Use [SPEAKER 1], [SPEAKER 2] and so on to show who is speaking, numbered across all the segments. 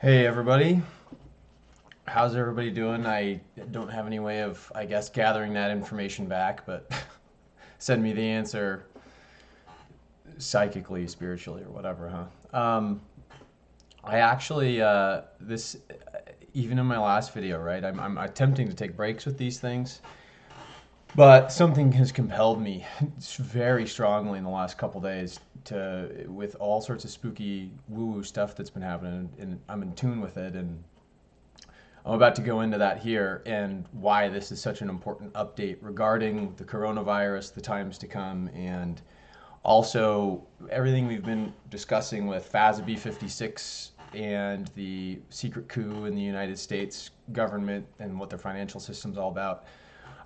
[SPEAKER 1] Hey everybody, how's everybody doing? I don't have any way of, I guess, gathering that information back, but send me the answer psychically, spiritually, or whatever, huh? I actually, even in my last video, right, I'm attempting to take breaks with these things, but something has compelled me very strongly in the last couple days with all sorts of spooky woo-woo stuff that's been happening, and I'm in tune with it, and I'm about to go into that here and why this is such an important update regarding the coronavirus, the times to come, and also everything we've been discussing with FASB 56 and the secret coup in the United States government and what their financial system's all about.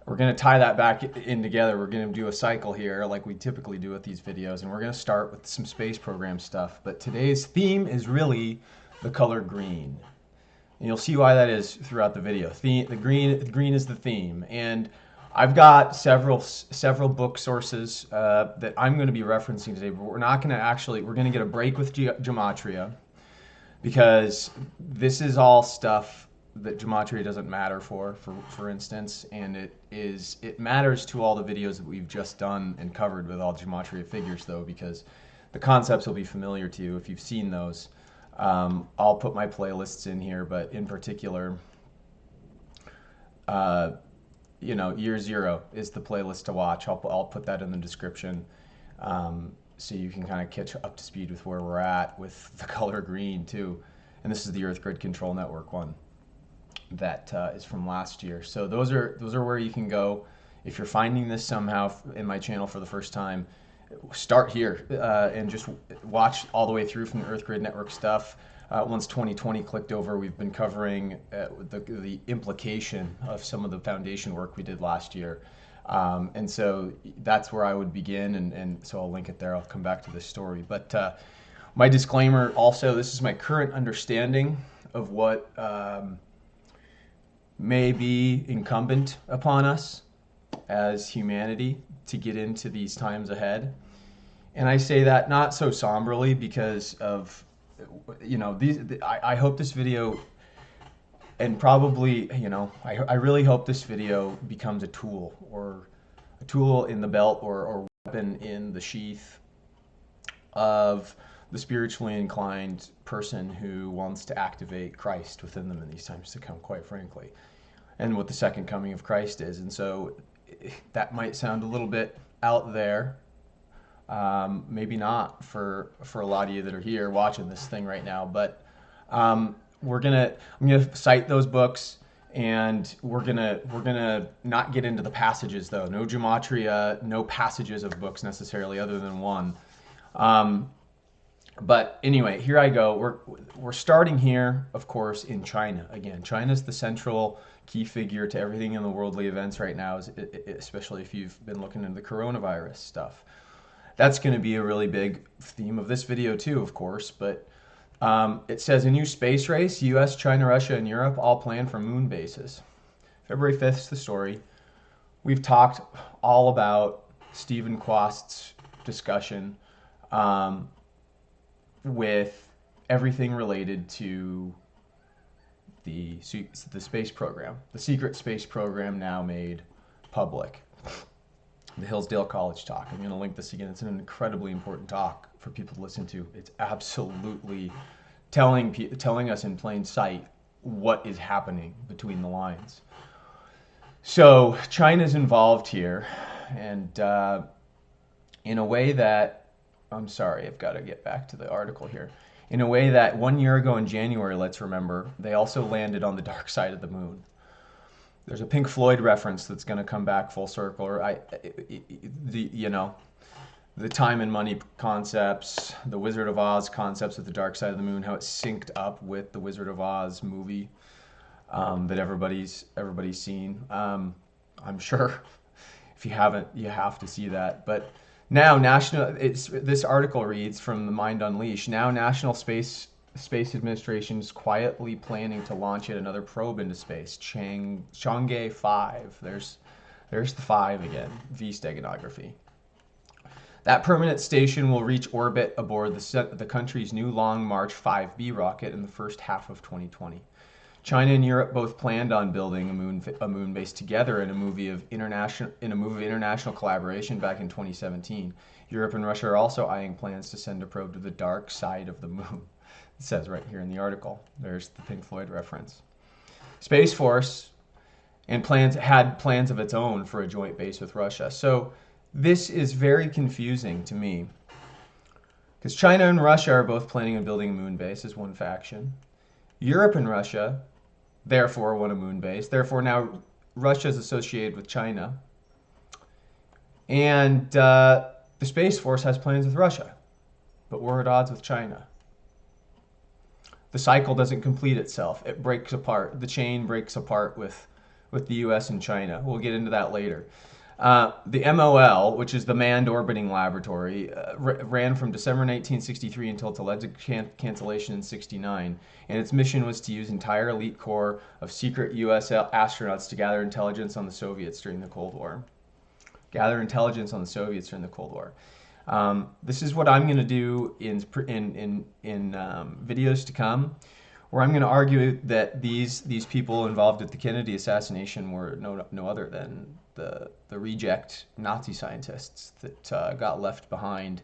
[SPEAKER 1] We're going to tie that back in together. We're going to do a cycle here like we typically do with these videos, and we're going to start with some space program stuff. But today's theme is really the color green. And you'll see why that is throughout the video. The green is the theme, and I've got several book sources that I'm going to be referencing today. But we're not going to actually. We're going to get a break with gematria because this is all stuff that gematria doesn't matter for instance, and it matters to all the videos that we've just done and covered with all gematria figures though, because the concepts will be familiar to you if you've seen those. I'll put my playlists in here, but in particular, uh, Year Zero is the playlist to watch. I'll put that in the description, so you can kind of catch up to speed with where we're at with the color green too. And this is the Earth Grid Control Network one that is from last year. So those are where you can go if you're finding this somehow in my channel for the first time. Start here and just watch all the way through from the Earth Grid Network stuff. Once 2020 clicked over, we've been covering the implication of some of the foundation work we did last year. And so that's where I would begin, and so I'll link it there. I'll come back to this story. But my disclaimer also, this is my current understanding of what may be incumbent upon us as humanity to get into these times ahead. And I say that not so somberly because of, I hope this video, and probably, I really hope this video becomes a tool, or a tool in the belt, or weapon in the sheath of the spiritually inclined person who wants to activate Christ within them in these times to come, quite frankly, and what the second coming of Christ is. And so that might sound a little bit out there, maybe not for a lot of you that are here watching this thing right now, but I'm gonna cite those books, and we're gonna not get into the passages though. No gematria, no passages of books necessarily, other than one. But anyway, here I go. We're starting here, of course, in China. Again, China's the central key figure to everything in the worldly events right now, especially if you've been looking into the coronavirus stuff. That's going to be a really big theme of this video too, of course. But it says a new space race: U.S., China, Russia, and Europe all plan for moon bases. February 5th is the story. We've talked all about Stephen Quast's discussion with everything related to the space program, the secret space program now made public. The Hillsdale College talk. I'm going to link this again. It's an incredibly important talk for people to listen to. It's absolutely telling us in plain sight what is happening between the lines. So China's involved here, and in a way that, I'm sorry, I've got to get back to the article here. In a way that 1 year ago in January, let's remember, they also landed on the dark side of the moon. There's a Pink Floyd reference that's going to come back full circle, or the time and money concepts, the Wizard of Oz concepts of the dark side of the moon, how it's synced up with the Wizard of Oz movie that everybody's seen. I'm sure if you haven't, you have to see that. But now this article reads from the Mind Unleashed. Now National Space Administration is quietly planning to launch yet another probe into space, Chang'e 5. There's the 5 again, V steganography. That permanent station will reach orbit aboard the country's new Long March 5B rocket in the first half of 2020. China and Europe both planned on building a moon base together in a move of international collaboration back in 2017. Europe and Russia are also eyeing plans to send a probe to the dark side of the moon. It says right here in the article. There's the Pink Floyd reference. Space Force had plans of its own for a joint base with Russia. So this is very confusing to me, because China and Russia are both planning on building a moon base as one faction. Europe and Russia therefore want a moon base. Therefore now Russia is associated with China. And the Space Force has plans with Russia, but we're at odds with China. The cycle doesn't complete itself. It breaks apart. The chain breaks apart with the US and China. We'll get into that later. The MOL, which is the Manned Orbiting Laboratory, ran from December 1963 until its alleged cancellation in '69, and its mission was to use entire elite corps of secret US astronauts to gather intelligence on the Soviets during the Cold War. This is what I'm going to do in videos to come, where I'm going to argue that these people involved with the Kennedy assassination were no other than the reject Nazi scientists that got left behind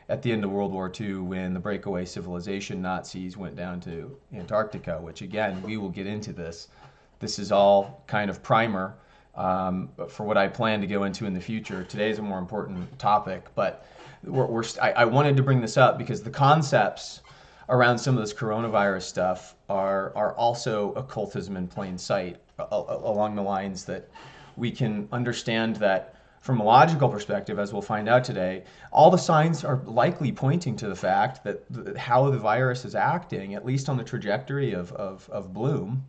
[SPEAKER 1] at the end of World War II when the breakaway civilization Nazis went down to Antarctica, which again, we will get into this. This is all kind of primer for what I plan to go into in the future. Today is a more important topic, but I wanted to bring this up because the concepts around some of this coronavirus stuff are also occultism in plain sight, along the lines that we can understand that from a logical perspective, as we'll find out today, all the signs are likely pointing to the fact that how the virus is acting, at least on the trajectory of bloom,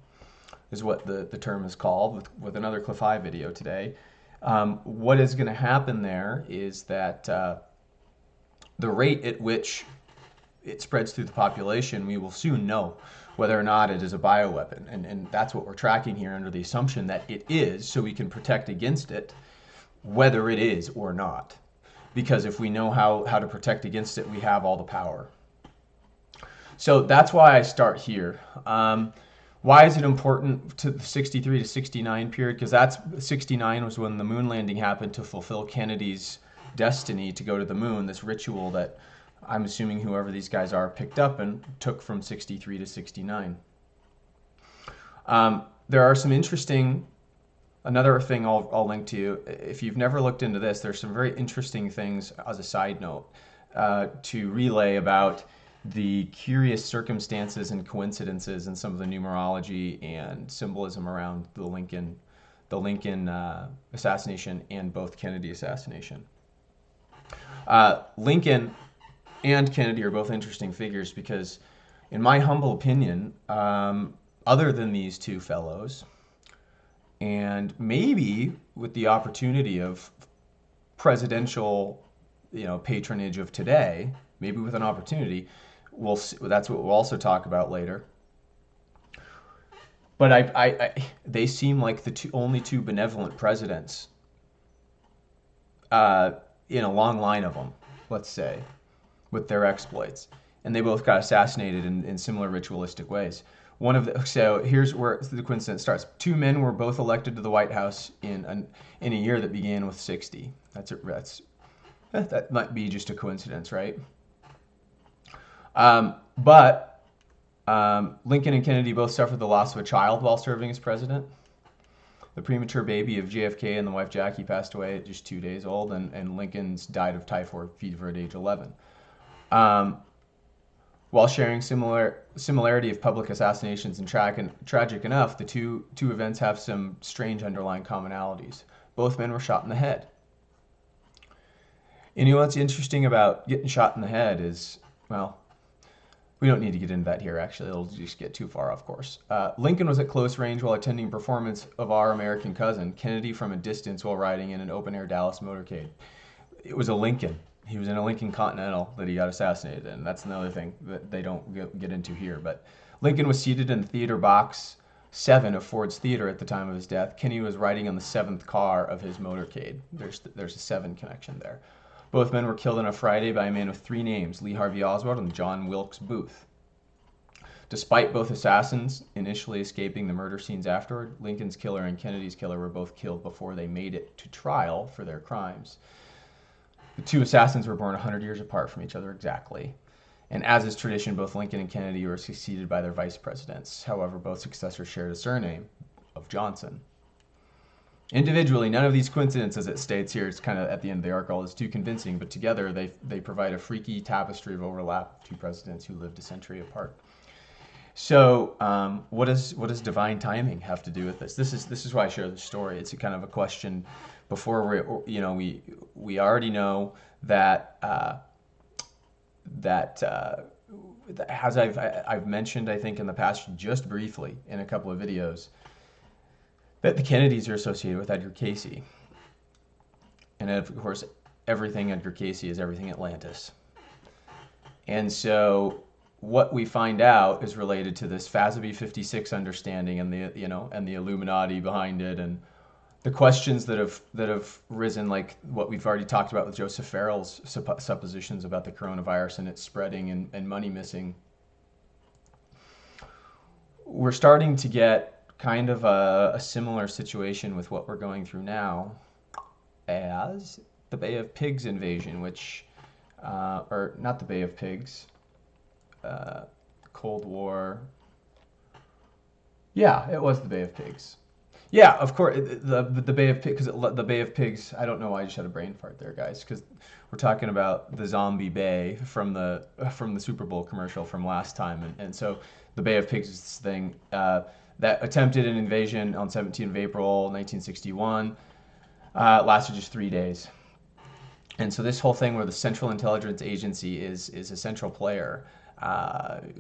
[SPEAKER 1] is what the term is called, with another Cliff High video today. What is going to happen there is that the rate at which it spreads through the population, we will soon know whether or not it is a bioweapon. And that's what we're tracking here under the assumption that it is, so we can protect against it, whether it is or not. Because if we know how to protect against it, we have all the power. So that's why I start here. Why is it important to the 63 to 69 period? Because 69 was when the moon landing happened to fulfill Kennedy's destiny to go to the moon, this ritual that I'm assuming whoever these guys are picked up and took from 63 to 69. There are some interesting, another thing I'll link to you. If you've never looked into this, there's some very interesting things as a side note to relay about the curious circumstances and coincidences in some of the numerology and symbolism around the Lincoln assassination and both Kennedy assassination. Lincoln and Kennedy are both interesting figures because, in my humble opinion, other than these two fellows, and maybe with the opportunity of presidential, patronage of today, maybe with an opportunity, we'll see, that's what we'll also talk about later. But they seem like the only two benevolent presidents in a long line of them, let's say, with their exploits, and they both got assassinated in similar ritualistic ways. So here's where the coincidence starts. Two men were both elected to the White House in a year that began with 60. That might be just a coincidence, right? But Lincoln and Kennedy both suffered the loss of a child while serving as president. The premature baby of JFK and the wife Jackie passed away at just 2 days old, and Lincoln's died of typhoid fever at age 11. While sharing similarity of public assassinations and tragic enough, the two events have some strange underlying commonalities. Both men were shot in the head. And what's interesting about getting shot in the head is, well, we don't need to get into that here, actually. It'll just get too far off course. Lincoln was at close range while attending a performance of Our American Cousin, Kennedy from a distance while riding in an open-air Dallas motorcade. It was a Lincoln. He was in a Lincoln Continental that he got assassinated in. That's another thing that they don't get into here. But Lincoln was seated in theater box 7 of Ford's Theater at the time of his death. Kennedy was riding on the 7th car of his motorcade. There's a 7 connection there. Both men were killed on a Friday by a man with 3 names, Lee Harvey Oswald and John Wilkes Booth. Despite both assassins initially escaping the murder scenes afterward, Lincoln's killer and Kennedy's killer were both killed before they made it to trial for their crimes. The 2 assassins were born 100 years apart from each other exactly. And as is tradition, both Lincoln and Kennedy were succeeded by their vice presidents. However, both successors shared a surname of Johnson. Individually, none of these coincidences, it states here, it's kind of at the end of the article, is too convincing, but together they provide a freaky tapestry of overlap of 2 presidents who lived a century apart. So, what does divine timing have to do with this? This is why I share this story. It's a kind of a question. Before we already know that as I've mentioned, I think in the past just briefly in a couple of videos, that the Kennedys are associated with Edgar Cayce, and of course everything Edgar Cayce is everything Atlantis, and so what we find out is related to this FASB 56 understanding and the Illuminati behind it, and the questions that have risen, like what we've already talked about with Joseph Farrell's suppositions about the coronavirus and its spreading and money missing. We're starting to get kind of a similar situation with what we're going through now as the Bay of Pigs invasion, which, or not the Bay of Pigs, Cold War. Yeah, it was the Bay of Pigs. Yeah, of course, the Bay of Pigs, because the Bay of Pigs, I don't know why I just had a brain fart there, guys, because we're talking about the zombie bay from the Super Bowl commercial from last time, and so the Bay of Pigs is this thing that attempted an invasion on 17th of April, 1961, lasted just 3 days. And so this whole thing where the Central Intelligence Agency is a central player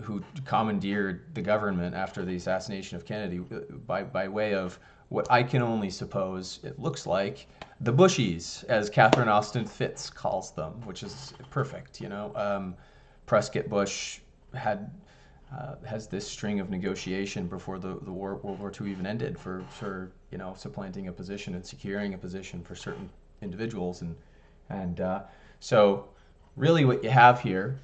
[SPEAKER 1] who commandeered the government after the assassination of Kennedy by way of what I can only suppose it looks like the Bushies, as Catherine Austin Fitts calls them, which is perfect. Prescott Bush has this string of negotiation before the World War II even ended for supplanting a position and securing a position for certain individuals, and so really what you have here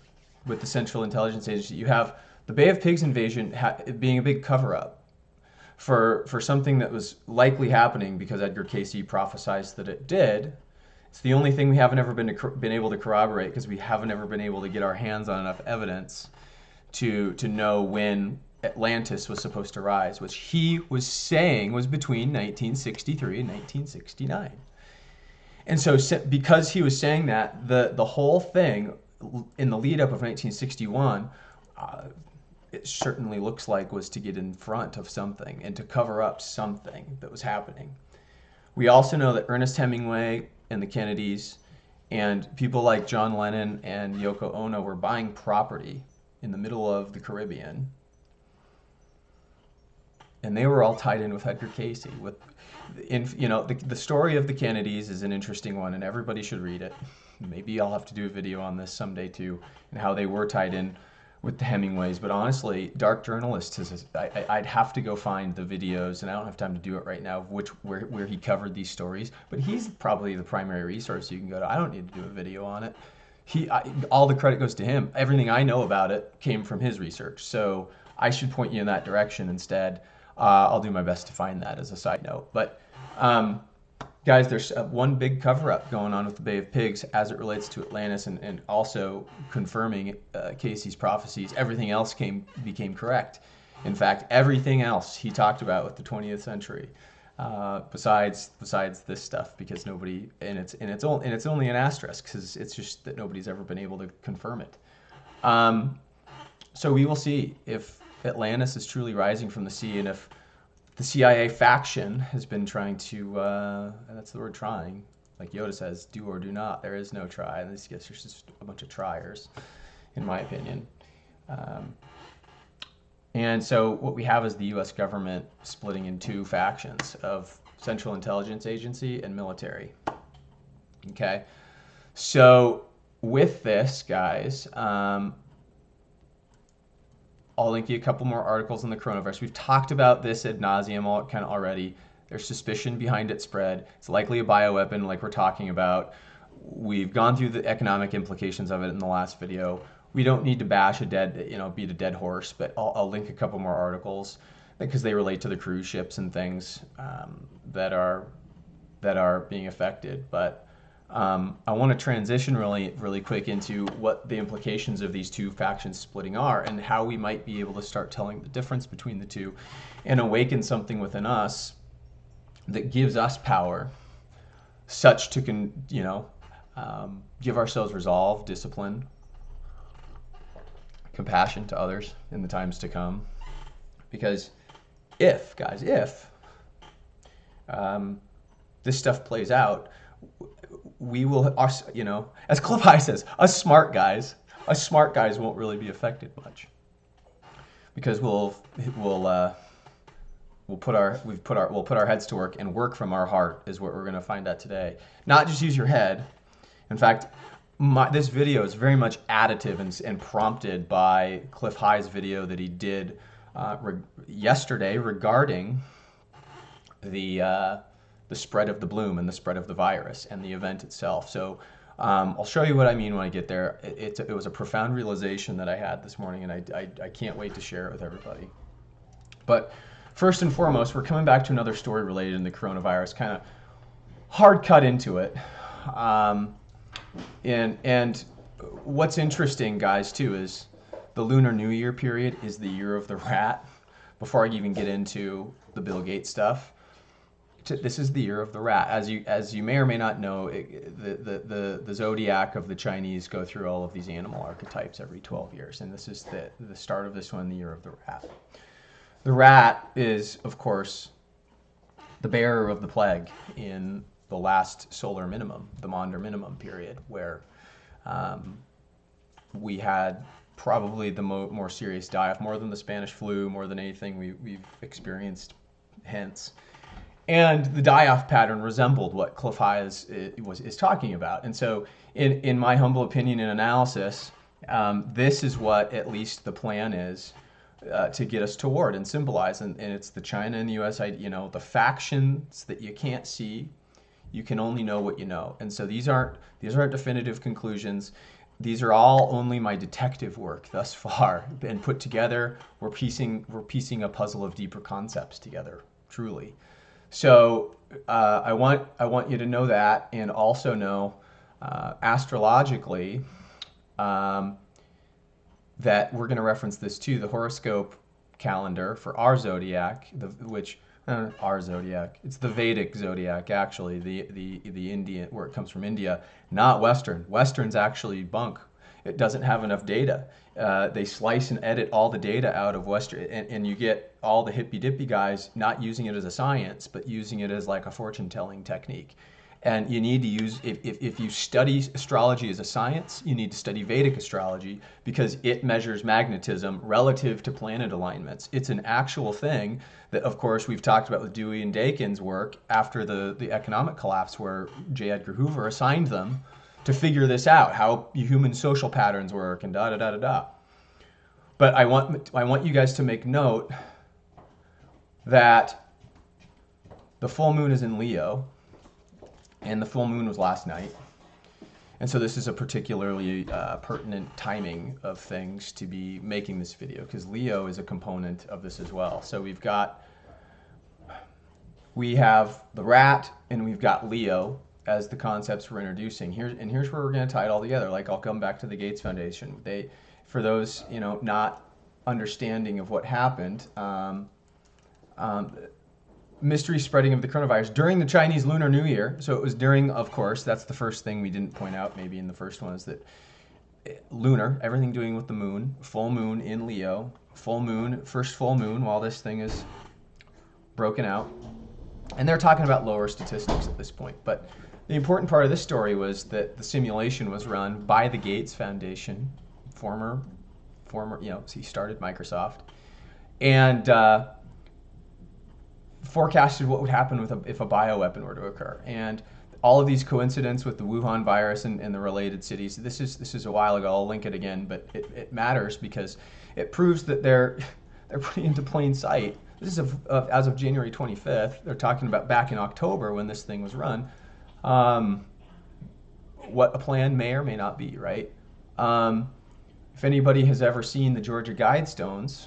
[SPEAKER 1] with the Central Intelligence Agency, you have the Bay of Pigs invasion being a big cover-up for something that was likely happening because Edgar Cayce prophesied that it did. It's the only thing we haven't ever been able to corroborate because we haven't ever been able to get our hands on enough evidence to know when Atlantis was supposed to rise, which he was saying was between 1963 and 1969. And so because he was saying that, the whole thing in the lead up of 1961, it certainly looks like was to get in front of something and to cover up something that was happening. We also know that Ernest Hemingway and the Kennedys and people like John Lennon and Yoko Ono were buying property in the middle of the Caribbean. And they were all tied in with Edgar Cayce. The story of the Kennedys is an interesting one, and everybody should read it. Maybe I'll have to do a video on this someday too, and how they were tied in with the Hemingways. But honestly, Dark Journalist I'd have to go find the videos, and I don't have time to do it right now, where he covered these stories. But he's probably the primary resource you can go to. I don't need to do a video on it. All the credit goes to him. Everything I know about it came from his research, so I should point you in that direction instead. I'll do my best to find that as a side note. But guys, there's one big cover-up going on with the Bay of Pigs as it relates to Atlantis, and also confirming Cayce's prophecies. Everything else became correct. In fact, everything else he talked about with the 20th century, besides this stuff, because nobody, and it's only an asterisk because it's just that nobody's ever been able to confirm it. So we will see if Atlantis is truly rising from the sea, and if the CIA faction has been trying to, and that's the word trying, like Yoda says, do or do not. There is no try. And this guess there's just a bunch of triers, in my opinion. And so what we have is the U.S. government splitting in 2 factions of Central Intelligence Agency and military. Okay, so with this, guys, I'll link you a couple more articles on the coronavirus. We've talked about this ad nauseum already. There's suspicion behind its spread. It's likely a bioweapon, like we're talking about. we've gone through the economic implications of it in the last video. We don't need to bash a dead, beat a dead horse, but I'll link a couple more articles because they relate to the cruise ships and things that are being affected. But I want to transition really quick into what the implications of these two factions splitting are and how we might be able to start telling the difference between the two and awaken something within us that gives us power, such to give ourselves resolve, discipline, compassion to others in the times to come. Because if this stuff plays out, we will, as Cliff High says, us smart guys won't really be affected much, because we'll put our heads to work, and work from our heart is what we're going to find out today. Not just use your head. In fact, this video is very much additive and prompted by Cliff High's video that he did yesterday regarding the spread of the bloom and the spread of the virus and the event itself. So I'll show you what I mean when I get there. It was a profound realization that I had this morning, and I can't wait to share it with everybody. But first and foremost, we're coming back to another story related to the coronavirus, kind of hard cut into it. And what's interesting, guys, too, is the Lunar New Year period is the year of the rat. Before I even get into the Bill Gates stuff, this is the year of the rat. As you may or may not know, the zodiac of the Chinese go through all of these animal archetypes every 12 years, and this is the start of this one, the year of the rat. The rat is, of course, the bearer of the plague in the last solar minimum, the Maunder minimum period, where we had probably the more serious die-off, more than the Spanish flu, more than anything we've experienced hence. And the die-off pattern resembled what Cliff High is talking about. And so in my humble opinion and analysis, this is what at least the plan is to get us toward and symbolize. And it's the China and the US, the factions that you can't see. You can only know what you know. And so these aren't definitive conclusions. These are all only my detective work thus far. And put together, we're piecing a puzzle of deeper concepts together, truly. So I want you to know that, and also know astrologically that we're going to reference this too, the horoscope calendar for our zodiac, our zodiac. It's the Vedic zodiac, actually, the Indian, where it comes from India, not Western. Western's actually bunk. It doesn't have enough data. They slice and edit all the data out of Western, and you get all the hippy-dippy guys not using it as a science, but using it as like a fortune-telling technique. And you need to use, if you study astrology as a science, you need to study Vedic astrology, because it measures magnetism relative to planet alignments. It's an actual thing that, of course, we've talked about with Dewey and Dakin's work after the economic collapse, where J. Edgar Hoover assigned them to figure this out, how human social patterns work, and da-da-da-da-da. But I want you guys to make note that the full moon is in Leo, and the full moon was last night. And so this is a particularly pertinent timing of things to be making this video, because Leo is a component of this as well. So we have the rat and we've got Leo as the concepts we're introducing. Here's where we're going to tie it all together. Like, I'll come back to the Gates Foundation. For those not understanding of what happened, mystery spreading of the coronavirus during the Chinese Lunar New Year. So it was during, of course, that's the first thing we didn't point out maybe in the first one, is that lunar, everything doing with the moon, full moon in Leo, full moon, first full moon while this thing is broken out. And they're talking about lower statistics at this point. But the important part of this story was that the simulation was run by the Gates Foundation, former, he started Microsoft, and forecasted what would happen if a bioweapon were to occur. And all of these coincidences with the Wuhan virus and the related cities, this is a while ago, I'll link it again, but it matters because it proves that they're putting into plain sight. This is as of January 25th. They're talking about back in October when this thing was run. what a plan may or may not be, right? If anybody has ever seen the Georgia Guidestones,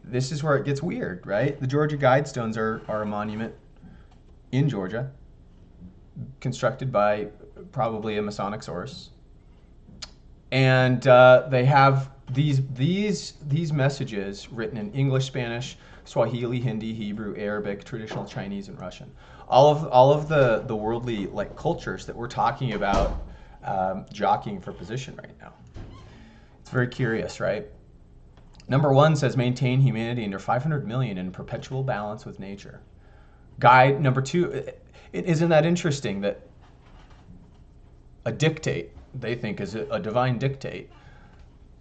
[SPEAKER 1] this is where it gets weird, right? The Georgia Guidestones are a monument in Georgia, constructed by probably a Masonic source, and they have these messages written in English, Spanish, Swahili, Hindi, Hebrew, Arabic, traditional Chinese, and Russian. All of the worldly like cultures that we're talking about jockeying for position right now. It's very curious, right? Number 1 says maintain humanity under 500 million in perpetual balance with nature. Guide number 2, isn't that interesting that a dictate they think is a divine dictate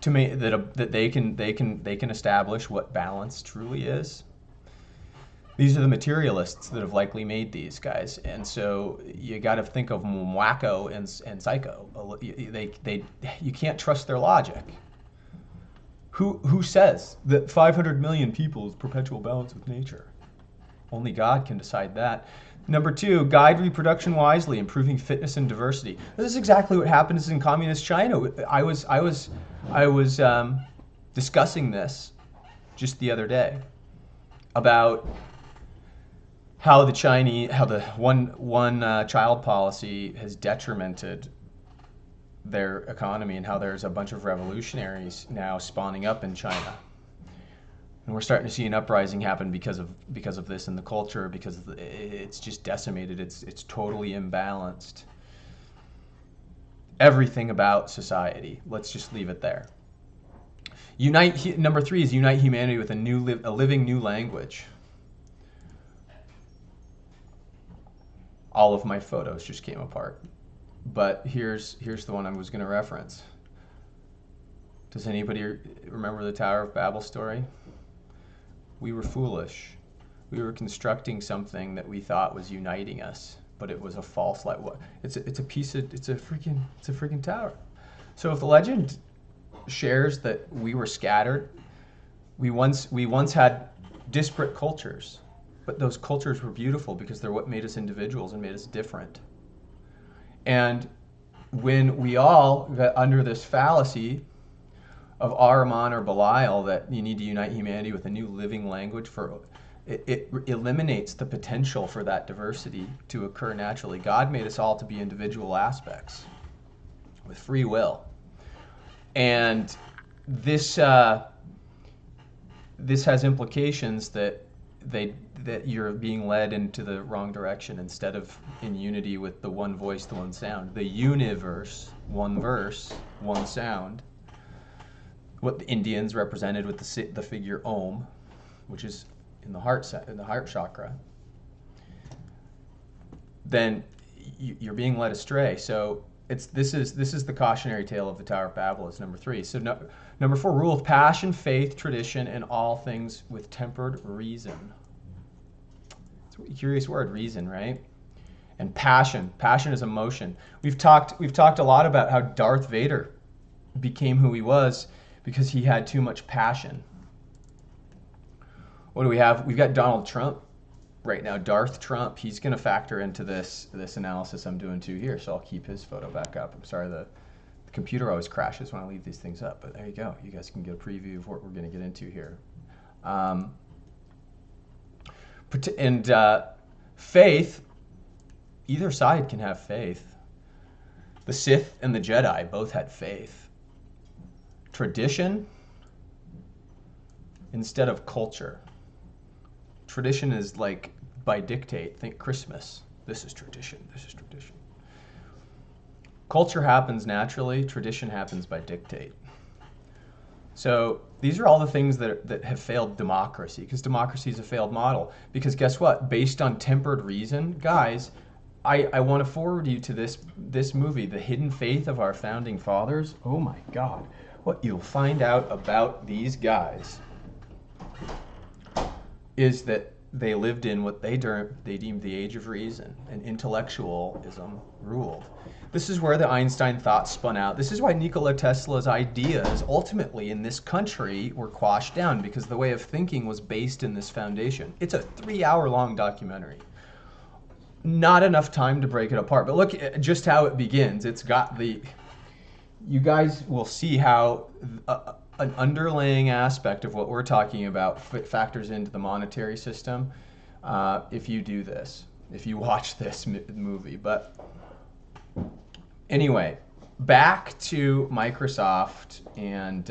[SPEAKER 1] to make that they can establish what balance truly is. These are the materialists that have likely made these guys, and so you got to think of them wacko and psycho. You can't trust their logic. Who says that 500 million people is perpetual balance with nature? Only God can decide that. Number 2, guide reproduction wisely, improving fitness and diversity. This is exactly what happens in communist China. I was discussing this just the other day about how the one child policy has detrimented their economy, and how there's a bunch of revolutionaries now spawning up in China. And we're starting to see an uprising happen because of this in the culture, because it's just decimated. It's totally imbalanced. Everything about society. Let's just leave it there. Number 3 is unite humanity with a living new language. All of my photos just came apart. But here's the one I was going to reference. Does anybody remember the Tower of Babel story? We were foolish. We were constructing something that we thought was uniting us, but it was a false light. It's a freaking tower. So if the legend shares that we were scattered, we once had disparate cultures, but those cultures were beautiful because they're what made us individuals and made us different. And when we all got under this fallacy of Ahriman or Belial that you need to unite humanity with a new living language, it eliminates the potential for that diversity to occur naturally. God made us all to be individual aspects with free will. And this has implications that you're being led into the wrong direction instead of in unity with the one voice, the one sound. The universe, one verse, one sound. What the Indians represented with the figure Om, which is in the heart chakra. Then you're being led astray. So this is the cautionary tale of the Tower of Babel is number 3. So number 4, rule of passion, faith, tradition, and all things with tempered reason. It's a curious word, reason, right? And passion. Passion is emotion. We've talked a lot about how Darth Vader became who he was because he had too much passion. What do we have? We've got Donald Trump right now, Darth Trump. He's going to factor into this analysis I'm doing too here, so I'll keep his photo back up. I'm sorry, the computer always crashes when I leave these things up, but there you go. You guys can get a preview of what we're going to get into here. Faith, either side can have faith. The Sith and the Jedi both had faith. Tradition instead of culture. Tradition is like by dictate. Think Christmas. This is tradition. This is tradition. Culture happens naturally. Tradition happens by dictate. So these are all the things that have failed democracy, because democracy is a failed model. Because guess what? Based on tempered reason, guys, I want to forward you to this movie, The Hidden Faith of Our Founding Fathers. Oh my God. What you'll find out about these guys is that they lived in what they deemed the age of reason, and intellectualism ruled. This is where the Einstein thought spun out. This is why Nikola Tesla's ideas ultimately in this country were quashed down, because the way of thinking was based in this foundation. It's a 3-hour-long documentary. not enough time to break it apart. But look at just how it begins. It's got the, you guys will see how an underlying aspect of what we're talking about factors into the monetary system if you do this, if you watch this movie. But anyway, back to Microsoft and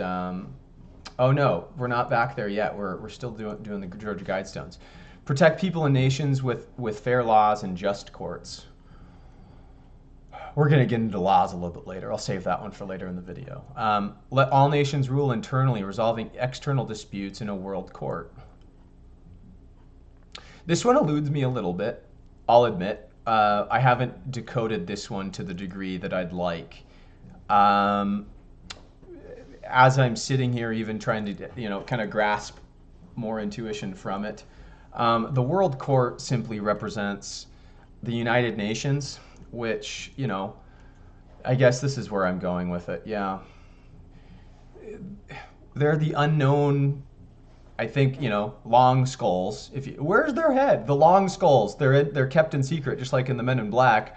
[SPEAKER 1] oh no, we're not back there yet. We're still doing the Georgia Guidestones. Protect people and nations with fair laws and just courts. We're going to get into laws a little bit later. I'll save that one for later in the video. Let all nations rule internally, resolving external disputes in a world court. This one eludes me a little bit, I'll admit. I haven't decoded this one to the degree that I'd like. As I'm sitting here even trying to, kind of grasp more intuition from it, the world court simply represents the United Nations, which, I guess this is where I'm going with it. Yeah. They're the unknown, I think, long skulls. Where's their head? The long skulls. They're kept in secret, just like in the Men in Black.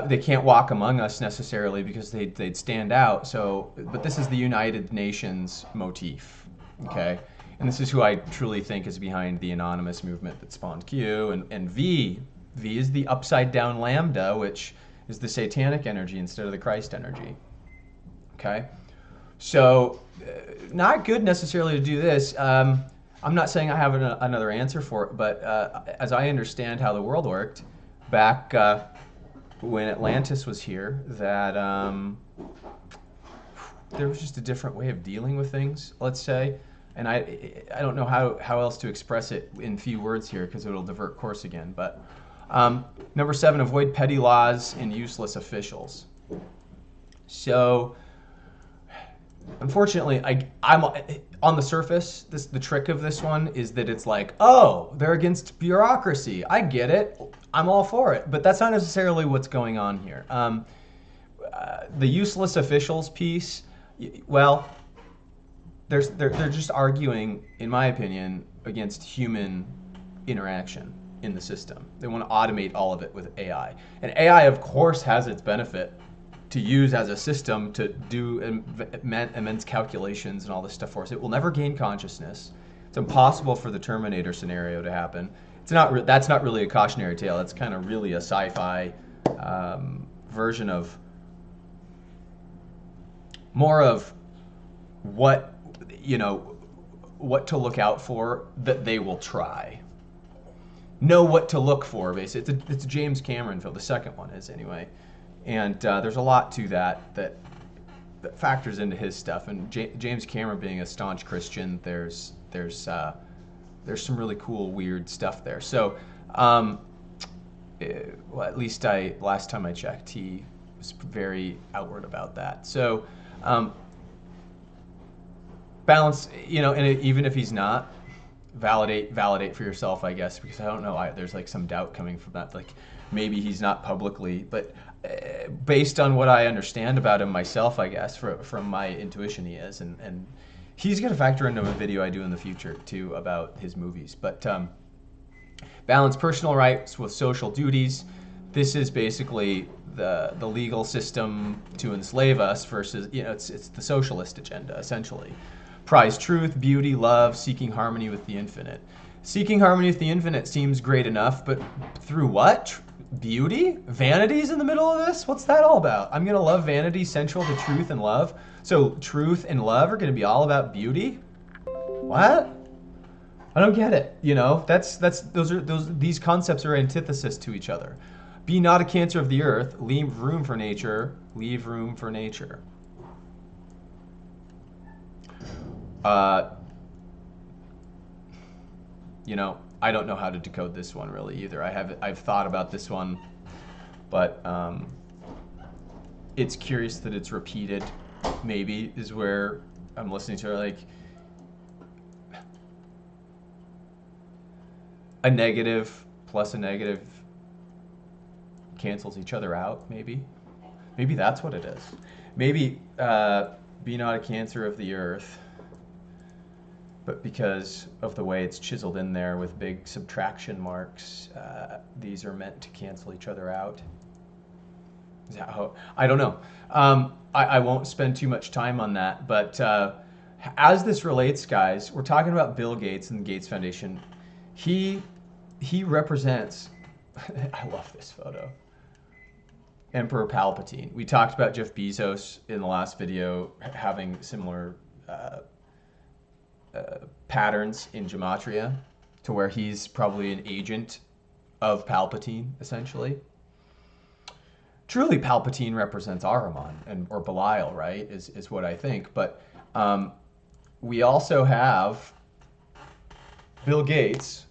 [SPEAKER 1] They can't walk among us necessarily because they'd stand out. But this is the United Nations motif, okay? And this is who I truly think is behind the anonymous movement that spawned Q. And V is the upside down lambda, which is the satanic energy instead of the Christ energy, okay? So not good necessarily to do this. I'm not saying I have another answer for it, but as I understand how the world worked back when Atlantis was here, that there was just a different way of dealing with things, let's say. And I don't know how else to express it in few words here because it'll divert course again. But number 7, avoid petty laws and useless officials. So unfortunately, I'm on the surface, the trick of this one is that it's like, oh, they're against bureaucracy. I get it. I'm all for it. But that's not necessarily what's going on here. The useless officials piece, well, they're just arguing, in my opinion, against human interaction in the system. They want to automate all of it with AI. And AI, of course, has its benefit to use as a system to do immense calculations and all this stuff for us. It will never gain consciousness. It's impossible for the Terminator scenario to happen. That's not really a cautionary tale. That's kind of really a sci-fi version of more of what to look out for that they will try. Know what to look for, basically. It's a James Cameron film. The second one is, anyway. And there's a lot to that factors into his stuff. And James Cameron being a staunch Christian, there's some really cool, weird stuff there. So, well, at least last time I checked, he was very outward about that. So, balance, and even if he's not, validate for yourself, I guess, because I don't know, there's like some doubt coming from that, like maybe he's not publicly, but based on what I understand about him myself, I guess, from my intuition, he is, and he's going to factor into a video I do in the future too about his movies. But balance personal rights with social duties. This is basically the legal system to enslave us versus, it's the socialist agenda, essentially. Prize truth, beauty, love, seeking harmony with the infinite. Seeking harmony with the infinite seems great enough, but through what? Beauty? Vanity's in the middle of this? What's that all about? I'm going to love vanity central to truth and love. So truth and love are going to be all about beauty? What? I don't get it. These concepts are antithesis to each other. Be not a cancer of the earth, leave room for nature, leave room for nature. I don't know how to decode this one really either. I've thought about this one, but it's curious that it's repeated. Maybe is where I'm listening to it, like a negative plus a negative cancels each other out. Maybe that's what it is. Maybe be not a cancer of the earth. but because of the way it's chiseled in there with big subtraction marks, these are meant to cancel each other out. Is that how? I don't know. I won't spend too much time on that, but as this relates, guys, we're talking about Bill Gates and the Gates Foundation. He represents, I love this photo, Emperor Palpatine. We talked about Jeff Bezos in the last video having similar patterns in gematria to where he's probably an agent of Palpatine, essentially. Truly, Palpatine represents Ahriman or Belial, right, is what I think. But we also have Bill Gates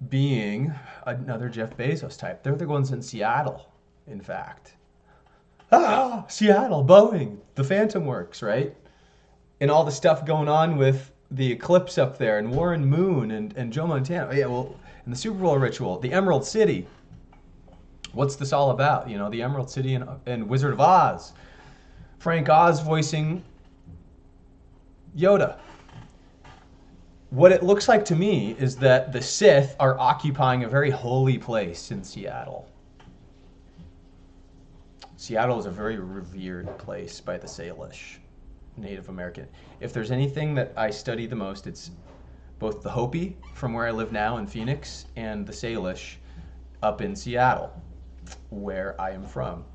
[SPEAKER 1] being another Jeff Bezos type. They're the ones in Seattle, in fact. Ah, Seattle, Boeing, the Phantom Works, right? And all the stuff going on with the eclipse up there, and Warren Moon, and Joe Montana. Yeah, well, and the Super Bowl ritual, the Emerald City. What's this all about? You know, the Emerald City and Wizard of Oz. Frank Oz voicing Yoda. What it looks like to me is that the Sith are occupying a very holy place in Seattle. Seattle is a very revered place by the Salish, Native American. If there's anything that I study the most, it's both the Hopi from where I live now in Phoenix and the Salish up in Seattle, where I am from.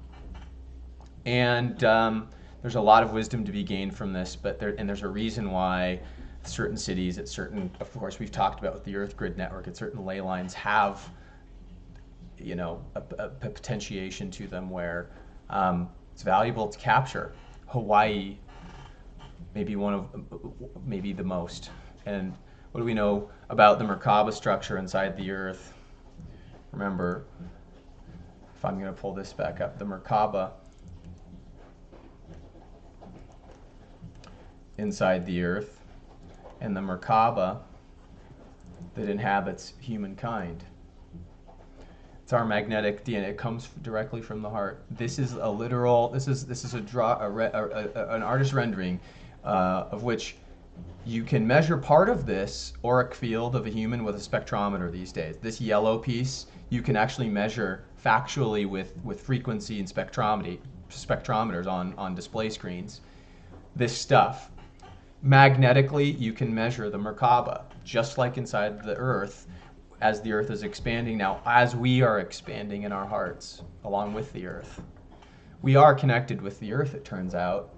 [SPEAKER 1] And there's a lot of wisdom to be gained from this, but there's a reason why certain cities at certain, of course, we've talked about with the Earth Grid Network, at certain ley lines have, you know, a potentiation to them where it's valuable to capture. Hawaii, maybe the most. And what do we know about the Merkaba structure inside the Earth? Remember, if I'm going to pull this back up, the Merkaba inside the Earth, and the Merkaba that inhabits humankind. It's our magnetic DNA. It comes directly from the heart. This is a literal. This is an artist rendering of which you can measure part of this auric field of a human with a spectrometer these days. This yellow piece you can actually measure factually with frequency and spectrometers on display screens. This stuff. Magnetically, you can measure the Merkaba, just like inside the Earth, as the Earth is expanding now, as we are expanding in our hearts, along with the Earth. We are connected with the Earth, it turns out,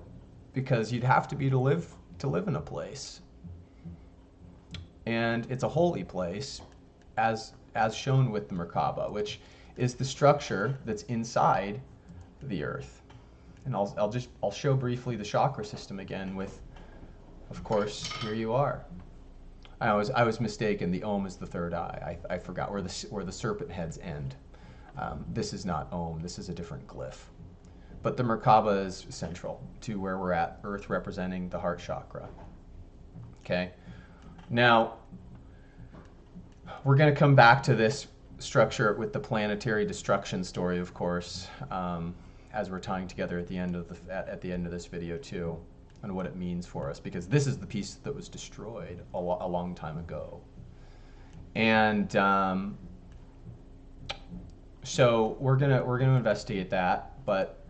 [SPEAKER 1] because you'd have to be to live in a place. And it's a holy place, as shown with the Merkaba, which is the structure that's inside the Earth. And I'll show briefly the chakra system again with, of course, here you are. I was mistaken. The Om is the third eye. I forgot where the serpent heads end. This is not Om. This is a different glyph. But the Merkaba is central to where we're at, Earth representing the heart chakra. Okay? Now, we're going to come back to this structure with the planetary destruction story, of course, as we're tying together at the end of this video too, and what it means for us, because this is the piece that was destroyed a long time ago. And so we're gonna investigate that, but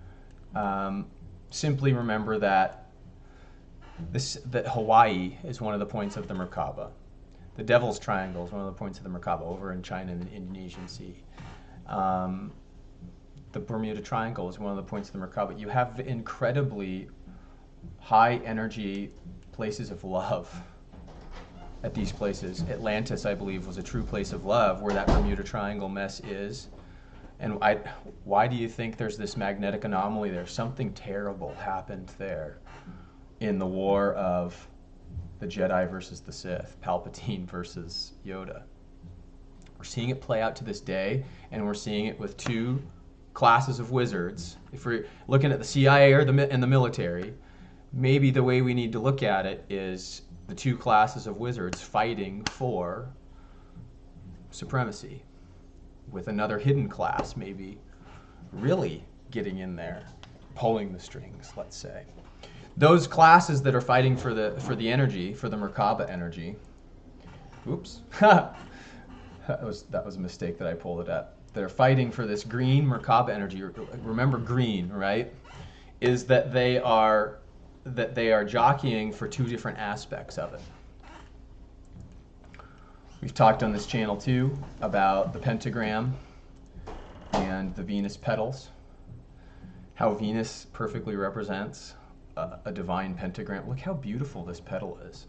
[SPEAKER 1] simply remember that Hawaii is one of the points of the Merkaba. The Devil's Triangle is one of the points of the Merkaba over in China and the Indonesian Sea. The Bermuda Triangle is one of the points of the Merkaba. You have incredibly high energy places of love at these places. Atlantis, I believe, was a true place of love, where that Bermuda Triangle mess is. And why do you think there's this magnetic anomaly there? Something terrible happened there in the war of the Jedi versus the Sith, Palpatine versus Yoda. We're seeing it play out to this day, and we're seeing it with two classes of wizards. If we're looking at the CIA and the military, maybe the way we need to look at it is the two classes of wizards fighting for supremacy, with another hidden class maybe really getting in there, pulling the strings, let's say. Those classes that are fighting for the energy, for the Merkaba energy, Oops. That was a mistake that I pulled it at. They're fighting for this green Merkaba energy. Remember green, right? Is that they are jockeying for two different aspects of it. We've talked on this channel too about the pentagram and the Venus petals. How Venus perfectly represents a divine pentagram. Look how beautiful this petal is.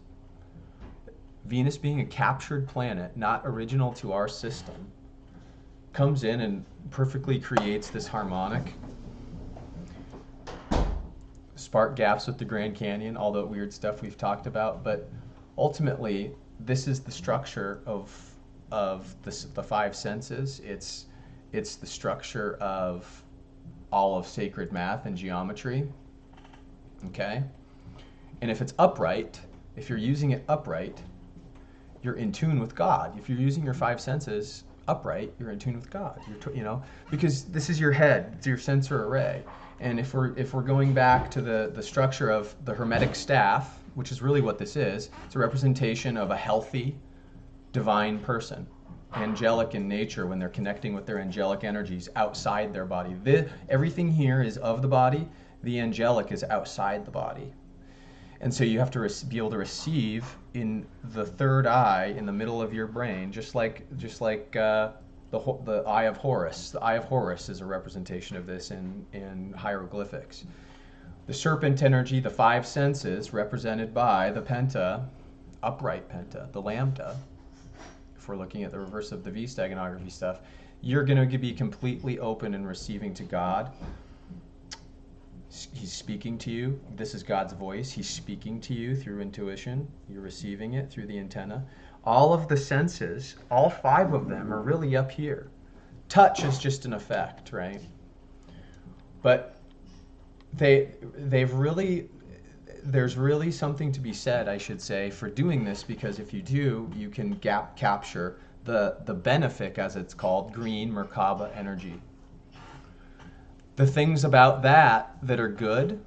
[SPEAKER 1] Venus being a captured planet, not original to our system, comes in and perfectly creates this harmonic. Spark gaps with the Grand Canyon, all the weird stuff we've talked about, but ultimately, this is the structure of the five senses. It's the structure of all of sacred math and geometry. Okay? And if it's upright, if you're using it upright, you're in tune with God. If you're using your five senses upright, you're in tune with God. Because this is your head, it's your sensor array. And if we're going back to the structure of the Hermetic staff, which is really what this is, it's a representation of a healthy, divine person, angelic in nature when they're connecting with their angelic energies outside their body. Everything here is of the body. The angelic is outside the body. And so you have to be able to receive in the third eye in the middle of your brain, just like the eye of Horus. The eye of Horus is a representation of this in hieroglyphics. The serpent energy, the five senses, represented by the penta, upright penta, the lambda. If we're looking at the reverse of the V steganography stuff, you're going to be completely open and receiving to God. He's speaking to you. This is God's voice. He's speaking to you through intuition. You're receiving it through the antenna. All of the senses, all five of them are really up here. Touch is just an effect, right? But there's really something to be said, I should say, for doing this, because if you do, you can capture the benefic, as it's called, green Merkaba energy. The things about that are good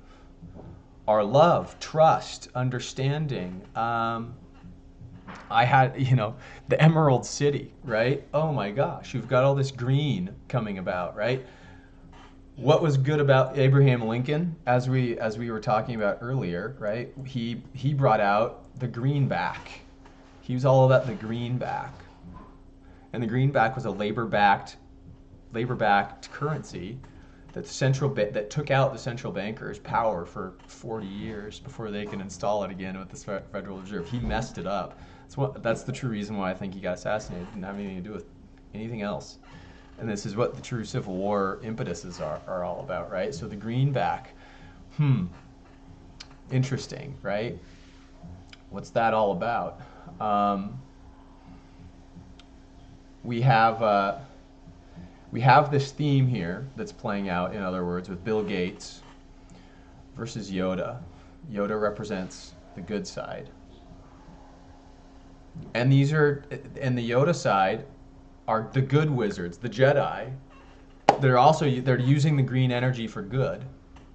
[SPEAKER 1] are love, trust, understanding. I had, the Emerald City, right? Oh my gosh, you've got all this green coming about, right? What was good about Abraham Lincoln, as we were talking about earlier, right? He brought out the greenback. He was all about the greenback. And the greenback was a labor-backed currency that took out the central banker's power for 40 years before they can install it again with the Federal Reserve. He messed it up. That's the true reason why I think he got assassinated. It didn't have anything to do with anything else. And this is what the true Civil War impetuses are all about, right? So the greenback, interesting, right? What's that all about? We have this theme here that's playing out, in other words, with Bill Gates versus Yoda. Yoda represents the good side. And the Yoda side are the good wizards, the Jedi. They're using the green energy for good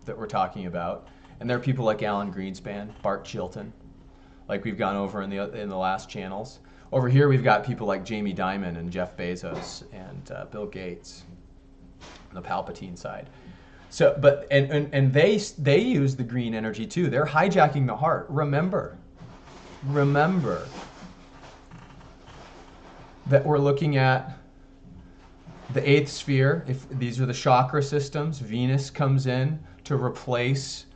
[SPEAKER 1] that we're talking about. And there are people like Alan Greenspan, Bart Chilton, like we've gone over in the last channels. Over here we've got people like Jamie Dimon and Jeff Bezos and Bill Gates, on the Palpatine side. So, but and they use the green energy too. They're hijacking the heart. Remember that we're looking at the eighth sphere. If these are the chakra systems, Venus comes in to replace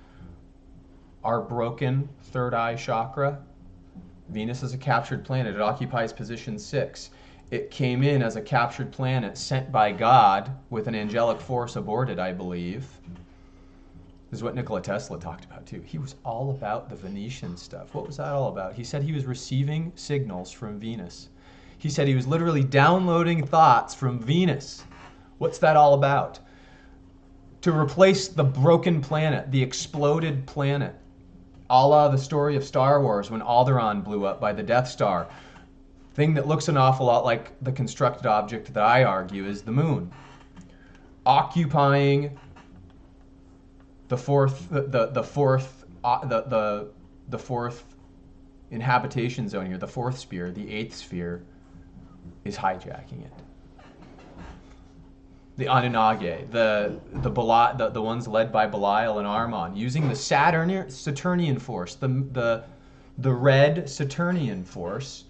[SPEAKER 1] our broken third eye chakra. Venus is a captured planet. It occupies position 6. It came in as a captured planet sent by God with an angelic force aboard it, I believe. This is what Nikola Tesla talked about too. He was all about the Venetian stuff. What was that all about? He said he was receiving signals from Venus. He said he was literally downloading thoughts from Venus. What's that all about? To replace the broken planet, the exploded planet. A la the story of Star Wars when Alderaan blew up by the Death Star. Thing that looks an awful lot like the constructed object that I argue is the moon. Occupying the fourth inhabitation zone here, the fourth sphere, the eighth sphere, is hijacking it. The Anunnaki, the ones led by Belial and Armon, using the Saturnian force, the red Saturnian force,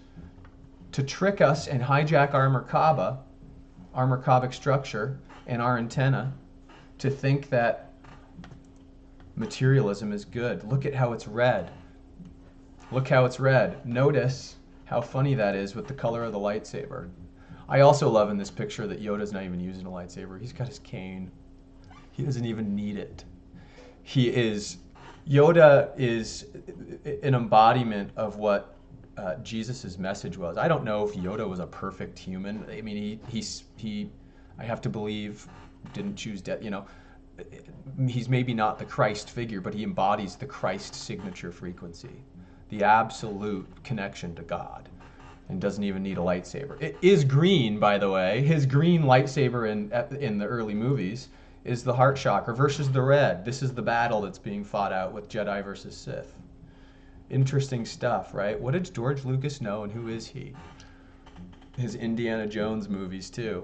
[SPEAKER 1] to trick us and hijack our Merkabic structure, and our antenna, to think that materialism is good. Look at how it's red. Look how it's red. Notice how funny that is with the color of the lightsaber. I also love in this picture that Yoda's not even using a lightsaber. He's got his cane. He doesn't even need it. Yoda is an embodiment of what Jesus' message was. I don't know if Yoda was a perfect human. I mean, he I have to believe, didn't choose death. You know, he's maybe not the Christ figure, but he embodies the Christ signature frequency, the absolute connection to God, and doesn't even need a lightsaber. It is green, by the way. His green lightsaber in the early movies is the heart chakra versus the red. This is the battle that's being fought out with Jedi versus Sith. Interesting stuff, right? What did George Lucas know, and who is he? His Indiana Jones movies, too.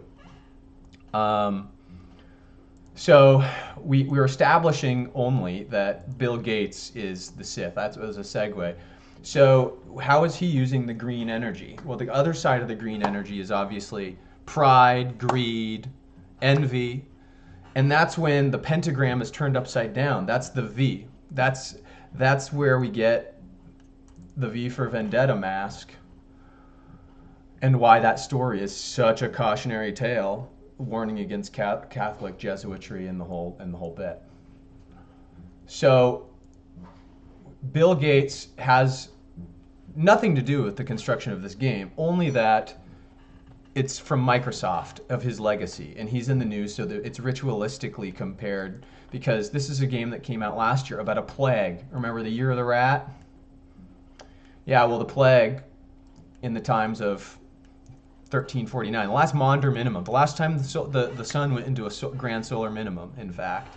[SPEAKER 1] So we're establishing only that Bill Gates is the Sith. That was a segue. So how is he using the green energy? Well, the other side of the green energy is obviously pride, greed, envy, and that's when the pentagram is turned upside down. That's the V. That's where we get the V for Vendetta mask, and why that story is such a cautionary tale, warning against Catholic Jesuitry and the whole bit. So Bill Gates has nothing to do with the construction of this game, only that it's from Microsoft, of his legacy, and he's in the news, so that it's ritualistically compared, because this is a game that came out last year about a plague. Remember the Year of the Rat? Yeah, well, the plague in the times of 1349, the last Maunder minimum, the last time the sun went into a grand solar minimum, in fact.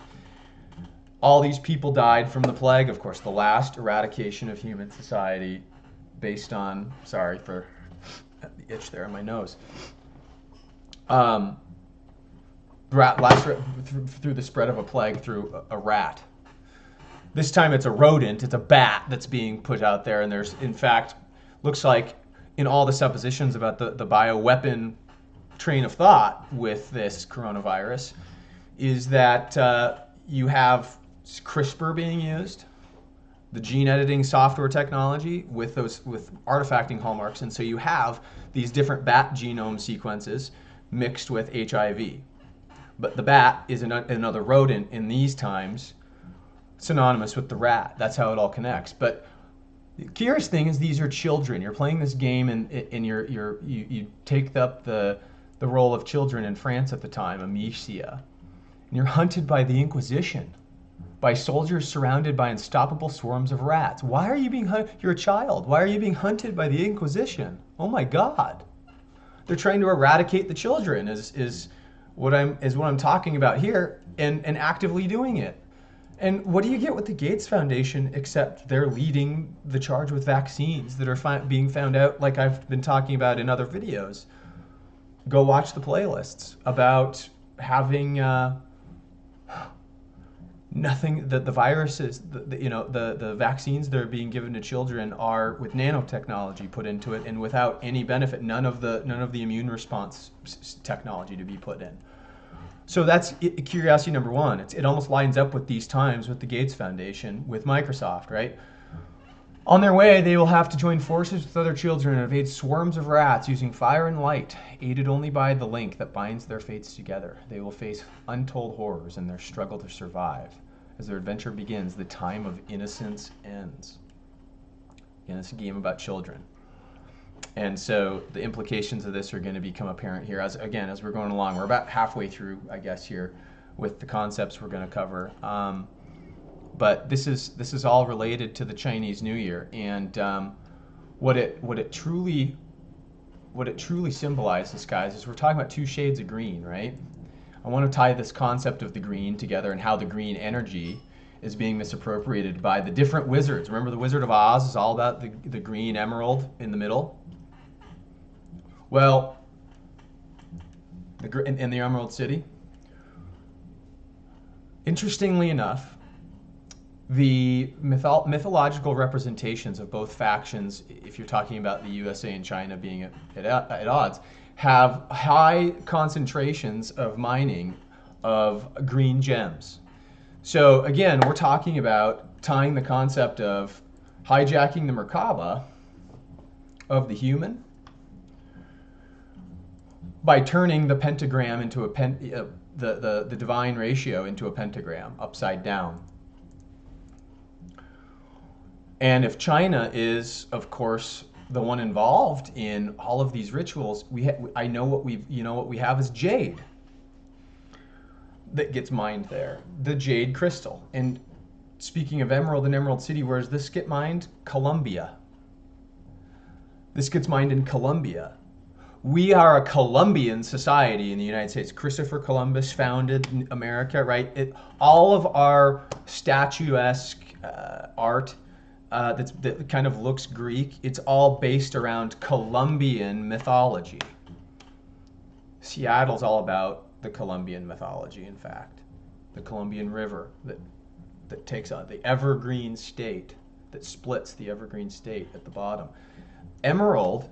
[SPEAKER 1] All these people died from the plague, of course, the last eradication of human society based on, sorry for the itch there on my nose, through the spread of a plague through a rat. This time it's a rodent, it's a bat that's being put out there, and there's, in fact, looks like in all the suppositions about the bioweapon train of thought with this coronavirus, is that you have CRISPR being used, the gene editing software technology with artifacting hallmarks, and so you have these different bat genome sequences mixed with HIV. But the bat is another rodent in these times, synonymous with the rat. That's how it all connects. But the curious thing is, these are children. You're playing this game, and you take up the role of children in France at the time, Amicia, and you're hunted by the Inquisition, by soldiers surrounded by unstoppable swarms of rats. Why are you being hunted? You're a child. Why are you being hunted by the Inquisition? Oh my God! They're trying to eradicate the children. Is what I'm talking about here, and actively doing it. And what do you get with the Gates Foundation, except they're leading the charge with vaccines that are being found out, like I've been talking about in other videos. Go watch the playlists about having nothing, that the viruses, the vaccines that are being given to children are with nanotechnology put into it, and without any benefit, none of the immune response technology to be put in. So that's curiosity number one. It almost lines up with these times with the Gates Foundation, with Microsoft, right? On their way, they will have to join forces with other children and evade swarms of rats using fire and light, aided only by the link that binds their fates together. They will face untold horrors in their struggle to survive. As their adventure begins, the time of innocence ends. Again, it's a game about children. And so the implications of this are going to become apparent here as we're going along. We're about halfway through, I guess, here with the concepts we're going to cover. But this is all related to the Chinese New Year, and what it truly symbolizes, guys, is we're talking about two shades of green, right? I want to tie this concept of the green together, and how the green energy is being misappropriated by the different wizards. Remember, the Wizard of Oz is all about the green emerald in the middle? Well, in the Emerald City, interestingly enough, the mythological representations of both factions, if you're talking about the USA and China being at odds, have high concentrations of mining of green gems. So again, we're talking about tying the concept of hijacking the Merkaba of the human by turning the pentagram into a the divine ratio into a pentagram upside down. And if China is, of course, the one involved in all of these rituals, I know what we have is jade that gets mined there, the jade crystal. And speaking of emerald and Emerald City, where does this get mined? Colombia. This gets mined in Colombia. We are a Colombian society in the United States. Christopher Columbus founded America, right? All of our statuesque art that kind of looks Greek, it's all based around Colombian mythology. Seattle's all about the Colombian mythology, in fact. The Colombian River that takes on the evergreen state, that splits the evergreen state at the bottom. Emerald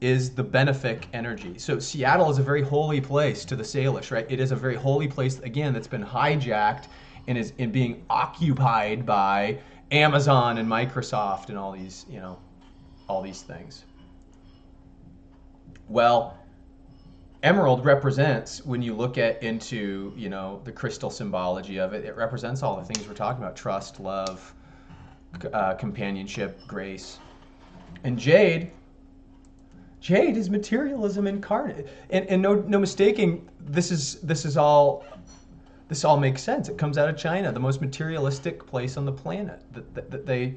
[SPEAKER 1] is the benefic energy. So Seattle is a very holy place to the Salish, right? It is a very holy place, again, that's been hijacked and is being occupied by Amazon and Microsoft and all these things. Well, emerald represents, when you look into the crystal symbology of it, it represents all the things we're talking about: trust, love, companionship, grace. And jade is materialism incarnate. And no mistaking, this all makes sense. It comes out of China, the most materialistic place on the planet. That they,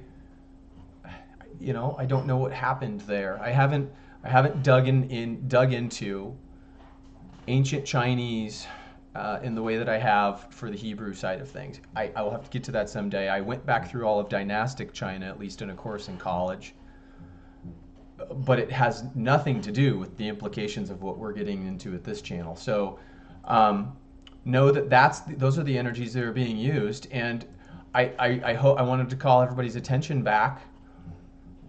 [SPEAKER 1] I don't know what happened there. I haven't dug into ancient Chinese in the way that I have for the Hebrew side of things. I will have to get to that someday. I went back through all of dynastic China, at least in a course in college. But it has nothing to do with the implications of what we're getting into at this channel. So know that those are the energies that are being used. And I wanted to call everybody's attention back.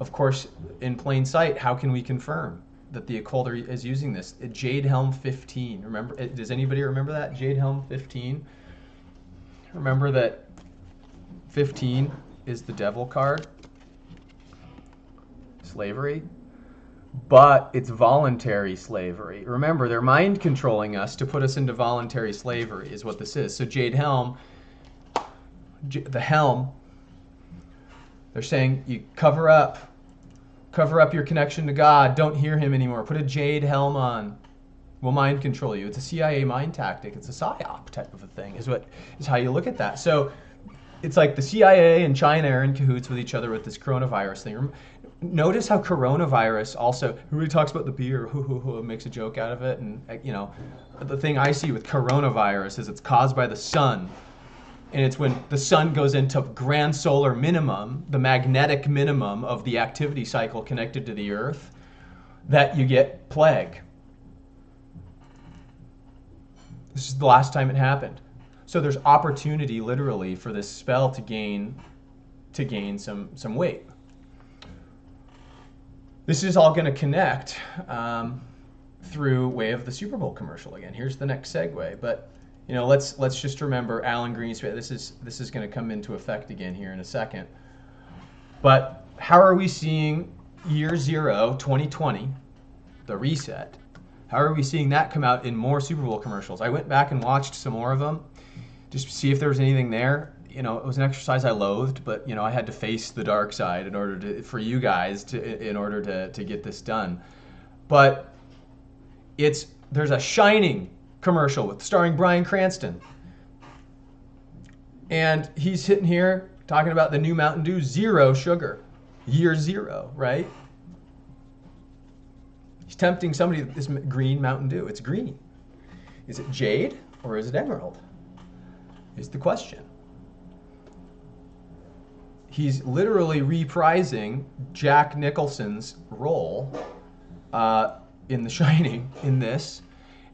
[SPEAKER 1] Of course, in plain sight, how can we confirm that the occult is using this? Jade Helm 15. Remember? Does anybody remember that? Jade Helm 15. Remember that 15 is the devil card. Slavery. But it's voluntary slavery. Remember, they're mind controlling us to put us into voluntary slavery is what this is. So Jade Helm, the helm, they're saying you cover up your connection to God. Don't hear him anymore. Put a jade helm on. We'll mind control you. It's a CIA mind tactic. It's a psyop type of a thing is how you look at that. So it's like the CIA and China are in cahoots with each other with this coronavirus thing. Notice how coronavirus also, everybody talks about the beer, makes a joke out of it. And, the thing I see with coronavirus is it's caused by the sun. And it's when the sun goes into grand solar minimum, the magnetic minimum of the activity cycle connected to the earth, that you get plague. This is the last time it happened. So there's opportunity, literally, for this spell to gain some weight. This is all going to connect through way of the Super Bowl commercial again. Here's the next segue, but let's just remember Alan Greenspan. This is going to come into effect again here in a second. But how are we seeing year 0, 2020, the reset? How are we seeing that come out in more Super Bowl commercials? I went back and watched some more of them just to see if there was anything there. It was an exercise I loathed, but I had to face the dark side in order for you guys to get this done. But there's a Shining commercial starring Bryan Cranston, and he's sitting here talking about the new Mountain Dew, 0 sugar, year 0, right? He's tempting somebody with this green Mountain Dew. It's green. Is it jade or is it emerald? Is the question. he's literally reprising Jack Nicholson's role in The Shining in this.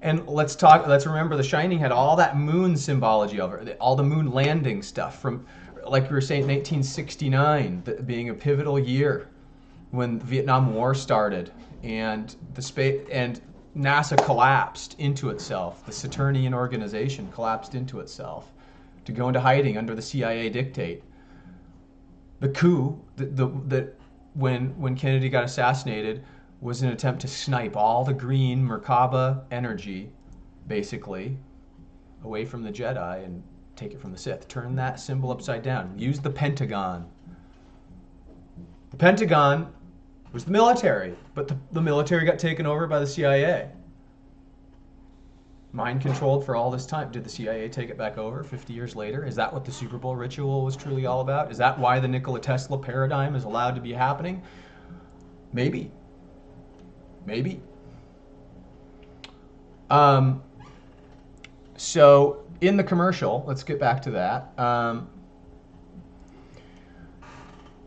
[SPEAKER 1] And let's remember The Shining had all that moon symbology over it, all the moon landing stuff from, like we were saying, 1969 being a pivotal year when the Vietnam War started and NASA collapsed into itself. The Saturnian organization collapsed into itself to go into hiding under the CIA dictate. The coup, when Kennedy got assassinated, was an attempt to snipe all the green Merkaba energy, basically, away from the Jedi and take it from the Sith. Turn that symbol upside down. Use the Pentagon. The Pentagon was the military, but the military got taken over by the CIA. Mind controlled for all this time. Did the CIA take it back over 50 years later? Is that what the Super Bowl ritual was truly all about? Is that why the Nikola Tesla paradigm is allowed to be happening? Maybe. Maybe. So in the commercial, let's get back to that.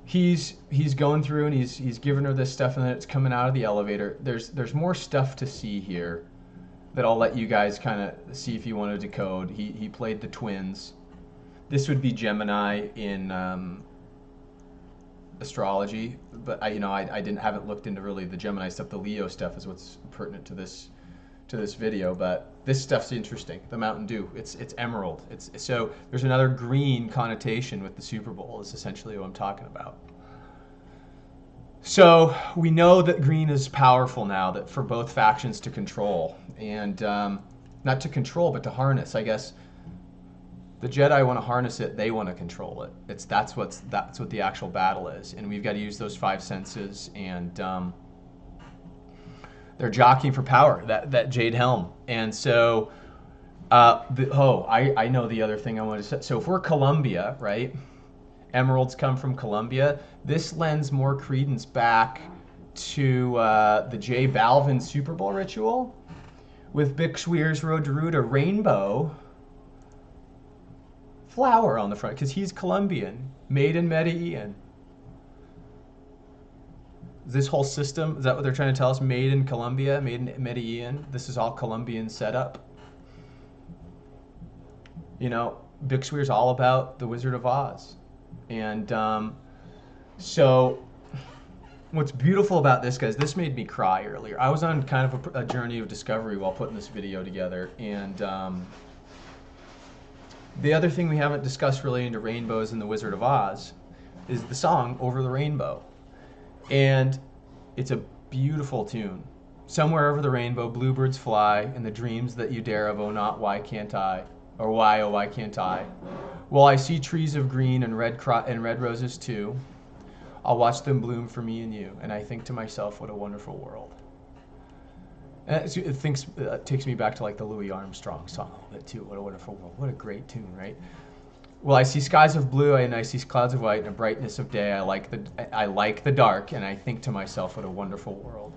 [SPEAKER 1] He's going through and he's giving her this stuff, and then it's coming out of the elevator. There's more stuff to see here that I'll let you guys kind of see if you want to decode. He played the twins. This would be Gemini in astrology, but I haven't looked into really the Gemini stuff. The Leo stuff is what's pertinent to this video, but this stuff's interesting. The Mountain Dew, it's emerald. So there's another green connotation with the Super Bowl is essentially what I'm talking about. So we know that green is powerful now, that for both factions to control, and not to control but to harness. I guess the Jedi want to harness it, they want to control it. That's what the actual battle is, and we've got to use those five senses, and they're jockeying for power, that jade helm. And so I know the other thing I want to say. So if we're Columbia, right, emeralds come from Columbia, this lends more credence back to the J Balvin Super Bowl ritual with Bixweir's Road to Root, a rainbow flower on the front, because he's Colombian, made in Medellin. This whole system, is that what they're trying to tell us? Made in Colombia, made in Medellin. This is all Colombian setup. You know, Bixweir's all about the Wizard of Oz. And so what's beautiful about this, guys, this made me cry earlier. I was on kind of a journey of discovery while putting this video together. And the other thing we haven't discussed relating to rainbows and the Wizard of Oz is the song Over the Rainbow. And it's a beautiful tune. Somewhere over the rainbow, bluebirds fly, and the dreams that you dare of, oh not, why can't I? Or why, oh why can't I? Well, I see trees of green and red roses too. I'll watch them bloom for me and you. And I think to myself, what a wonderful world. And it takes me back to like the Louis Armstrong song a little bit too. What a wonderful world. What a great tune, right? Well, I see skies of blue and I see clouds of white and a brightness of day. I like the dark, and I think to myself, what a wonderful world.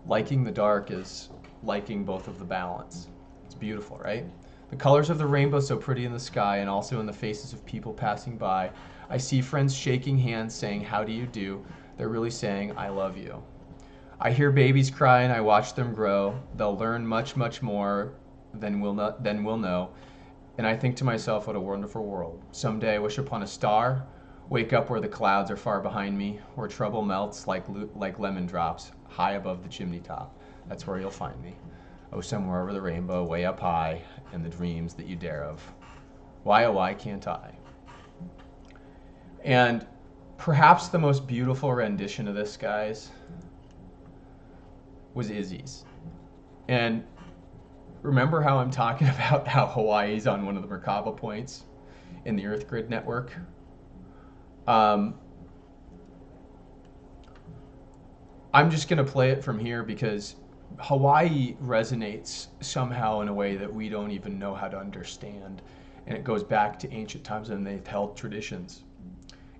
[SPEAKER 1] Liking the dark is liking both of the balance. It's beautiful, right? The colors of the rainbow so pretty in the sky and also in the faces of people passing by. I see friends shaking hands saying, how do you do? They're really saying, I love you. I hear babies cry and I watch them grow. They'll learn much, much more than we'll know. And I think to myself, what a wonderful world. Someday I wish upon a star, wake up where the clouds are far behind me, where trouble melts like lemon drops, high above the chimney top. That's where you'll find me. Oh, somewhere over the rainbow, way up high, and the dreams that you dare of. Why, oh, why can't I? And perhaps the most beautiful rendition of this, guys, was Izzy's. And remember how I'm talking about how Hawaii's on one of the Merkaba points in the Earth Grid network? I'm just going to play it from here because Hawaii resonates somehow in a way that we don't even know how to understand. And it goes back to ancient times and they've held traditions.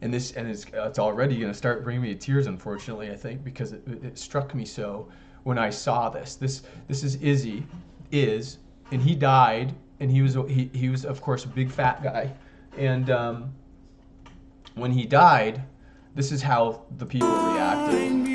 [SPEAKER 1] And it's already going to start bringing me to tears, unfortunately, I think, because it struck me so when I saw this. This is Izzy. And he died, and he was of course a big fat guy, and When he died, this is how the people reacted.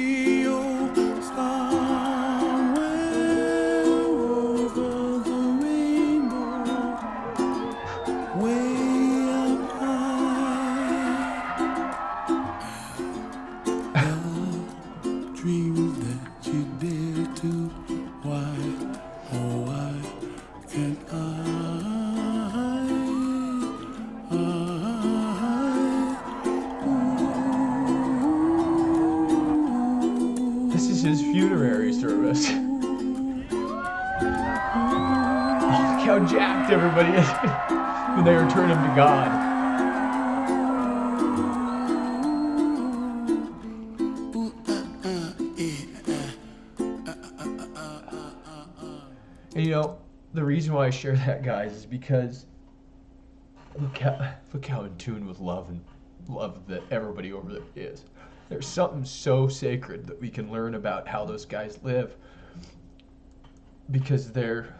[SPEAKER 1] This is his funerary service. Oh, look how jacked everybody is when they return him to God. And you know, the reason why I share that, guys, is because look how in tune with love that everybody over there is. There's something so sacred that we can learn about how those guys live, because they're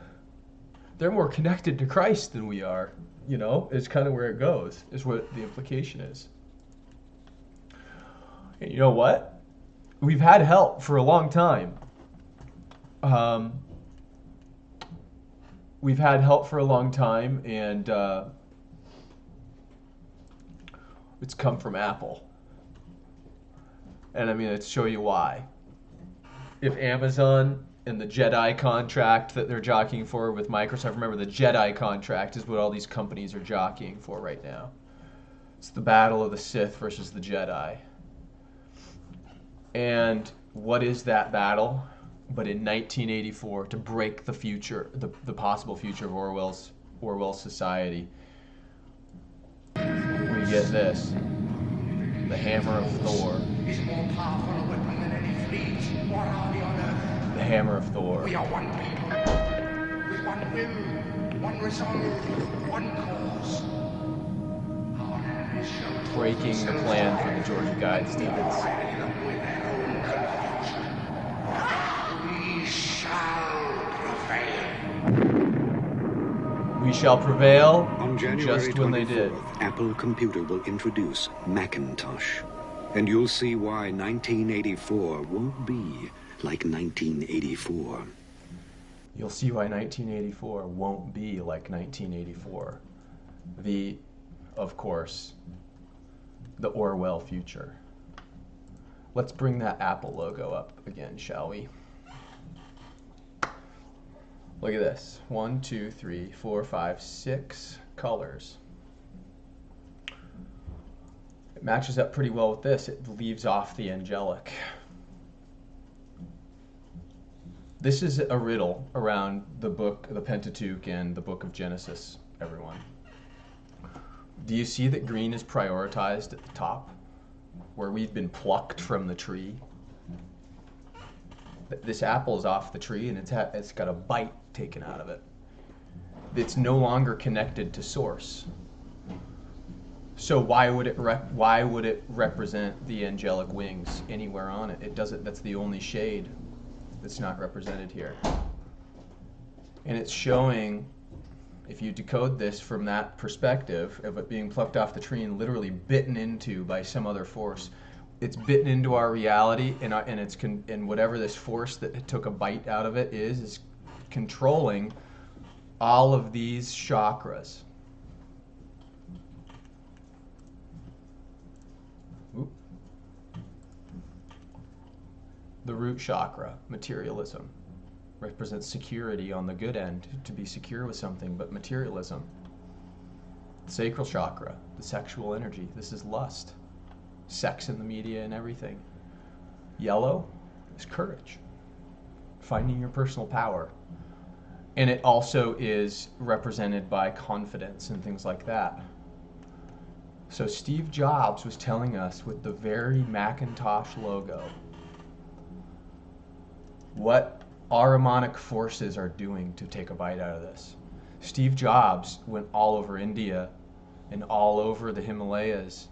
[SPEAKER 1] more connected to Christ than we are. You know, is kind of where it goes, is what the implication is. And you know what? We've had help for a long time. We've had help for a long time, and it's come from Apple. And I mean, let's show you why. If Amazon and the Jedi contract that they're jockeying for with Microsoft, remember the Jedi contract is what all these companies are jockeying for right now. It's the battle of the Sith versus the Jedi. And what is that battle? But in 1984, to break the future, the possible future of Orwell's society, we get this. The hammer of Thor.
[SPEAKER 2] Is more powerful a weapon than any fleet. What are we on Earth?
[SPEAKER 1] The hammer of Thor.
[SPEAKER 2] We are one people, with one will, one resolve, one cause. Our enemies shall
[SPEAKER 1] Breaking the plan for the Georgia Guidestones.
[SPEAKER 2] We shall prevail.
[SPEAKER 1] We shall prevail.
[SPEAKER 3] On January
[SPEAKER 1] just when they did.
[SPEAKER 3] 24th, Apple Computer will introduce Macintosh. And you'll see why 1984 won't be like 1984.
[SPEAKER 1] You'll see why 1984 won't be like 1984. Of course, the Orwell future. Let's bring that Apple logo up again, shall we? Look at this. 1, 2, 3, 4, 5, 6 colors. It matches up pretty well with this. It leaves off the angelic. This is a riddle around the book, the Pentateuch, and the book of Genesis, everyone. Do you see that green is prioritized at the top, where we've been plucked from the tree? This apple is off the tree, and it's got a bite taken out of it. It's no longer connected to source. So why would it represent the angelic wings anywhere on it? It doesn't. That's the only shade that's not represented here. And it's showing, if you decode this from that perspective of it being plucked off the tree and literally bitten into by some other force, it's bitten into our reality, and whatever this force that took a bite out of it is controlling all of these chakras. Oop. The root chakra, materialism, represents security on the good end, to be secure with something, but materialism. The sacral chakra, the sexual energy, this is lust. Sex in the media and everything. Yellow is courage, finding your personal power. And it also is represented by confidence and things like that. So Steve Jobs was telling us with the very Macintosh logo what Ahrimanic forces are doing to take a bite out of this. Steve Jobs went all over India and all over the Himalayas.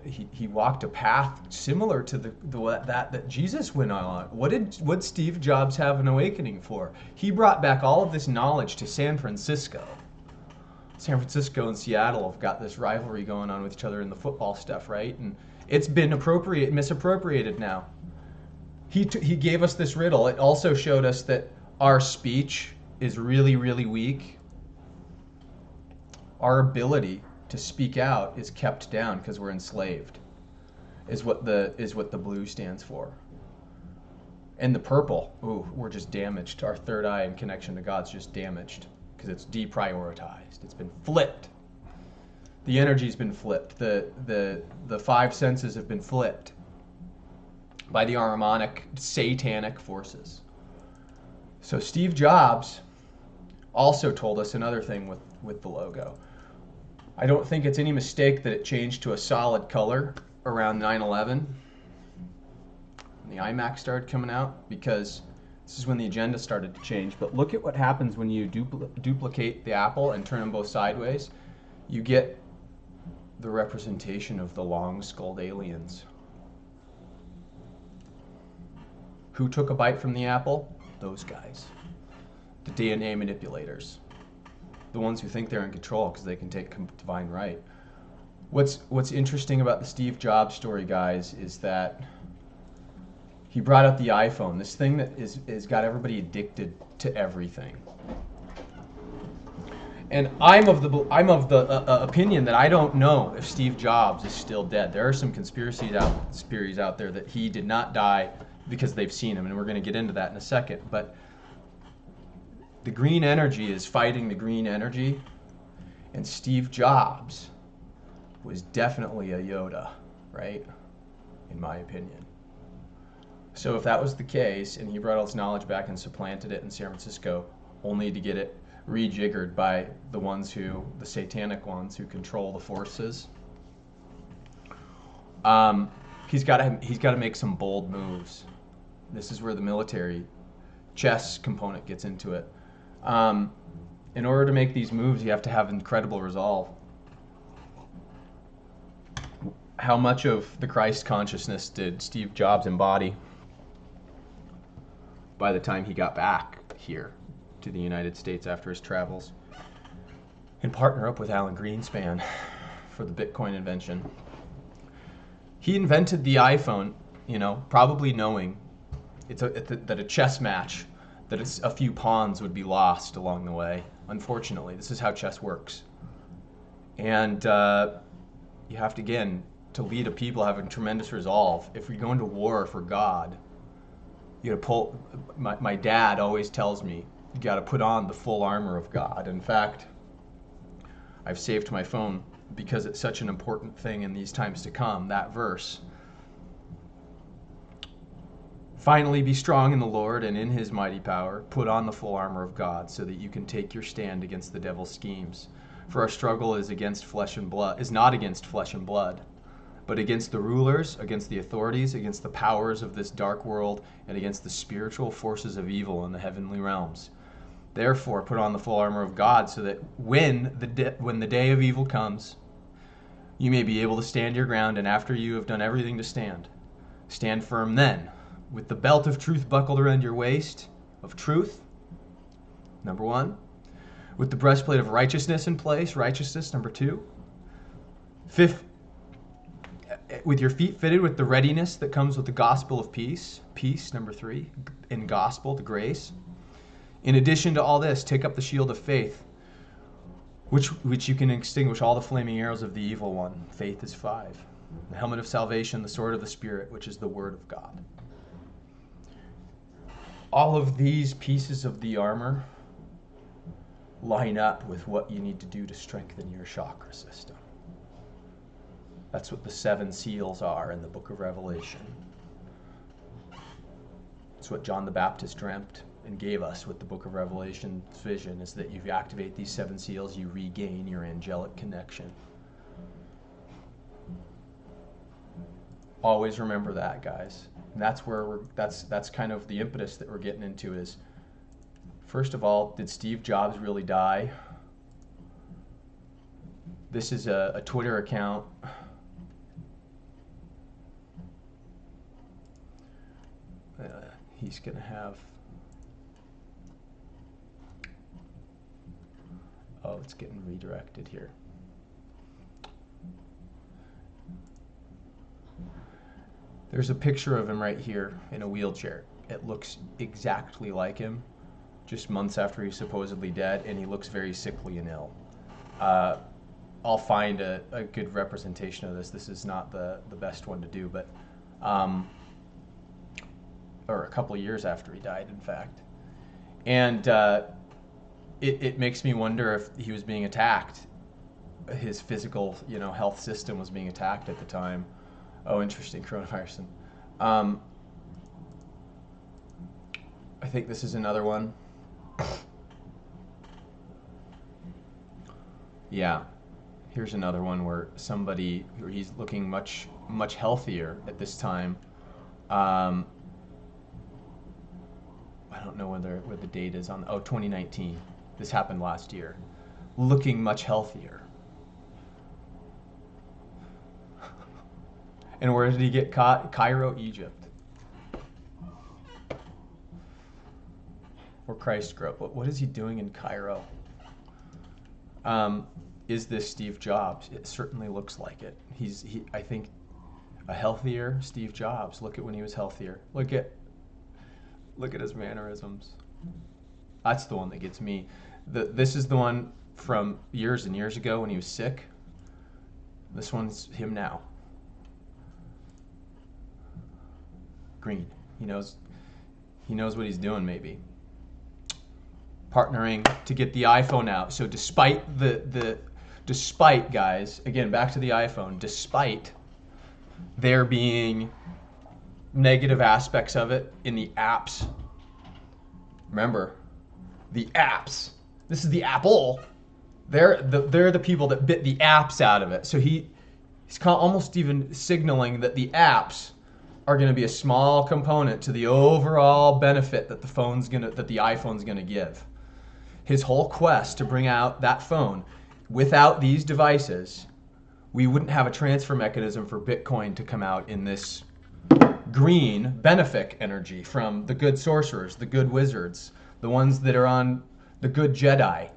[SPEAKER 1] He walked a path similar to that Jesus went on. What did Steve Jobs have an awakening for? He brought back all of this knowledge to San Francisco. San Francisco and Seattle have got this rivalry going on with each other in the football stuff, right? And it's been misappropriated now. He gave us this riddle. It also showed us that our speech is really, really weak. Our ability to speak out is kept down because we're enslaved. Is what the blue stands for. And the purple, ooh, we're just damaged. Our third eye and connection to God's just damaged because it's deprioritized. It's been flipped. The energy's been flipped. The five senses have been flipped by the Ahrimanic satanic forces. So Steve Jobs also told us another thing with the logo. I don't think it's any mistake that it changed to a solid color around 9/11. The iMac started coming out, because this is when the agenda started to change. But look at what happens when you duplicate the apple and turn them both sideways. You get the representation of the long-skulled aliens. Who took a bite from the apple? Those guys. The DNA manipulators. The ones who think they're in control because they can take divine right. What's interesting about the Steve Jobs story, guys, is that he brought out the iPhone, this thing that is got everybody addicted to everything. And I'm of the opinion that I don't know if Steve Jobs is still dead. There are some conspiracies out there that he did not die because they've seen him, and we're going to get into that in a second. But the green energy is fighting the green energy, and Steve Jobs was definitely a Yoda, right? In my opinion. So if that was the case, and he brought all his knowledge back and supplanted it in San Francisco, only to get it rejiggered by the satanic ones who control the forces, he's got to make some bold moves. This is where the military chess component gets into it. In order to make these moves, you have to have incredible resolve. How much of the Christ consciousness did Steve Jobs embody by the time he got back here to the United States after his travels, and partner up with Alan Greenspan for the Bitcoin invention? He invented the iPhone, probably knowing that a chess match, that a few pawns would be lost along the way. Unfortunately, this is how chess works. And you have to, again, to lead a people having tremendous resolve. If we go into war for God, you got to pull. My dad always tells me, you got to put on the full armor of God. In fact, I've saved my phone because it's such an important thing in these times to come, that verse. Finally, be strong in the Lord and in his mighty power. Put on the full armor of God so that you can take your stand against the devil's schemes. For our struggle is not against flesh and blood, but against the rulers, against the authorities, against the powers of this dark world, and against the spiritual forces of evil in the heavenly realms. Therefore, put on the full armor of God so that when the day of evil comes, you may be able to stand your ground, and after you have done everything to stand firm then, with the belt of truth buckled around your waist, of truth, number 1. With the breastplate of righteousness in place, righteousness, number 2. 5th, with your feet fitted with the readiness that comes with the gospel of peace, number 3, in gospel, the grace. In addition to all this, take up the shield of faith, which you can extinguish all the flaming arrows of the evil one. Faith is 5. The helmet of salvation, the sword of the Spirit, which is the word of God. All of these pieces of the armor line up with what you need to do to strengthen your chakra system. That's what the 7 seals are in the book of Revelation. It's what John the Baptist dreamt and gave us with the book of Revelation's vision, is that if you activate these 7 seals, you regain your angelic connection. Always remember that, guys. And that's where that's kind of the impetus that we're getting into is, first of all, did Steve Jobs really die? This is a Twitter account. He's going to have... Oh, it's getting redirected here. There's a picture of him right here in a wheelchair. It looks exactly like him, just months after he's supposedly dead, and he looks very sickly and ill. I'll find a good representation of this. This is not the best one to do, but or a couple of years after he died, in fact. And it makes me wonder if he was being attacked. His physical, health system was being attacked at the time. Oh, interesting, coronavirus. I think this is another one. Yeah, here's another one where he's looking much healthier at this time. I don't know what the date is on. 2019. This happened last year. Looking much healthier. And where did he get caught? Cairo, Egypt. Where Christ grew up. What is he doing in Cairo? Is this Steve Jobs? It certainly looks like it. I think, a healthier Steve Jobs. Look at when he was healthier. Look at his mannerisms. That's the one that gets me. This is the one from years and years ago when he was sick. This one's him now. Green. He knows what he's doing, maybe. Partnering to get the iPhone out. So despite despite, guys, again, back to the iPhone, despite there being negative aspects of it in the apps. Remember, the apps. This is the Apple. They're the people that bit the apps out of it. So he's almost even signaling that the apps are going to be a small component to the overall benefit that the iPhone's going to give. His whole quest to bring out that phone, without these devices, we wouldn't have a transfer mechanism for Bitcoin to come out in this green benefic energy from the good sorcerers, the good wizards, the ones that are on the good Jedi,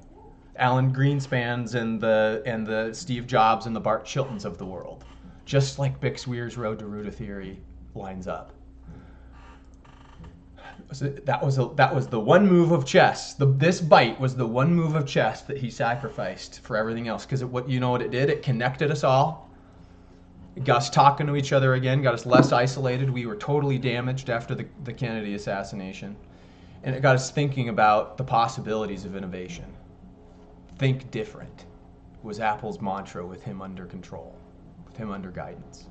[SPEAKER 1] Alan Greenspans and the Steve Jobs and the Bart Chiltons of the world, just like Bix Weir's Road to Ruta theory lines up. So that was the one move of chess. This bite was the one move of chess that he sacrificed for everything else. Because what it did? It connected us all. It got us talking to each other again. Got us less isolated. We were totally damaged after the Kennedy assassination, and it got us thinking about the possibilities of innovation. Think different was Apple's mantra with him under control, with him under guidance.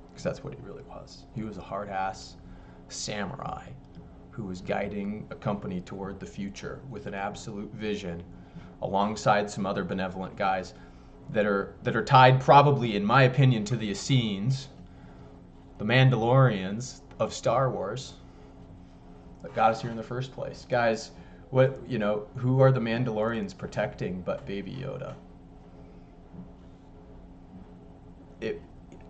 [SPEAKER 1] Because that's what he really was. He was a hard-ass samurai who was guiding a company toward the future with an absolute vision, alongside some other benevolent guys that are tied, probably, in my opinion, to the Essenes, the Mandalorians of Star Wars, that got us here in the first place. Guys, who are the Mandalorians protecting but Baby Yoda?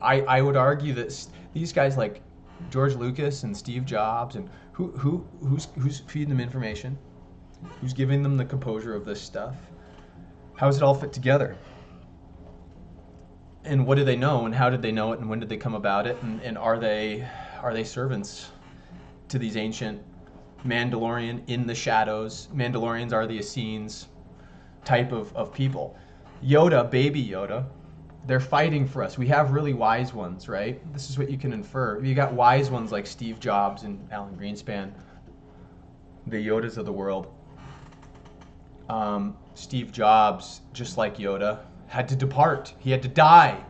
[SPEAKER 1] I would argue that these guys like George Lucas and Steve Jobs, and who's feeding them information? Who's giving them the composure of this stuff? How does it all fit together? And what do they know, and how did they know it, and when did they come about it, and are they servants to these ancient Mandalorian in the shadows? Mandalorians are the Essenes type of people. Yoda, Baby Yoda, they're fighting for us. We have really wise ones, right? This is what you can infer. You got wise ones like Steve Jobs and Alan Greenspan, the Yodas of the world. Steve Jobs, just like Yoda, had to depart. He had to die.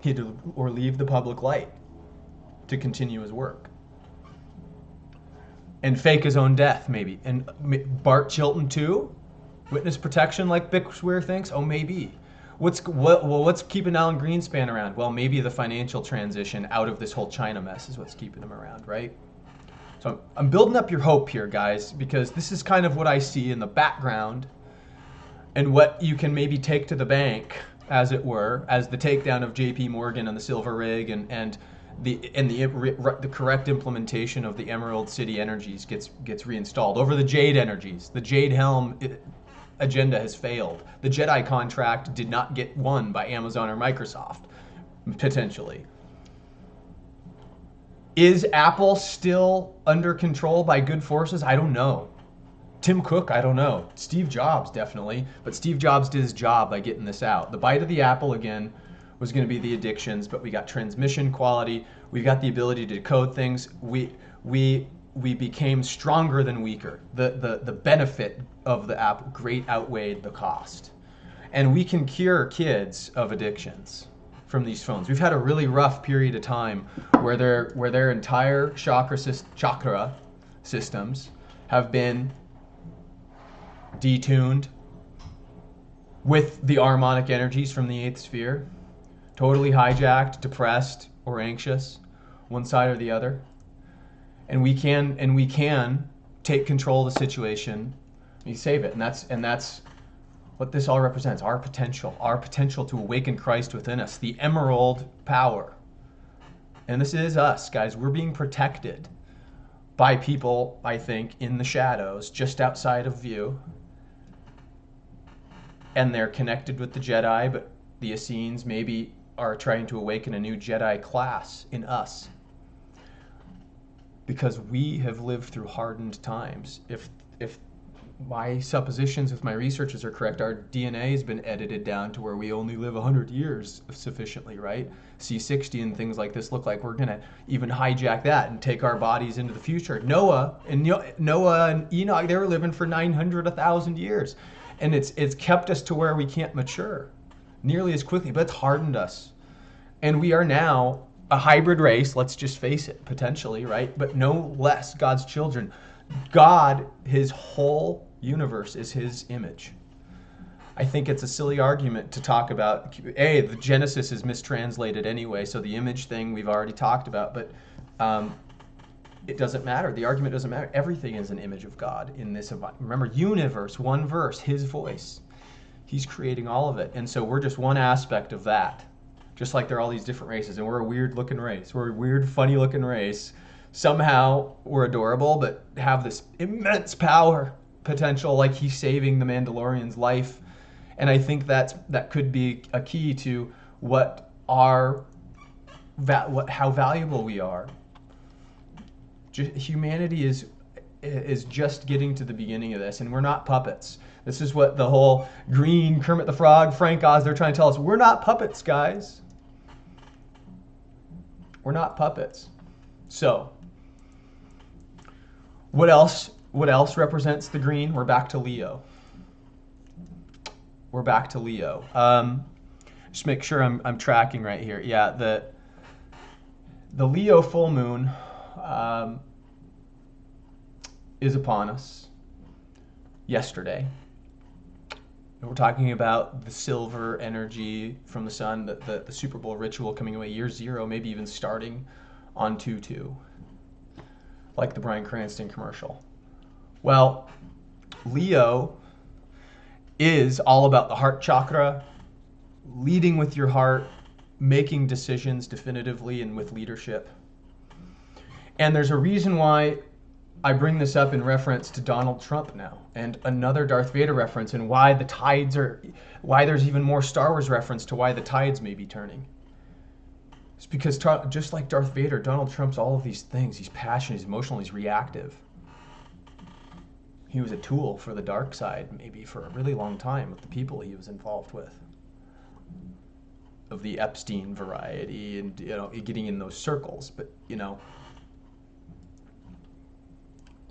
[SPEAKER 1] He had to leave the public light to continue his work. And fake his own death, maybe. And Bart Chilton too? Witness protection like Bix Weir thinks? Oh, maybe. What's keeping Alan Greenspan around? Well, maybe the financial transition out of this whole China mess is what's keeping him around, right? So I'm building up your hope here, guys, because this is kind of what I see in the background and what you can maybe take to the bank, as it were, as the takedown of JP Morgan and the Silver Rig and the correct implementation of the Emerald City energies gets reinstalled over the Jade energies. The Jade Helm agenda has failed. The Jedi contract did not get won by Amazon or Microsoft, potentially. Is Apple still under control by good forces? I don't know. Tim Cook, I don't know. Steve Jobs, definitely. But Steve Jobs did his job by getting this out. The bite of the apple, again, was going to be the addictions, but we got transmission quality. We got the ability to decode things. We became stronger than weaker. The benefit of the app great outweighed the cost. And we can cure kids of addictions from these phones. We've had a really rough period of time where their entire chakra systems have been detuned with the harmonic energies from the 8th sphere, totally hijacked, depressed, or anxious, one side or the other. And we can take control of the situation and save it. And that's what this all represents, our potential to awaken Christ within us, the emerald power. And this is us, guys. We're being protected by people, I think, in the shadows, just outside of view. And they're connected with the Jedi, but the Essenes maybe are trying to awaken a new Jedi class in us. Because we have lived through hardened times. If my suppositions with my researches are correct, our DNA has been edited down to where we only live 100 years sufficiently, right? C60 and things like this look like we're going to even hijack that and take our bodies into the future. Noah and Enoch, they were living for 900, 1,000 years. And it's kept us to where we can't mature nearly as quickly, but it's hardened us. And we are now a hybrid race, let's just face it, potentially, right? But no less God's children. God, his whole universe is his image. I think it's a silly argument to talk about, the Genesis is mistranslated anyway, so the image thing we've already talked about, but it doesn't matter. The argument doesn't matter. Everything is an image of God in this. Remember, universe, one verse, his voice. He's creating all of it. And so we're just one aspect of that. Just like there are all these different races, and we're a weird looking race. We're a weird, funny looking race. Somehow we're adorable, but have this immense power potential, like he's saving the Mandalorian's life. And I think that could be a key to how valuable we are. Humanity is just getting to the beginning of this, and we're not puppets. This is what the whole green Kermit the Frog, Frank Oz, they're trying to tell us. We're not puppets, guys. We're not puppets. So, what else represents the green? We're back to Leo. Just make sure I'm tracking right here. Yeah, the Leo full moon is upon us yesterday. And we're talking about the silver energy from the sun, the Super Bowl ritual coming away year 0, maybe even starting on 2/2, like the Bryan Cranston commercial. Well, Leo is all about the heart chakra, leading with your heart, making decisions definitively and with leadership. And there's a reason why I bring this up in reference to Donald Trump now, and another Darth Vader reference, and why there's even more Star Wars reference to why the tides may be turning. It's because just like Darth Vader, Donald Trump's all of these things. He's passionate, he's emotional, he's reactive. He was a tool for the dark side, maybe for a really long time, with the people he was involved with, of the Epstein variety, and getting in those circles. But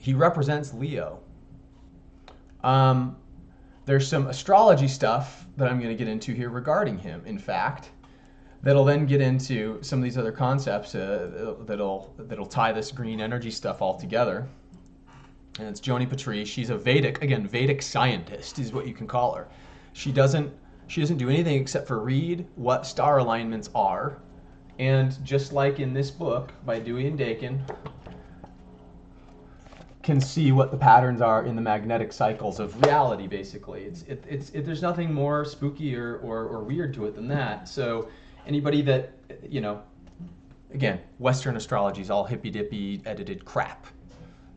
[SPEAKER 1] he represents Leo. There's some astrology stuff that I'm going to get into here regarding him, in fact, that'll then get into some of these other concepts that'll tie this green energy stuff all together. And it's Joni Patri. She's a Vedic scientist is what you can call her. She doesn't do anything except for read what star alignments are, and just like in this book by Dewey and Dakin, can see what the patterns are in the magnetic cycles of reality. Basically, there's nothing more spooky or weird to it than that. So anybody that Again, Western astrology is all hippy-dippy edited crap.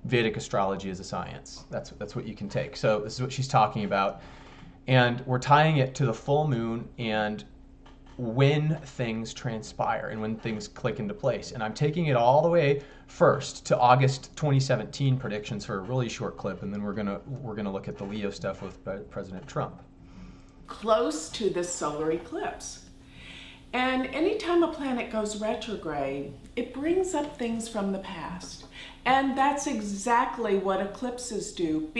[SPEAKER 1] Vedic astrology is a science. That's what you can take. So this is what she's talking about. And we're tying it to the full moon and when things transpire and when things click into place. And I'm taking it all the way first to August 2017 predictions for a really short clip, and then we're gonna look at the Leo stuff with President Trump.
[SPEAKER 4] Close to this solar eclipse. And anytime a planet goes retrograde, it brings up things from the past. And that's exactly what eclipses do.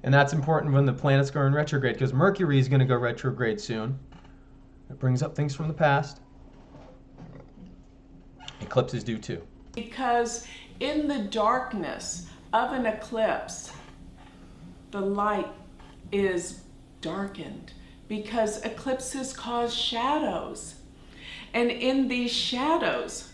[SPEAKER 1] And that's important when the planets go in retrograde, because Mercury is going to go retrograde soon. It brings up things from the past. Eclipses do too.
[SPEAKER 4] Because in the darkness of an eclipse, the light is darkened, because eclipses cause shadows. And in these shadows,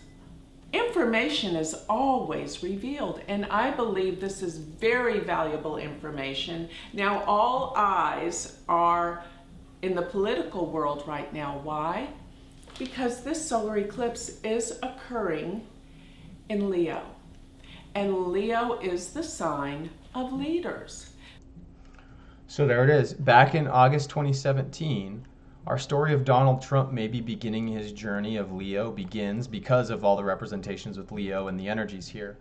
[SPEAKER 4] information is always revealed, and I believe this is very valuable information. Now, all eyes are in the political world right now. Why? Because this solar eclipse is occurring in Leo, and Leo is the sign of leaders.
[SPEAKER 1] So there it is. Back in August 2017, our story of Donald Trump maybe beginning his journey of Leo begins because of all the representations with Leo and the energies here.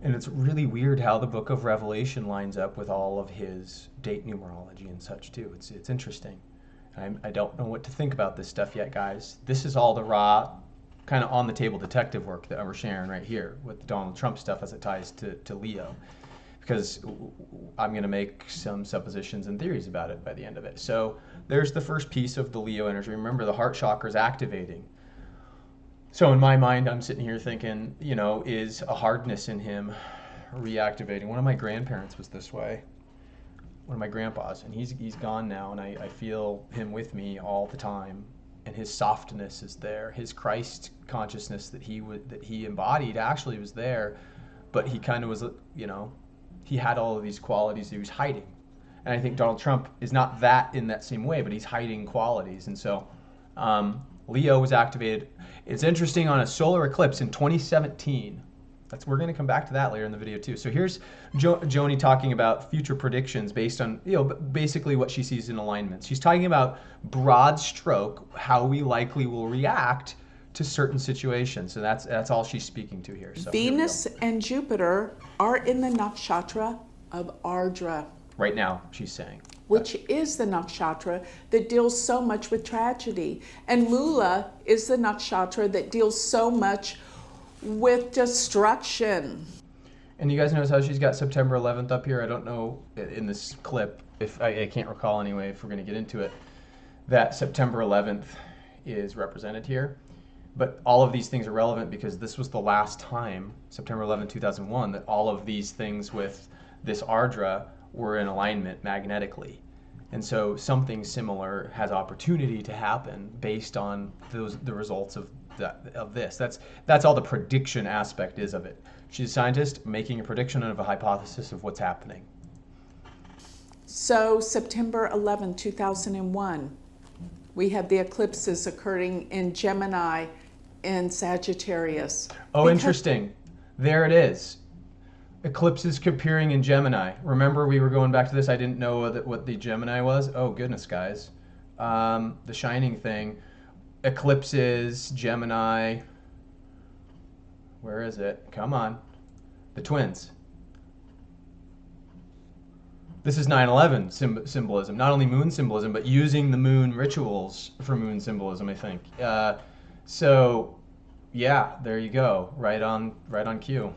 [SPEAKER 1] And it's really weird how the book of Revelation lines up with all of his date numerology and such too. It's interesting. I don't know what to think about this stuff yet, guys. This is all the raw, kind of on the table detective work that we're sharing right here with the Donald Trump stuff as it ties to Leo. Because I'm going to make some suppositions and theories about it by the end of it. So there's the first piece of the Leo energy. Remember, the heart chakra is activating. So in my mind, I'm sitting here thinking, you know, is a hardness in him reactivating? One of my grandparents was this way. One of my grandpas, and he's gone now, and I feel him with me all the time. And his softness is there. His Christ consciousness that he embodied actually was there, but he kind of was, you know, he had all of these qualities he was hiding. And I think Donald Trump is not that in that same way, but he's hiding qualities. And so Leo was activated. It's interesting, on a solar eclipse in 2017. We're going to come back to that later in the video too. So here's Joni talking about future predictions based on, you know, basically what she sees in alignments. She's talking about broad stroke, how we likely will react to certain situations. So that's all she's speaking to here. So
[SPEAKER 4] Venus and Jupiter are in the nakshatra of Ardra.
[SPEAKER 1] Right now, she's saying.
[SPEAKER 4] Which is the nakshatra that deals so much with tragedy. And Mula is the nakshatra that deals so much with destruction.
[SPEAKER 1] And you guys notice how she's got September 11th up here? I don't know in this clip, if I can't recall anyway, if we're going to get into it, that September 11th is represented here. But all of these things are relevant because this was the last time, September 11, 2001, that all of these things with this Ardra were in alignment magnetically. And so something similar has opportunity to happen based on the results of this. That's all the prediction aspect is of it. She's a scientist making a prediction of a hypothesis of what's happening.
[SPEAKER 4] So September 11, 2001, we have the eclipses occurring in Gemini and Sagittarius.
[SPEAKER 1] Oh, interesting. There it is. Eclipses appearing in Gemini. Remember, we were going back to this. I didn't know what the Gemini was. Oh, goodness, guys. The Shining thing. Eclipses, Gemini. Where is it? Come on. The twins. This is 9/11 symbolism. Not only moon symbolism, but using the moon rituals for moon symbolism, I think. So, yeah, there you go. Right on cue.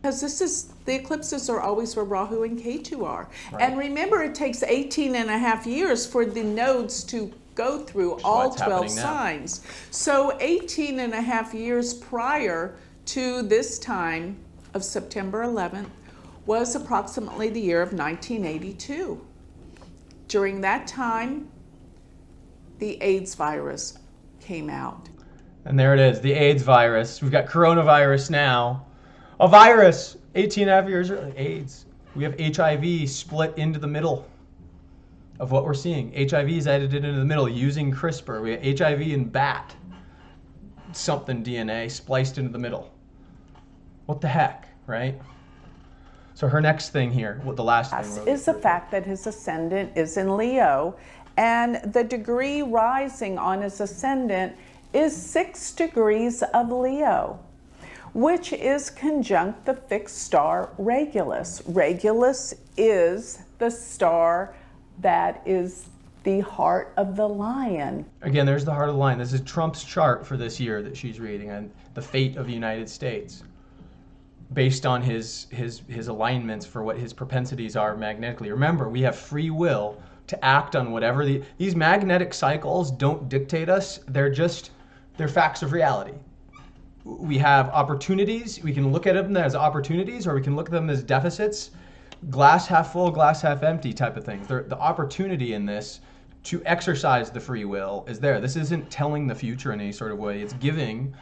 [SPEAKER 4] Because the eclipses are always where Rahu and Ketu are. Right. And remember, it takes 18 and a half years for the nodes to go through all 12 signs. So 18 and a half years prior to this time of September 11th was approximately the year of 1982. During that time, the AIDS virus came out.
[SPEAKER 1] And there it is, the AIDS virus. We've got coronavirus now. A virus, 18 and a half years early, AIDS. We have HIV split into the middle of what we're seeing. HIV is edited into the middle using CRISPR. We have HIV in bat. something DNA spliced into the middle. What the heck, right? So her next thing here, the last thing
[SPEAKER 4] is the fact that his ascendant is in Leo, and the degree rising on his ascendant is 6 degrees of Leo, which is conjunct the fixed star Regulus. Regulus is the star that is the heart of the lion.
[SPEAKER 1] Again, there's the heart of the lion. This is Trump's chart for this year that she's reading, and the fate of the United States, based on his alignments for what his propensities are magnetically. Remember, we have free will to act on whatever these magnetic cycles don't dictate us. They're facts of reality. We have opportunities. We can look at them as opportunities, or we can look at them as deficits. Glass half full, glass half empty type of things. The opportunity in this to exercise the free will is there. This isn't telling the future in any sort of way. It's giving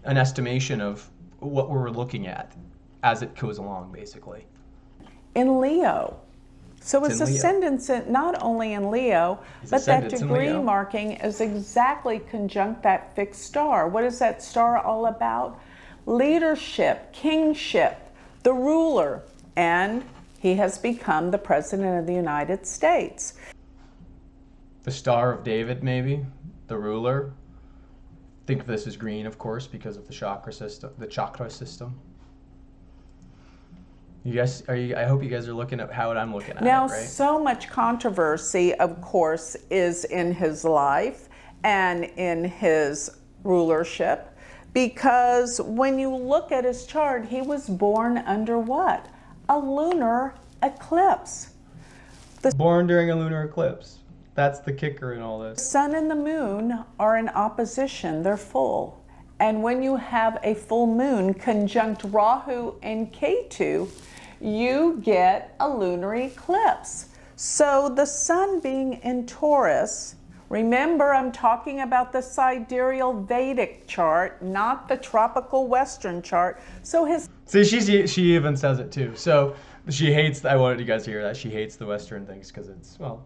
[SPEAKER 1] an estimation of what we're looking at as it goes along, basically.
[SPEAKER 4] In Leo. So
[SPEAKER 1] It's
[SPEAKER 4] its
[SPEAKER 1] in Leo.
[SPEAKER 4] ascendant's not only in Leo,
[SPEAKER 1] His
[SPEAKER 4] but that
[SPEAKER 1] ascendant's in
[SPEAKER 4] degree
[SPEAKER 1] Leo.
[SPEAKER 4] marking is exactly conjunct that fixed star. What is that star all about? Leadership, kingship, the ruler, and he has become the President of the United States.
[SPEAKER 1] The Star of David, maybe, the ruler. Think of this as green, of course, because of the chakra system. You guys, I hope you guys are looking at how I'm looking at
[SPEAKER 4] Now,
[SPEAKER 1] it, right?
[SPEAKER 4] so much controversy, of course, is in his life and in his rulership, because when you look at his chart, he was born under what? A lunar eclipse.
[SPEAKER 1] Born during a lunar eclipse. That's the kicker in all
[SPEAKER 4] The
[SPEAKER 1] this.
[SPEAKER 4] sun and the moon are in opposition, they're full. And when you have a full moon conjunct Rahu and Ketu, you get a lunar eclipse. So the sun being in Taurus, remember I'm talking about the sidereal Vedic chart, not the tropical Western chart. So his
[SPEAKER 1] See, she even says it too. So she hates, I wanted you guys to hear that, she hates the Western things because it's, well,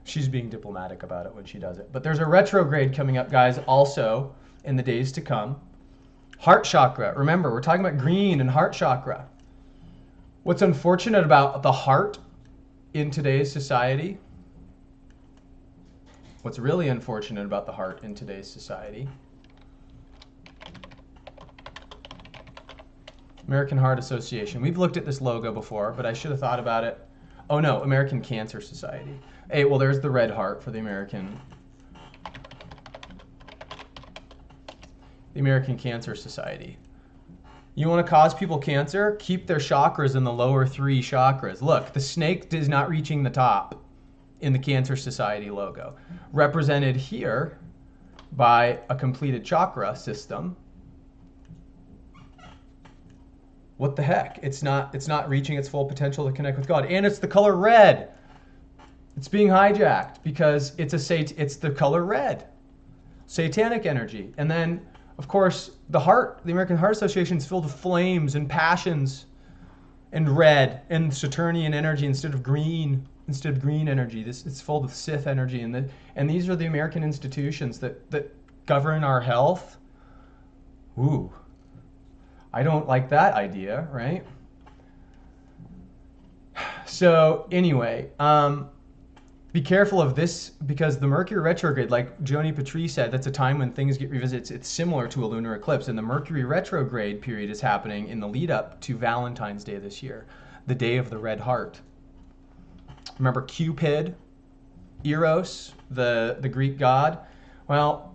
[SPEAKER 1] she's being diplomatic about it when she does it. But there's a retrograde coming up, guys, also in the days to come. Heart chakra. Remember, we're talking about green and heart chakra. What's unfortunate about the heart in today's society, what's really unfortunate about the heart in today's society, American Heart Association. We've looked at this logo before, but I should have thought about it. Oh no, American Cancer Society. Hey, well, there's the red heart for the American Cancer Society. You want to cause people cancer? Keep their chakras in the lower 3 chakras. Look, the snake is not reaching the top in the Cancer Society logo. Represented here by a completed chakra system. What the heck? It's not reaching its full potential to connect with God. And it's the color red. It's being hijacked because it's the color red. Satanic energy. And then, of course, the American Heart Association is filled with flames and passions and red and Saturnian energy instead of green energy. It's full of SITH energy, and these are the American institutions that govern our health. Ooh, I don't like that idea, right? So anyway, be careful of this because the Mercury retrograde, like Joni Petrie said, that's a time when things get revisited. It's similar to a lunar eclipse, and the Mercury retrograde period is happening in the lead up to Valentine's Day this year, the day of the red heart. Remember Cupid, Eros, the Greek god? Well,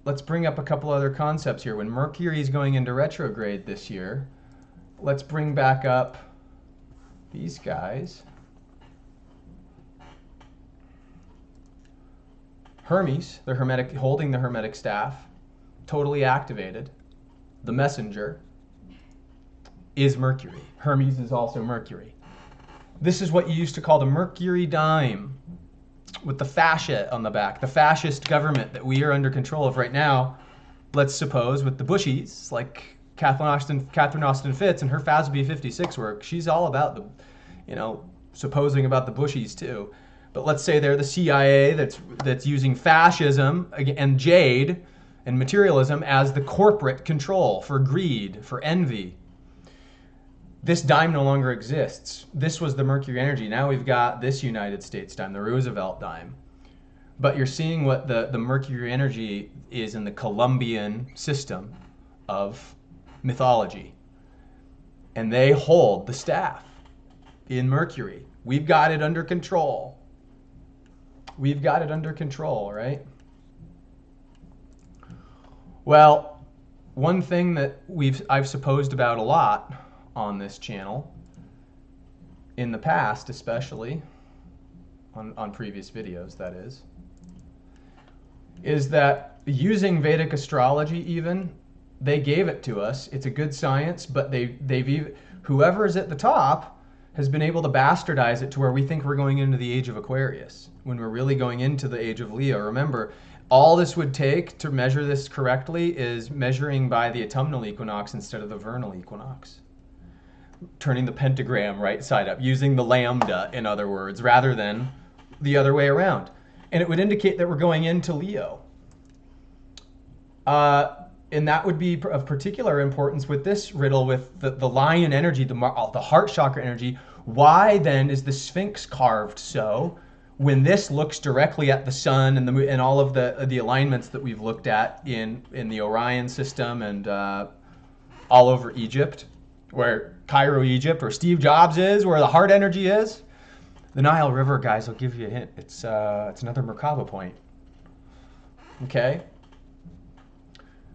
[SPEAKER 1] let's bring up a couple other concepts here. When Mercury is going into retrograde this year, let's bring back up these guys. Hermes, holding the Hermetic staff, totally activated. The messenger is Mercury. Hermes is also Mercury. This is what you used to call the Mercury dime, with the fascia on the back, the fascist government that we are under control of right now. Let's suppose with the Bushies, like Catherine Austin Fitts and her FASB 56 work, she's all about supposing about the Bushies too. But let's say they're the CIA that's using fascism and jade and materialism as the corporate control for greed, for envy. This dime no longer exists. This was the Mercury energy. Now we've got this United States dime, the Roosevelt dime. But you're seeing what the Mercury energy is in the Columbian system of mythology. And they hold the staff in Mercury. We've got it under control. We've got it under control, right? Well, one thing that I've supposed about a lot on this channel, in the past especially, on previous videos that is that using Vedic astrology even, they gave it to us. It's a good science, but whoever is at the top has been able to bastardize it to where we think we're going into the age of Aquarius, when we're really going into the age of Leo. Remember, all this would take to measure this correctly is measuring by the autumnal equinox instead of the vernal equinox. Turning the pentagram right side up, using the lambda, in other words, rather than the other way around. And it would indicate that we're going into Leo. And that would be of particular importance with this riddle, with the lion energy, the heart chakra energy. Why then is the Sphinx carved so, when this looks directly at the sun and all of the alignments that we've looked at in the Orion system and all over Egypt, where Cairo, Egypt, where Steve Jobs is, where the heart energy is? The Nile River, guys, I'll give you a hint. It's another Merkaba point. Okay?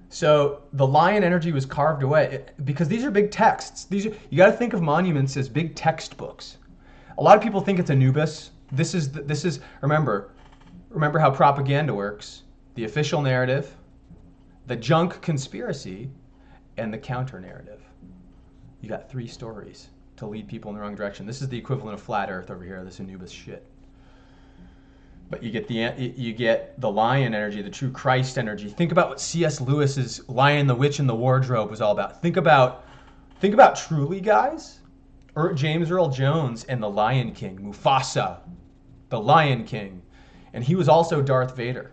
[SPEAKER 1] So the lion energy was carved away because these are big texts. You got to think of monuments as big textbooks. A lot of people think it's Anubis. This is remember how propaganda works. The official narrative, the junk conspiracy, and the counter narrative. You got 3 stories to lead people in the wrong direction. This is the equivalent of flat Earth over here. This Anubis shit. But you get the lion energy, the true Christ energy. Think about what C.S. Lewis's Lion, the Witch, and the Wardrobe was all about. Think about truly, guys, James Earl Jones and the Lion King, Mufasa, the Lion King, and he was also Darth Vader.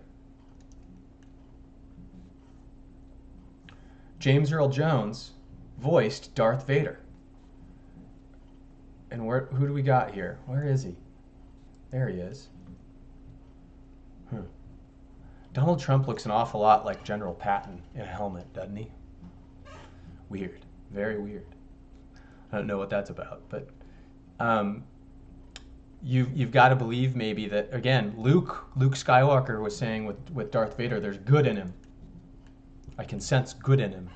[SPEAKER 1] James Earl Jones voiced Darth Vader. And who do we got here? Where is he? There he is. Donald Trump looks an awful lot like General Patton in a helmet, doesn't he? Weird. Very weird. I don't know what that's about, but you've got to believe maybe that, again, Luke Skywalker was saying with Darth Vader, there's good in him. I can sense good in him.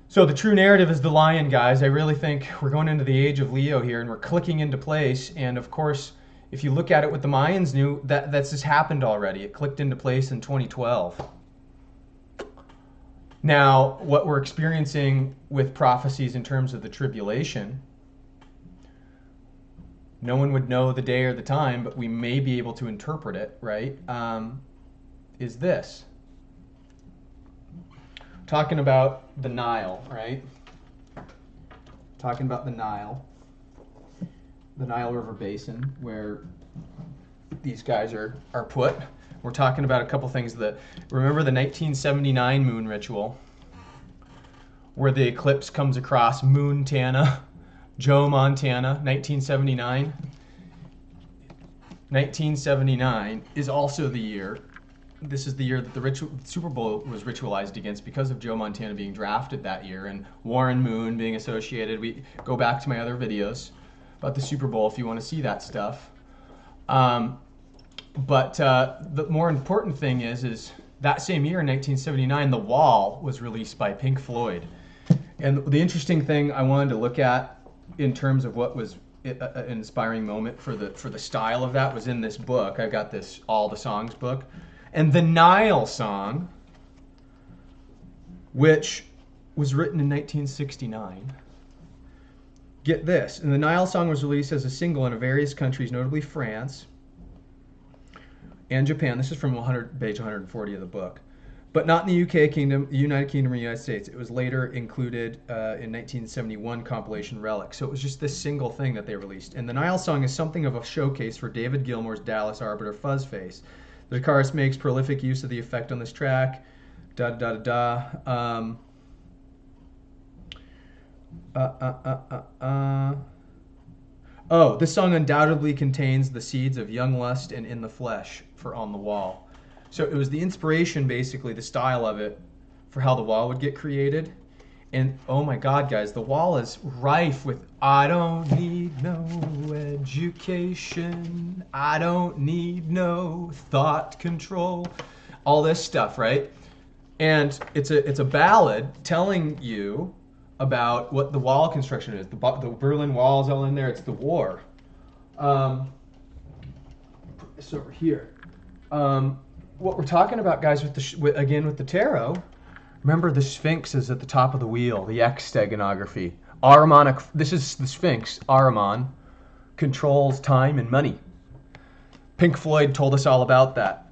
[SPEAKER 1] So the true narrative is the lion, guys. I really think we're going into the age of Leo here, and we're clicking into place. And of course, if you look at it, what the Mayans knew, that's just happened already. It clicked into place in 2012. Now, what we're experiencing with prophecies in terms of the tribulation, no one would know the day or the time, but we may be able to interpret it, right? Is this. Talking about the Nile, right? Talking about the Nile River Basin, where these guys are put. We're talking about a couple things remember the 1979 moon ritual, where the eclipse comes across Montana, Joe Montana, 1979. 1979 is also the year. This is the year that the Super Bowl was ritualized against because of Joe Montana being drafted that year and Warren Moon being associated. We go back to my other videos about the Super Bowl if you want to see that stuff. But the more important thing is that same year in 1979, The Wall was released by Pink Floyd. And the interesting thing I wanted to look at in terms of what was an inspiring moment for the style of that was in this book. I've got this All the Songs book. And the Nile song, which was written in 1969. Get this. And the Nile song was released as a single in various countries, notably France and Japan. This is from page 140 of the book. But not in the UK kingdom, the United Kingdom, or the United States. It was later included in 1971 compilation Relic. So it was just this single thing that they released. And the Nile song is something of a showcase for David Gilmour's Dallas Arbiter Fuzzface. The guitarist makes prolific use of the effect on this track. Da da da da. Oh, this song undoubtedly contains the seeds of young lust and in the flesh for On the Wall. So it was the inspiration, basically, the style of it, for how the wall would get created. And oh my God, guys, the wall is rife with I don't need no education. I don't need no thought control. All this stuff, right? And it's a ballad telling you about what the wall construction is. The Berlin Wall is all in there. It's the war. Put this over here. What we're talking about, guys, with the tarot. Remember, the Sphinx is at the top of the wheel. The X steganography. Ahriman. This is the Sphinx. Ahriman controls time and money. Pink Floyd told us all about that.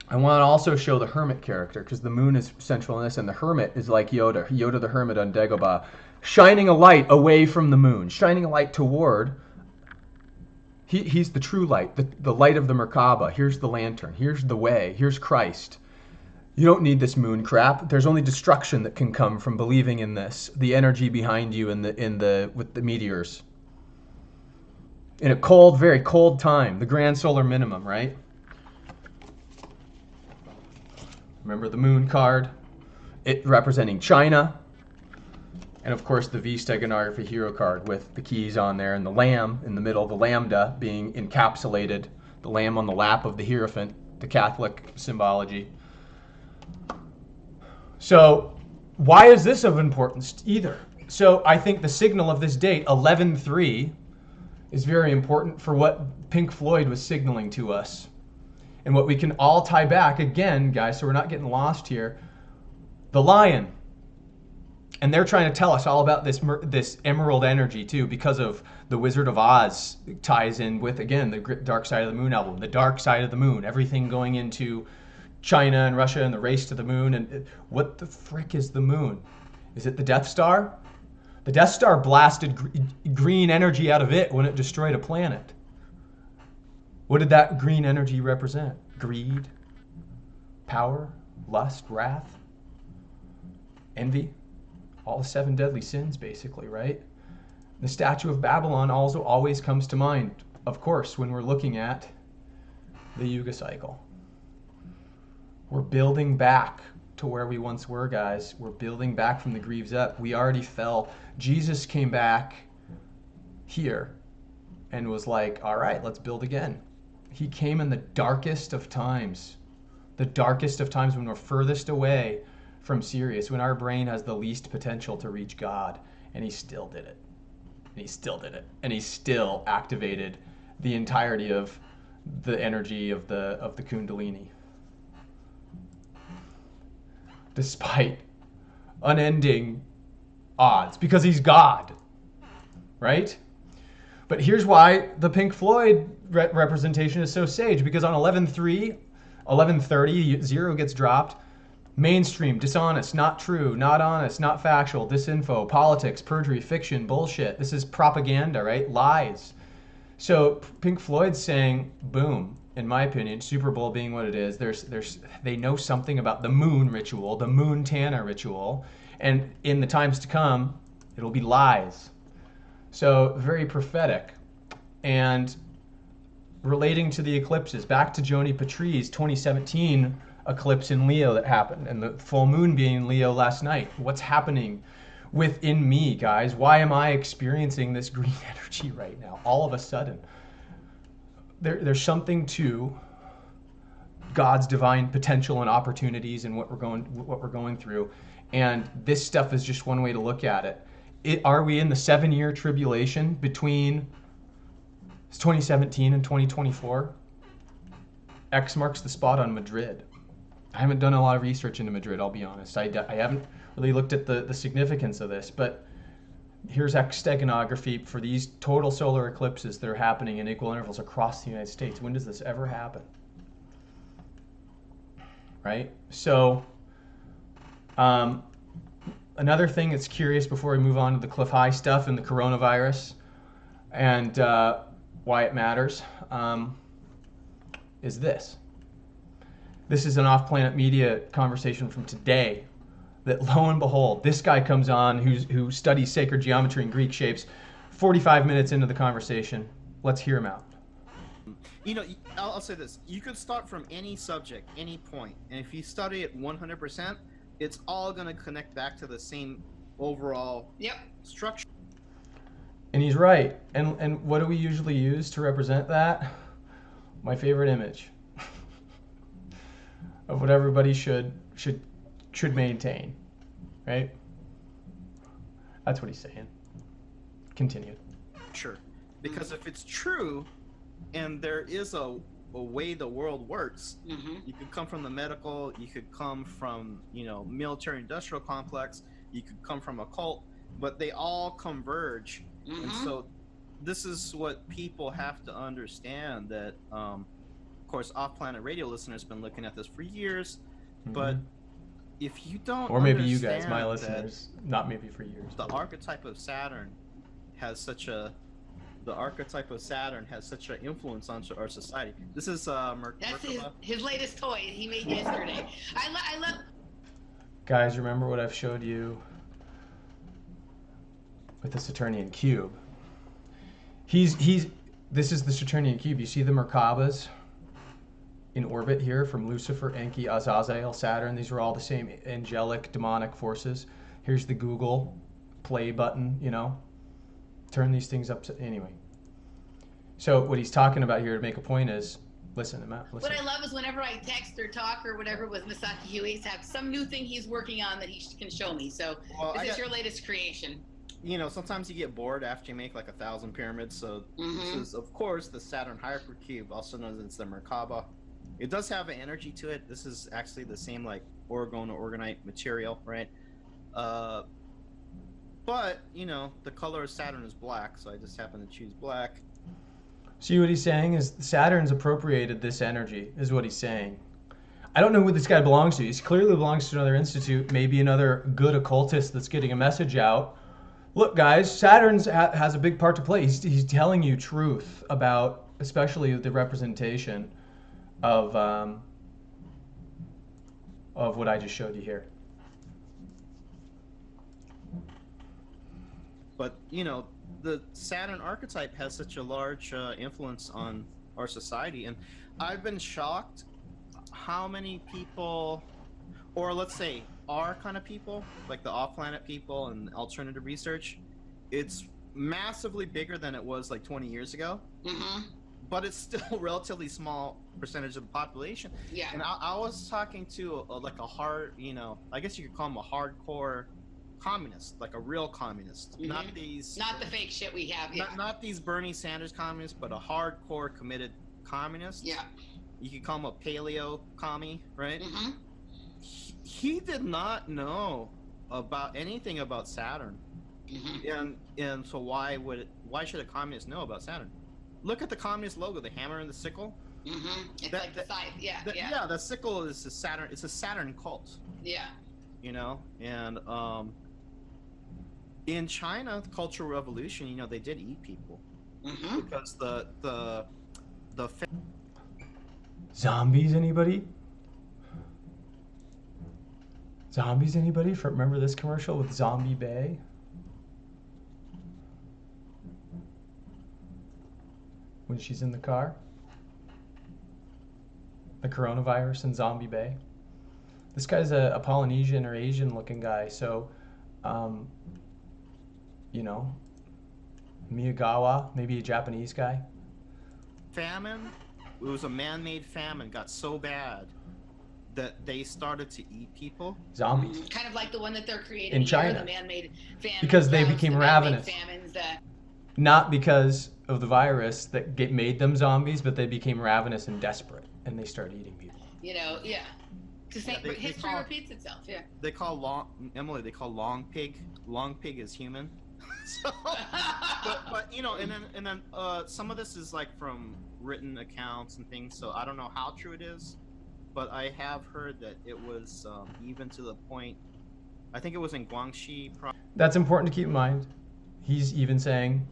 [SPEAKER 1] I want to also show the hermit character, because the moon is central in this, and the hermit is like Yoda the hermit on Dagobah, shining a light away from the moon, shining a light toward. He's the true light, the light of the Merkaba. Here's the lantern. Here's the way. Here's Christ. You don't need this moon crap. There's only destruction that can come from believing in this. The energy behind you with the meteors. In a cold, very cold time, the grand solar minimum, right? Remember the moon card, it representing China, and of course the V steganography hero card with the keys on there, and the lamb in the middle, the lambda being encapsulated, the lamb on the lap of the Hierophant, the Catholic symbology. So why is this of importance either? So I think the signal of this date, 11/3, is very important for what Pink Floyd was signaling to us. And what we can all tie back, again, guys, so we're not getting lost here, the lion. And they're trying to tell us all about this emerald energy, too, because of the Wizard of Oz ties in with, again, the Dark Side of the Moon album, the Dark Side of the Moon, everything going into China and Russia and the race to the moon. And what the frick is the moon? Is it the Death Star? The Death Star blasted green energy out of it when it destroyed a planet. What did that green energy represent? Greed, power, lust, wrath, envy, all the 7 deadly sins, basically, right? The Statue of Babylon also always comes to mind, of course, when we're looking at the Yuga cycle. We're building back to where we once were, guys. We're building back from the Greaves up. We already fell. Jesus came back here and was like, all right, let's build again. He came in the darkest of times when we're furthest away from Sirius, when our brain has the least potential to reach God, and he still did it. And he still did it. And he still activated the entirety of the energy of the Kundalini. Despite unending odds, because he's God, right? But here's why the Pink Floyd representation is so sage, because on 11/3, 11:30, 0 gets dropped. Mainstream, dishonest, not true, not honest, not factual, disinfo, politics, perjury, fiction, bullshit. This is propaganda, right? Lies. So Pink Floyd's saying, boom, in my opinion, Super Bowl being what it is, they know something about the moon ritual, the moon Tana ritual, and in the times to come, it'll be lies. So very prophetic. And relating to the eclipses, back to Joni Patri's 2017 eclipse in Leo that happened, and the full moon being in Leo last night. What's happening within me, guys? Why am I experiencing this green energy right now, all of a sudden? There's something to God's divine potential and opportunities and what we're going through. And this stuff is just one way to look at it. Are we in the 7-year tribulation between 2017 and 2024? X marks the spot on Madrid. I haven't done a lot of research into Madrid, I'll be honest. I haven't really looked at the significance of this, but here's X steganography for these total solar eclipses that are happening in equal intervals across the United States. When does this ever happen? Right? So, another thing that's curious before we move on to the Cliff High stuff and the coronavirus and why it matters is this. This is an off-planet media conversation from today. That lo and behold, this guy comes on who studies sacred geometry and Greek shapes. 45 minutes into the conversation, let's hear him out.
[SPEAKER 5] You know, I'll say this: you could start from any subject, any point, and if you study it 100%, it's all going to connect back to the same overall structure.
[SPEAKER 1] And he's right. And what do we usually use to represent that? My favorite image of what everybody should maintain, right? That's what he's saying. Continue.
[SPEAKER 5] Sure. Because if it's true, and there is a way the world works, you could come from the medical, you could come from, military industrial complex, you could come from a cult, but they all converge. And so this is what people have to understand, that of course Off-Planet Radio listeners have been looking at this for years, but if you don't,
[SPEAKER 1] or maybe you guys, my listeners, not maybe for years,
[SPEAKER 5] the archetype of Saturn has such an influence on our society. This is
[SPEAKER 6] That's his latest toy he made yesterday. I love.
[SPEAKER 1] Guys, remember what I've showed you with the Saturnian cube? This is the Saturnian cube. You see the Merkabas in orbit here from Lucifer, Enki, Azazel, Saturn. These are all the same angelic, demonic forces. Here's the Google play button, Turn these things up. Anyway. So what he's talking about here to make a point is, listen.
[SPEAKER 6] What I love is whenever I text or talk or whatever with Masaki, he always have some new thing he's working on that he can show me. So this is your latest creation.
[SPEAKER 5] Sometimes you get bored after you make like 1,000 pyramids. So this is, of course, the Saturn hypercube, also known as the Merkaba. It does have an energy to it. This is actually the same like orgone or orgonite material, right? But, the color of Saturn is black, so I just happen to choose black.
[SPEAKER 1] See what he's saying is Saturn's appropriated this energy, is what he's saying. I don't know who this guy belongs to. He clearly belongs to another institute, maybe another good occultist that's getting a message out. Look, guys, Saturn has a big part to play. He's telling you truth about, especially the representation of what I just showed you here.
[SPEAKER 5] But, the Saturn archetype has such a large influence on our society. And I've been shocked how many people, or let's say our kind of people, like the off-planet people and alternative research, it's massively bigger than it was like 20 years ago. But it's still a relatively small percentage of the population.
[SPEAKER 6] Yeah.
[SPEAKER 5] And I was talking to a hard, I guess you could call him a hardcore communist, like a real communist, not the
[SPEAKER 6] fake shit we have here.
[SPEAKER 5] Not these Bernie Sanders communists, but a hardcore committed communist.
[SPEAKER 6] Yeah.
[SPEAKER 5] You could call him a paleo commie, right? He did not know about anything about Saturn. And so why should a communist know about Saturn? Look at the communist logo, the hammer and the sickle.
[SPEAKER 6] It's like the side, yeah.
[SPEAKER 5] The sickle is a Saturn. It's a Saturn cult.
[SPEAKER 6] Yeah.
[SPEAKER 5] And in China, the Cultural Revolution, they did eat people because the
[SPEAKER 1] zombies. Anybody? Zombies? Anybody? Remember this commercial with Zombie Bay? When she's in the car, the coronavirus in Zombie Bay. This guy's a Polynesian or Asian looking guy, so Miyagawa, maybe a Japanese guy.
[SPEAKER 5] Famine, it was a man-made famine, got so bad that they started to eat people.
[SPEAKER 1] Zombies.
[SPEAKER 6] Kind of like the one that they're creating
[SPEAKER 1] in
[SPEAKER 6] here,
[SPEAKER 1] China.
[SPEAKER 6] the man-made famine.
[SPEAKER 1] Because they became ravenous.
[SPEAKER 6] Famines that...
[SPEAKER 1] Not because of the virus that made them zombies, but they became ravenous and desperate, and they started eating people.
[SPEAKER 6] Yeah. History repeats itself, yeah.
[SPEAKER 5] They call long pig. Long pig is human. So, but and then some of this is like from written accounts and things. So I don't know how true it is, but I have heard that it was even to the point. I think it was in Guangxi.
[SPEAKER 1] That's important to keep in mind. He's even saying,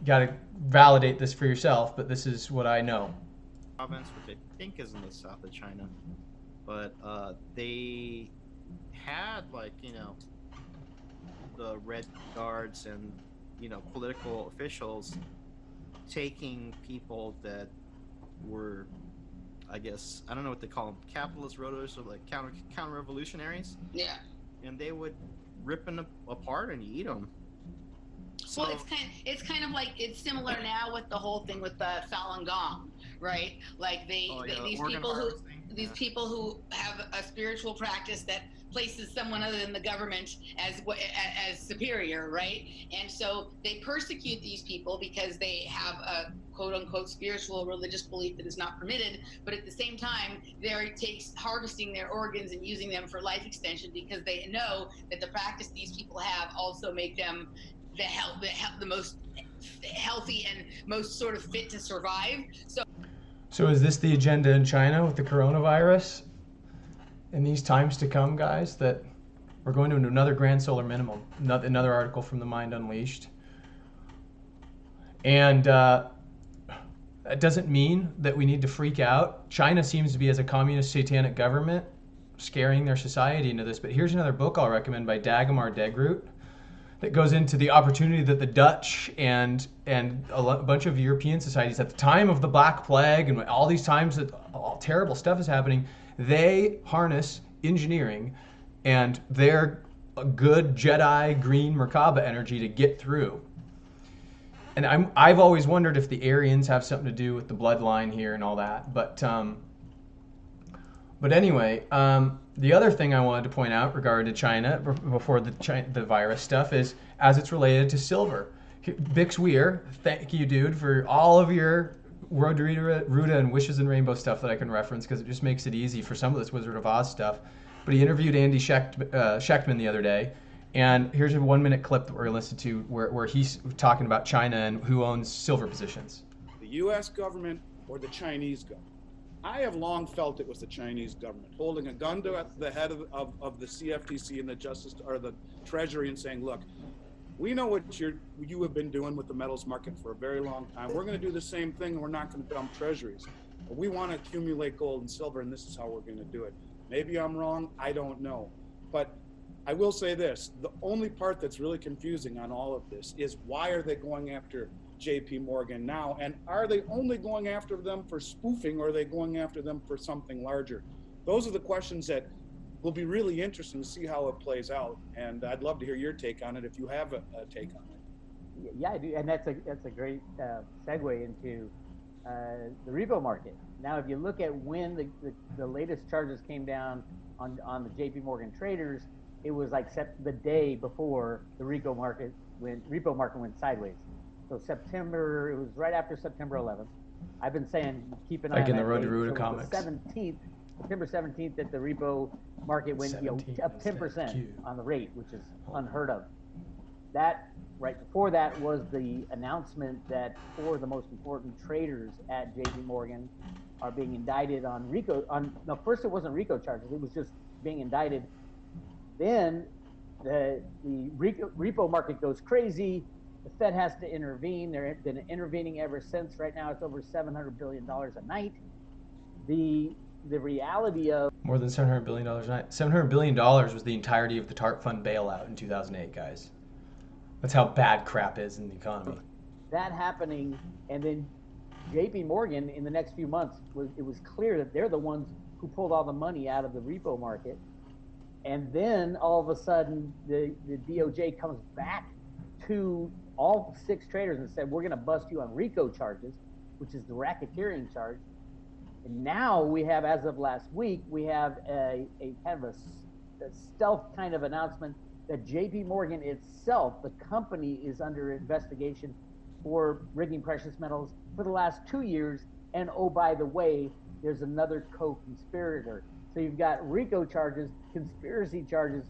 [SPEAKER 1] you got to validate this for yourself, but this is what I know.
[SPEAKER 5] province, which I think is in the south of China, but they had like the Red Guards and political officials taking people that were, I guess, I don't know what they call them, capitalist rotos or like counter revolutionaries.
[SPEAKER 6] Yeah.
[SPEAKER 5] And they would rip them apart and eat them. So,
[SPEAKER 6] well, it's kind of like, it's similar now with the whole thing with the Falun Gong, right? Like these people who have a spiritual practice that places someone other than the government as superior, right? And so they persecute these people because they have a quote unquote spiritual religious belief that is not permitted, but at the same time they're harvesting their organs and using them for life extension because they know that the practice these people have also make them the most healthy and most sort of fit to survive. So
[SPEAKER 1] is this the agenda in China with the coronavirus in these times to come, guys, that we're going to another grand solar minimum? Another article from the Mind Unleashed. And that doesn't mean that we need to freak out. China seems to be, as a communist satanic government, scaring their society into this. But here's another book I'll recommend by Dagmar Degroot that goes into the opportunity that the Dutch and a bunch of European societies at the time of the Black Plague and all these times that all terrible stuff is happening, they harness engineering and their good Jedi green Merkaba energy to get through. And I've always wondered if the Aryans have something to do with the bloodline here and all that. But anyway, the other thing I wanted to point out regarding China before the virus stuff is as it's related to silver. Bix Weir, thank you, dude, for all of your Road to Ruta and Wishes and Rainbow stuff that I can reference because it just makes it easy for some of this Wizard of Oz stuff. But he interviewed Andy Schechtman the other day, and here's a 1-minute clip that we're going to listen to where he's talking about China and who owns silver positions.
[SPEAKER 7] The U.S. government or the Chinese government? I have long felt it was the Chinese government holding a gun to the head of the CFTC and the Justice or the Treasury and saying, look, we know what you have been doing with the metals market for a very long time. We're going to do the same thing. We're not going to dump treasuries. But we want to accumulate gold and silver, and this is how we're going to do it. Maybe I'm wrong. I don't know. But I will say this. The only part that's really confusing on all of this is why are they going after JP Morgan now? And are they only going after them for spoofing, or are they going after them for something larger? Those are the questions that will be really interesting to see how it plays out. And I'd love to hear your take on it if you have a take on it.
[SPEAKER 8] Yeah, I do. And that's a great segue into the repo market. Now, if you look at when the latest charges came down on the JP Morgan traders, it was like the day before the repo market went sideways. So September, it was right after September 11th. I've been saying keep an eye on that.
[SPEAKER 1] Like in the Road to Ruta comics.
[SPEAKER 8] September 17th, that the repo market went up 10% on the rate, which is unheard of. That right before that was the announcement that 4 of the most important traders at JP Morgan are being indicted on RICO. First it wasn't RICO charges; it was just being indicted. Then the repo market goes crazy. The Fed has to intervene. They've been intervening ever since. Right now, it's over $700 billion a night. The reality of
[SPEAKER 1] more than $700 billion a night. $700 billion was the entirety of the TARP fund bailout in 2008, guys. That's how bad crap is in the economy.
[SPEAKER 8] That happening, and then JP Morgan in the next few months, it was clear that they're the ones who pulled all the money out of the repo market. And then all of a sudden, the DOJ comes back to all 6 traders and said, we're going to bust you on RICO charges, which is the racketeering charge. And now we have, as of last week, we have a kind of a stealth kind of announcement that JP Morgan itself, the company, is under investigation for rigging precious metals for the last 2 years. And oh, by the way, there's another co-conspirator. So you've got RICO charges, conspiracy charges.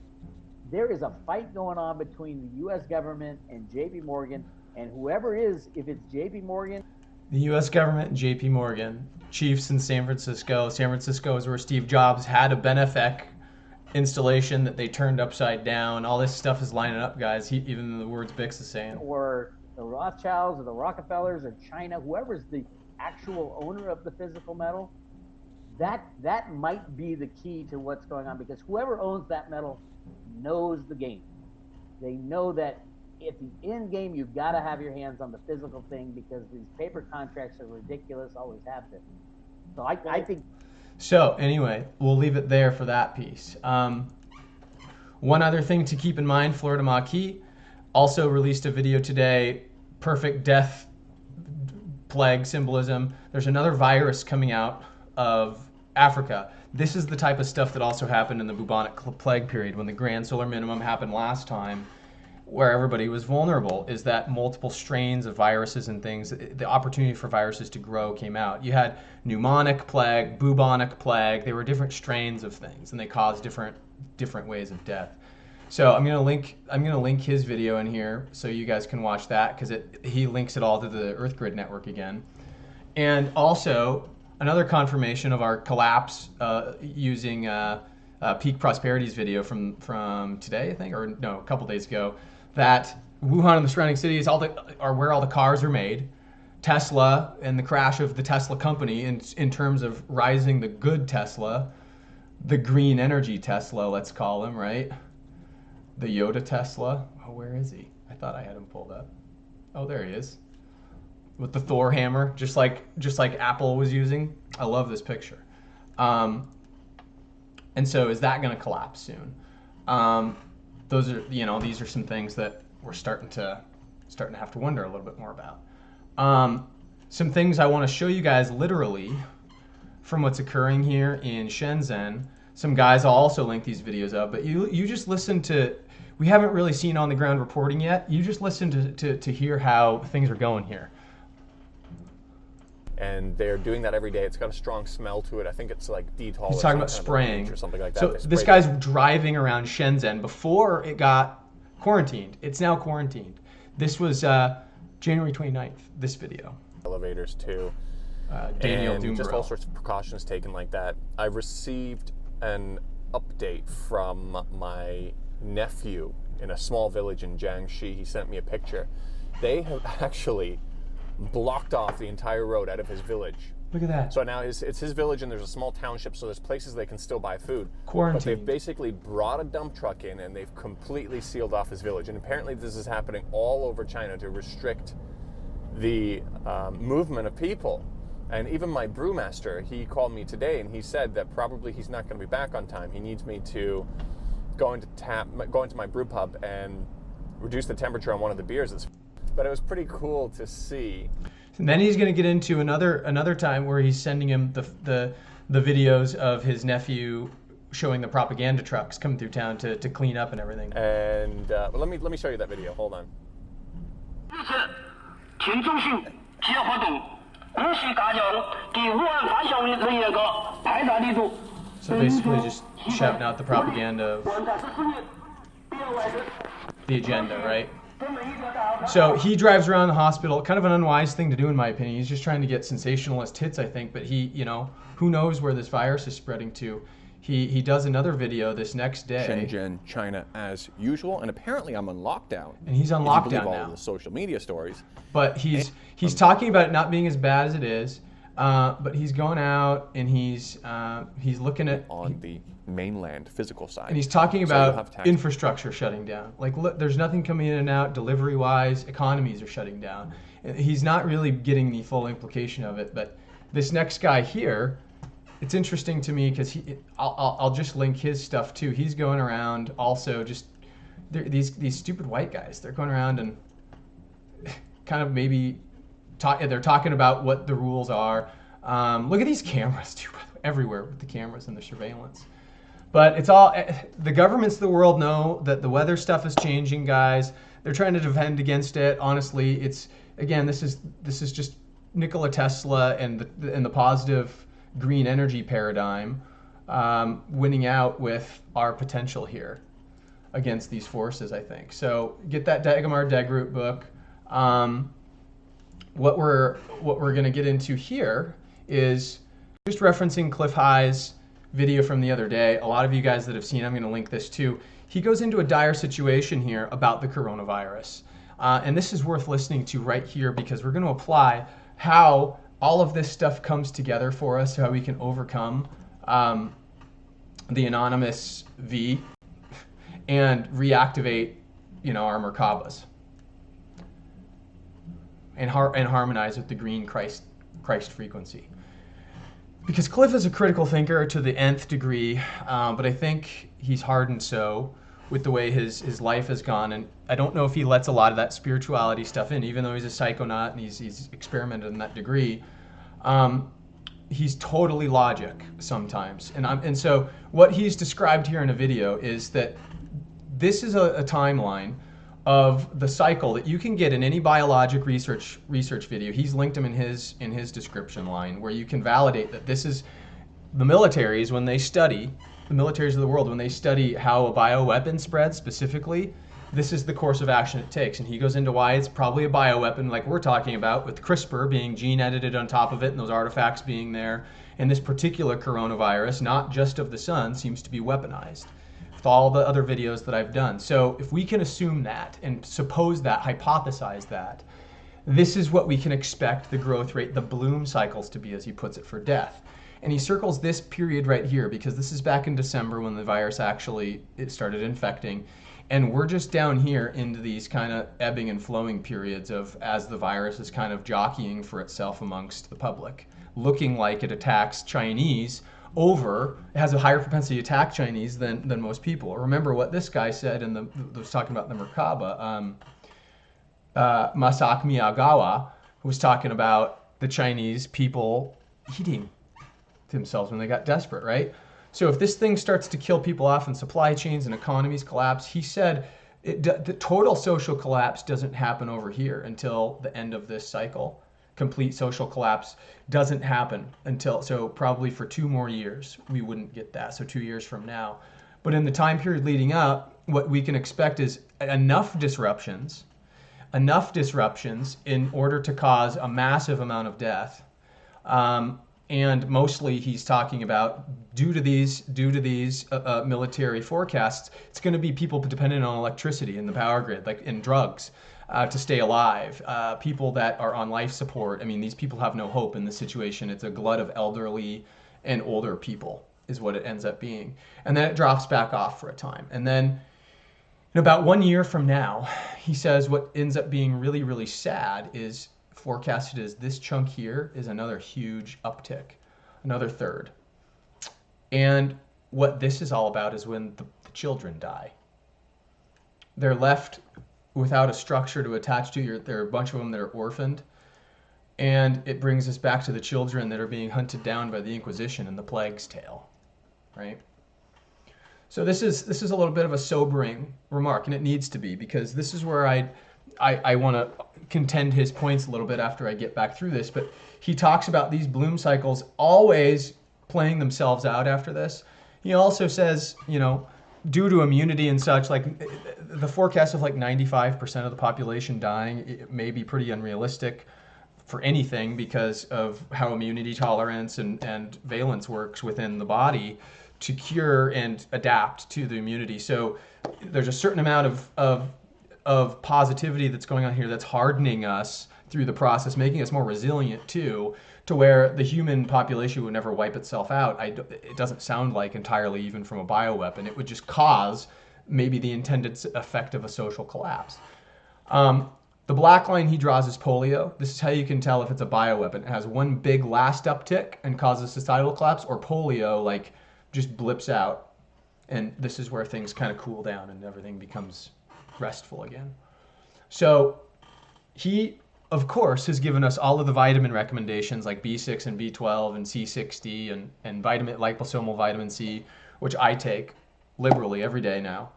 [SPEAKER 8] There is a fight going on between the U.S. government and JP Morgan, and whoever is, if it's JP Morgan.
[SPEAKER 1] The U.S. government and JP Morgan, chiefs in San Francisco. San Francisco is where Steve Jobs had a Benefec installation that they turned upside down. All this stuff is lining up, guys. Even the words Bix is saying.
[SPEAKER 8] Or the Rothschilds or the Rockefellers or China, whoever's the actual owner of the physical metal, that might be the key to what's going on, because whoever owns that metal knows the game. They know that at the end game, you've got to have your hands on the physical thing, because these paper contracts are ridiculous, always have been. So I think.
[SPEAKER 1] So anyway, we'll leave it there for that piece. One other thing to keep in mind, Florida Maquis also released a video today, perfect death plague symbolism. There's another virus coming out of Africa. This is the type of stuff that also happened in the bubonic plague period when the grand solar minimum happened last time, where everybody was vulnerable, is that multiple strains of viruses and things, the opportunity for viruses to grow came out. You had pneumonic plague, bubonic plague, they were different strains of things, and they caused different ways of death. So I'm gonna link his video in here so you guys can watch that, because he links it all to the Earth Grid network again. And also another confirmation of our collapse using Peak Prosperity's video from today, I think, or no, a couple days ago, that Wuhan and the surrounding cities are where all the cars are made. Tesla and the crash of the Tesla company in terms of rising the good Tesla, the green energy Tesla, let's call him, right? The Yoda Tesla. Oh, where is he? I thought I had him pulled up. Oh, there he is. With the Thor hammer, just like Apple was using. I love this picture. And so is that going to collapse soon? Those are, these are some things that we're starting to have to wonder a little bit more about. Some things I want to show you guys literally from what's occurring here in Shenzhen. Some guys I'll also link these videos up, but you just listen to, we haven't really seen on the ground reporting yet. You just listen to hear how things are going here.
[SPEAKER 9] And they're doing that every day. It's got a strong smell to it. I think it's like Dettol.
[SPEAKER 1] He's talking about spraying
[SPEAKER 9] or something like that.
[SPEAKER 1] So this guy's driving around Shenzhen before it got quarantined. It's now quarantined. This was January 29th, this video.
[SPEAKER 9] Elevators too.
[SPEAKER 1] Daniel
[SPEAKER 9] and
[SPEAKER 1] Doomborough.
[SPEAKER 9] Just all sorts of precautions taken like that. I received an update from my nephew in a small village in Jiangxi. He sent me a picture. They have actually blocked off the entire road out of his village.
[SPEAKER 1] Look at that.
[SPEAKER 9] So now it's his village, and there's a small township, so there's places they can still buy food.
[SPEAKER 1] Quarantine.
[SPEAKER 9] But they've basically brought a dump truck in, and they've completely sealed off his village. And apparently this is happening all over China to restrict the movement of people. And even my brewmaster, he called me today, and he said that probably he's not going to be back on time. He needs me to go into my brew pub and reduce the temperature on one of the beers. But it was pretty cool to see.
[SPEAKER 1] And then he's going to get into another time where he's sending him the videos of his nephew showing the propaganda trucks coming through town to clean up and everything.
[SPEAKER 9] And well, let me show you that video. Hold on.
[SPEAKER 1] So basically just shouting out the propaganda of the agenda, right? So he drives around the hospital, kind of an unwise thing to do in my opinion. He's just trying to get sensationalist hits, I think, but he, who knows where this virus is spreading to. He does another video this next day.
[SPEAKER 9] Shenzhen, China, as usual, and apparently I'm on lockdown.
[SPEAKER 1] And he's on lockdown
[SPEAKER 9] all
[SPEAKER 1] now.
[SPEAKER 9] Of the social media stories.
[SPEAKER 1] But he's talking about it not being as bad as it is. But he's going out and he's looking at
[SPEAKER 9] on the mainland physical side.
[SPEAKER 1] And he's talking about infrastructure shutting down. Like, look, there's nothing coming in and out delivery-wise. Economies are shutting down. And he's not really getting the full implication of it. But this next guy here, it's interesting to me because I'll just link his stuff too. He's going around also just these stupid white guys. They're going around and kind of maybe they're talking about what the rules are. Look at these cameras too, everywhere with the cameras and the surveillance. But it's all, the governments of the world know that the weather stuff is changing, guys. They're trying to defend against it. Honestly, it's, again, this is just Nikola Tesla and the positive green energy paradigm winning out with our potential here against these forces, I think. So get that Dagmar Degroot book. What we're going to get into here is just referencing Cliff High's video from the other day. A lot of you guys that have seen, I'm going to link this too. He goes into a dire situation here about the coronavirus. And this is worth listening to right here because we're going to apply how all of this stuff comes together for us, how we can overcome the anonymous V and reactivate, our Merkabas and harmonize with the green Christ frequency. Because Cliff is a critical thinker to the nth degree, but I think he's hardened so with the way his life has gone, and I don't know if he lets a lot of that spirituality stuff in, even though he's a psychonaut and he's experimented in that degree. He's totally logic sometimes, and so what he's described here in a video is that this is a timeline of the cycle that you can get in any biologic research video. He's linked them in his description line, where you can validate that this is the militaries when they study, the militaries of the world when they study how a bioweapon spreads specifically, this is the course of action it takes. And he goes into why it's probably a bioweapon like we're talking about, with CRISPR being gene edited on top of it and those artifacts being there. And this particular coronavirus, not just of the sun, seems to be weaponized with all the other videos that I've done. So if we can assume that and suppose that, hypothesize that, this is what we can expect the growth rate, the bloom cycles to be, as he puts it, for death. And he circles this period right here because this is back in December when the virus it started infecting. And we're just down here into these kind of ebbing and flowing periods of as the virus is kind of jockeying for itself amongst the public, looking like it attacks Chinese it has a higher propensity to attack Chinese than most people. Remember what this guy said was talking about the Merkaba, Masaki Miyagawa, who was talking about the Chinese people eating themselves when they got desperate, right? So if this thing starts to kill people off and supply chains and economies collapse, he said the total social collapse doesn't happen over here until the end of this cycle. Complete social collapse doesn't happen so probably for 2 more years we wouldn't get that, so 2 years from now. But in the time period leading up, what we can expect is enough disruptions in order to cause a massive amount of death. And mostly he's talking about due to these military forecasts, it's going to be people dependent on electricity and the power grid, like in drugs, to stay alive. People that are on life support. I mean, these people have no hope in this situation. It's a glut of elderly and older people is what it ends up being. And then it drops back off for a time. And then in about 1 year from now, he says what ends up being really, really sad is forecasted as this chunk here is another huge uptick, another third. And what this is all about is when the children die. They're left without a structure to attach to. There are a bunch of them that are orphaned. And it brings us back to the children that are being hunted down by the Inquisition in the Plague's Tale, right? So this is a little bit of a sobering remark, and it needs to be, because this is where I want to contend his points a little bit after I get back through this. But he talks about these bloom cycles always playing themselves out after this. He also says, due to immunity and such, like the forecast of like 95% of the population dying, it may be pretty unrealistic for anything because of how immunity tolerance and valence works within the body to cure and adapt to the immunity. So there's a certain amount of positivity that's going on here that's hardening us through the process, making us more resilient too, to where the human population would never wipe itself out. It doesn't sound like entirely even from a bioweapon. It would just cause maybe the intended effect of a social collapse. The black line he draws is polio. This is how you can tell if it's a bioweapon. It has one big last uptick and causes societal collapse, or polio like just blips out. And this is where things kind of cool down and everything becomes restful again. So he, of course, has given us all of the vitamin recommendations like B6 and B12 and C60 and liposomal vitamin C, which I take liberally every day now,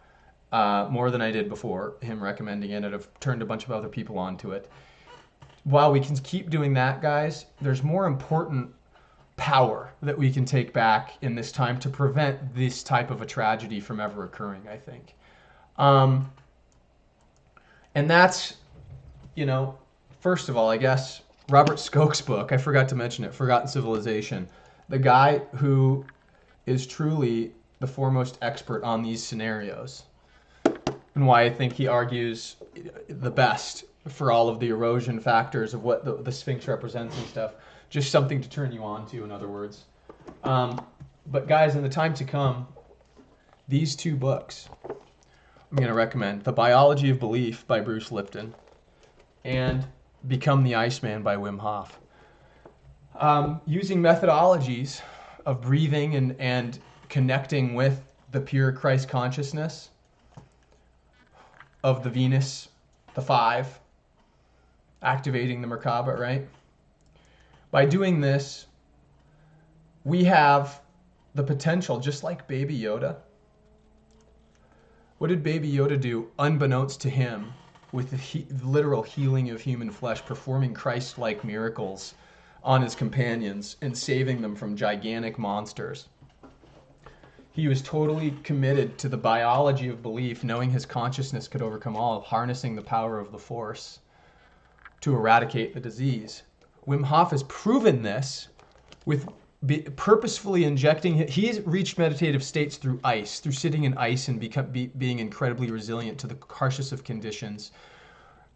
[SPEAKER 1] more than I did before him recommending it, and I've turned a bunch of other people onto it. While we can keep doing that, guys, there's more important power that we can take back in this time to prevent this type of a tragedy from ever occurring, I think. And that's, first of all, I guess, Robert Skoke's book, I forgot to mention it, Forgotten Civilization. The guy who is truly the foremost expert on these scenarios, and why I think he argues the best for all of the erosion factors of what the Sphinx represents and stuff. Just something to turn you on to, in other words. But guys, in the time to come, these 2 books I'm going to recommend: The Biology of Belief by Bruce Lipton and Become the Iceman by Wim Hof. Using methodologies of breathing and connecting with the pure Christ consciousness of the Venus, the 5, activating the Merkaba, right? By doing this, we have the potential, just like Baby Yoda. What did Baby Yoda do, unbeknownst to him, with the literal healing of human flesh, performing Christ-like miracles on his companions and saving them from gigantic monsters? He was totally committed to the biology of belief, knowing his consciousness could overcome all, harnessing the power of the Force to eradicate the disease. Wim Hof has proven this with purposefully injecting. He's reached meditative states through ice, through sitting in ice and being incredibly resilient to the harshest of conditions.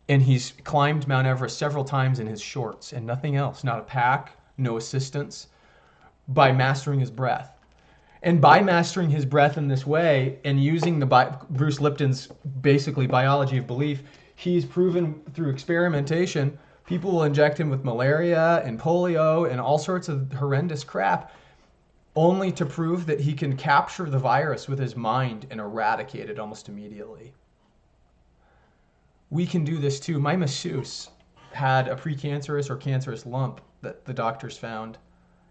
[SPEAKER 1] And he's climbed Mount Everest several times in his shorts and nothing else, not a pack, no assistance, by mastering his breath. And by mastering his breath in this way and using Bruce Lipton's basically biology of belief, he's proven through experimentation, people will inject him with malaria and polio and all sorts of horrendous crap, only to prove that he can capture the virus with his mind and eradicate it almost immediately. We can do this too. My masseuse had a precancerous or cancerous lump that the doctors found.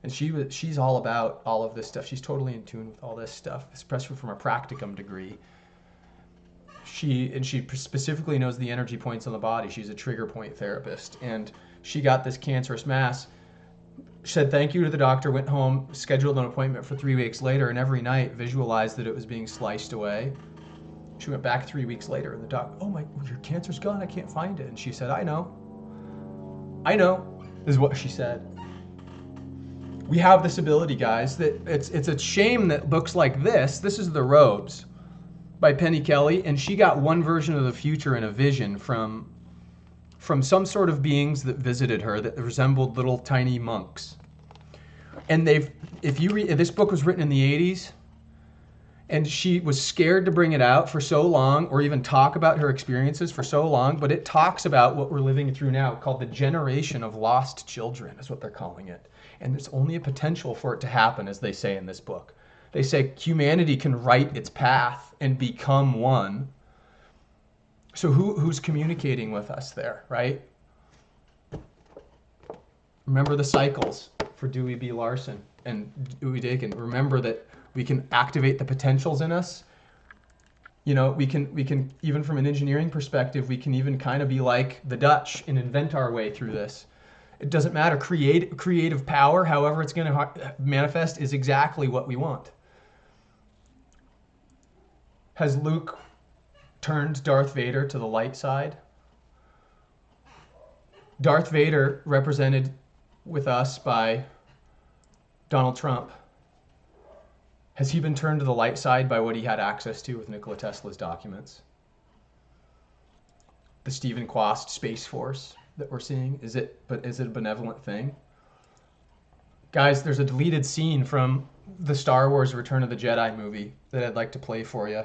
[SPEAKER 1] And she's all about all of this stuff. She's totally in tune with all this stuff, especially from a practicum degree. She specifically knows the energy points on the body. She's a trigger point therapist. And she got this cancerous mass, said thank you to the doctor, went home, scheduled an appointment for 3 weeks later, and every night visualized that it was being sliced away. She went back 3 weeks later, and the doc, oh my, your cancer's gone, I can't find it. And she said, I know, is what she said. We have this ability, guys, that it's a shame that books like this is The Robes by Penny Kelly, and she got one version of the future in a vision from some sort of beings that visited her that resembled little tiny monks. And if you read, this book was written in the 80s, and she was scared to bring it out for so long, or even talk about her experiences for so long, but it talks about what we're living through now, called the generation of lost children, is what they're calling it. And there's only a potential for it to happen, as they say in this book. They say humanity can write its path and become one. So who's communicating with us there, right? Remember the cycles for Dewey B. Larson and Dewey Dakin. Remember that we can activate the potentials in us. You know, we can even from an engineering perspective, we can even kind of be like the Dutch and invent our way through this. It doesn't matter. Creative power, however it's going to manifest, is exactly what we want. Has Luke turned Darth Vader to the light side? Darth Vader, represented with us by Donald Trump, has he been turned to the light side by what he had access to with Nikola Tesla's documents? The Stephen Quast Space Force that we're seeing, is it a benevolent thing? Guys, there's a deleted scene from the Star Wars Return of the Jedi movie that I'd like to play for you.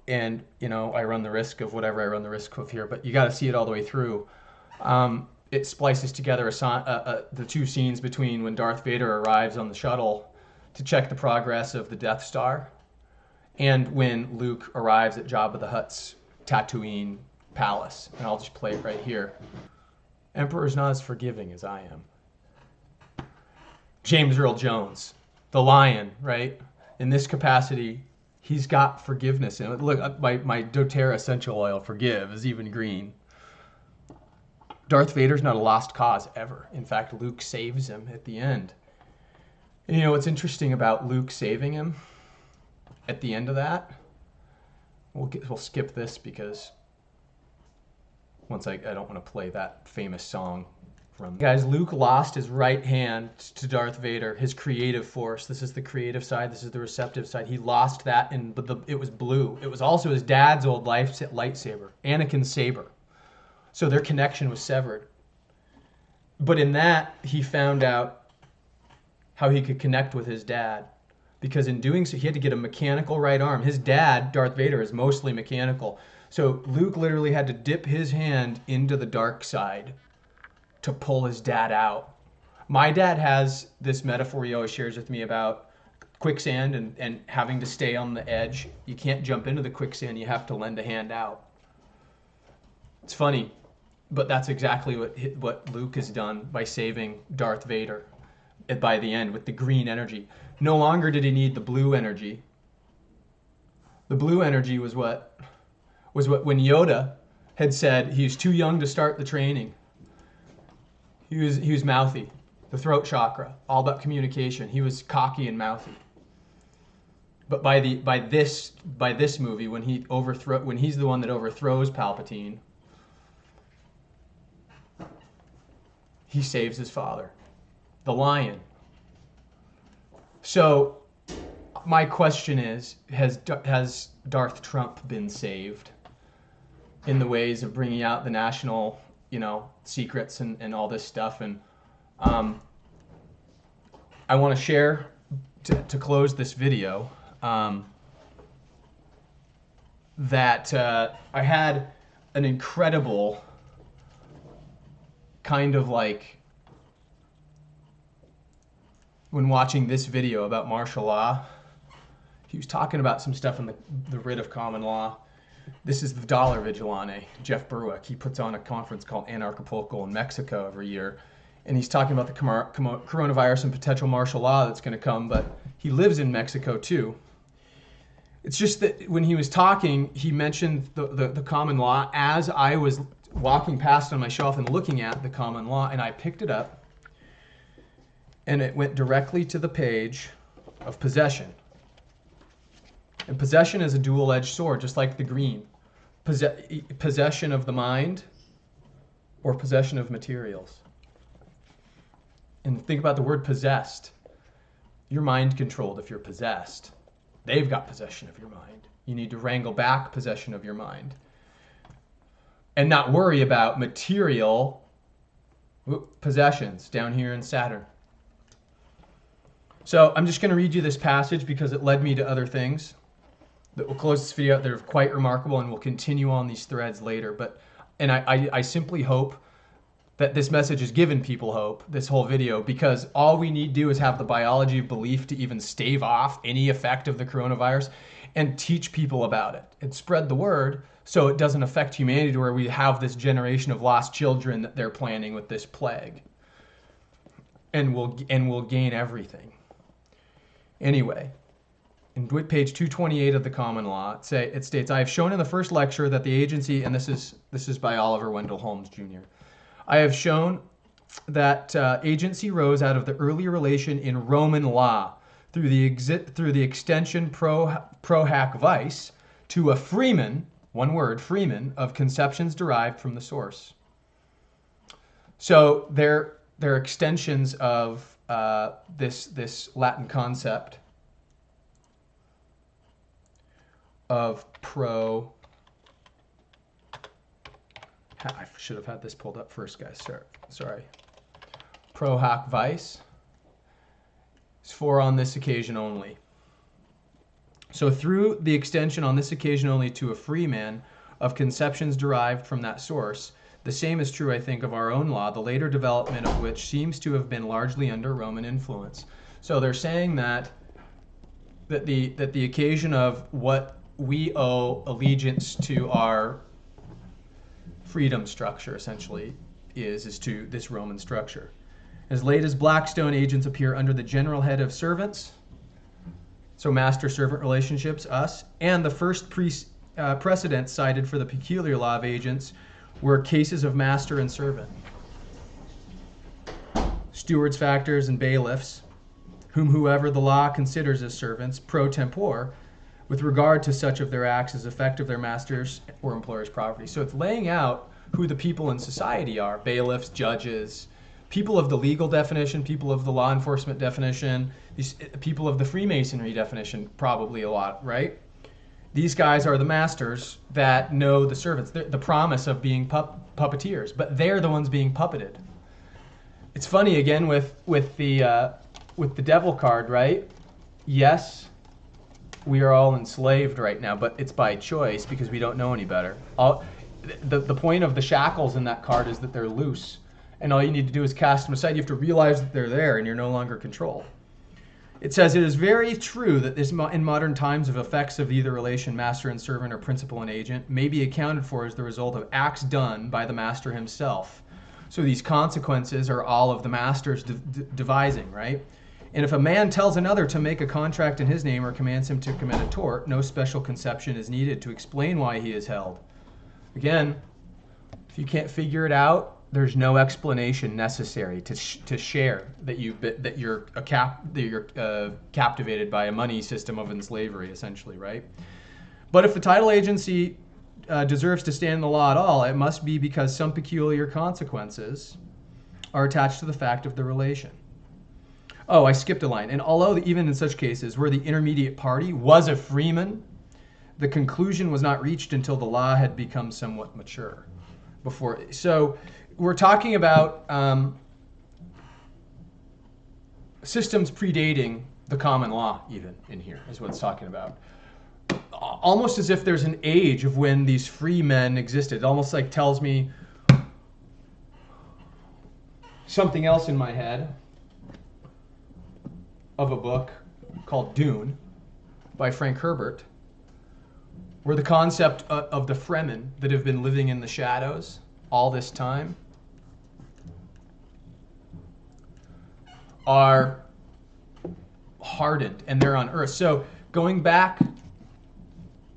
[SPEAKER 1] And, you know, I run the risk of whatever I run the risk of here, but you got to see it all the way through. It splices together the two scenes between when Darth Vader arrives on the shuttle to check the progress of the Death Star and when Luke arrives at Jabba the Hutt's Tatooine palace. And I'll just play it right here. Emperor's not as forgiving as I am. James Earl Jones, the Lion, right? In this capacity, he's got forgiveness. And look, my doTERRA essential oil, Forgive, is even green. Darth Vader's not a lost cause ever. In fact, Luke saves him at the end. And you know what's interesting about Luke saving him at the end of that? We'll skip this because I don't want to play that famous song from. Guys, Luke lost his right hand to Darth Vader, his creative force. This is the creative side. This is the receptive side. He lost that, but it was blue. It was also his dad's old lightsaber, Anakin's saber. So their connection was severed. But in that, he found out how he could connect with his dad. Because in doing so, he had to get a mechanical right arm. His dad, Darth Vader, is mostly mechanical. So Luke literally had to dip his hand into the dark side to pull his dad out. My dad has this metaphor he always shares with me about quicksand and having to stay on the edge. You can't jump into the quicksand, you have to lend a hand out. It's funny, but that's exactly what Luke has done by saving Darth Vader by the end with the green energy. No longer did he need the blue energy. The blue energy was what when Yoda had said he was too young to start the training. He was mouthy, the throat chakra, all about communication. He was cocky and mouthy. But by this movie, when he's the one that overthrows Palpatine, he saves his father, the lion. So my question is, has Darth Trump been saved in the ways of bringing out the national, secrets and all this stuff? And I want to share, to close this video, that I had an incredible kind of like, when watching this video about martial law, he was talking about some stuff in the writ of common law. This is the dollar vigilante, Jeff Berwick. He puts on a conference called Anarchapulco in Mexico every year. And he's talking about the coronavirus and potential martial law that's going to come, but he lives in Mexico too. It's just that when he was talking, he mentioned the common law as I was walking past on my shelf and looking at the common law, and I picked it up, and it went directly to the page of possession. And possession is a dual-edged sword, just like the green. Possession of the mind or possession of materials. And think about the word possessed. You're mind controlled if you're possessed. They've got possession of your mind. You need to wrangle back possession of your mind. And not worry about material possessions down here in Saturn. So I'm just going to read you this passage because it led me to other things that will close this video out. They're quite remarkable, and we'll continue on these threads later. And I simply hope that this message has given people hope, this whole video, because all we need to do is have the biology of belief to even stave off any effect of the coronavirus and teach people about it and spread the word so it doesn't affect humanity to where we have this generation of lost children that they're planning with this plague. And we'll gain everything. Anyway, in page 228 of the Common Law, it states, I have shown in the first lecture that the agency, and this is by Oliver Wendell Holmes Jr., I have shown that agency rose out of the early relation in Roman law through the extension pro hac vice to a freeman, one word, freeman, of conceptions derived from the source. So they're extensions of this Latin concept of I should have had this pulled up first, guys. Sorry. Pro hac vice is for on this occasion only. So through the extension on this occasion only to a free man of conceptions derived from that source, the same is true, I think, of our own law, the later development of which seems to have been largely under Roman influence. So they're saying that the occasion of what we owe allegiance to our freedom structure, essentially, is to this Roman structure. As late as Blackstone, agents appear under the general head of servants, so master-servant relationships, us, and the first precedents cited for the peculiar law of agents were cases of master and servant. Stewards, factors, and bailiffs, whoever the law considers as servants, pro tempore, with regard to such of their acts as effect of their masters' or employers' property. So it's laying out who the people in society are: bailiffs, judges, people of the legal definition, people of the law enforcement definition, these people of the Freemasonry definition, probably a lot, right? These guys are the masters that know the servants, the promise of being puppeteers, but they're the ones being puppeted. it's funny again with the devil card, right? Yes, we are all enslaved right now, but it's by choice because we don't know any better. The point of the shackles in that card is that they're loose, and all you need to do is cast them aside. You have to realize that they're there, and you're no longer controlled. It says, it is very true that in modern times of effects of either relation, master and servant or principal and agent, may be accounted for as the result of acts done by the master himself. So these consequences are all of the master's devising, right? And if a man tells another to make a contract in his name or commands him to commit a tort, no special conception is needed to explain why he is held. Again, if you can't figure it out, there's no explanation necessary to share that you're captivated by a money system of slavery, essentially, right? But if the title agency deserves to stand in the law at all, it must be because some peculiar consequences are attached to the fact of the relation. Oh, I skipped a line. And although even in such cases where the intermediate party was a freeman, the conclusion was not reached until the law had become somewhat mature. So we're talking about systems predating the common law, even in here, is what it's talking about. Almost as if there's an age of when these free men existed. It almost like tells me something else in my head of a book called Dune by Frank Herbert, where the concept of the Fremen that have been living in the shadows all this time are hardened and they're on Earth. So going back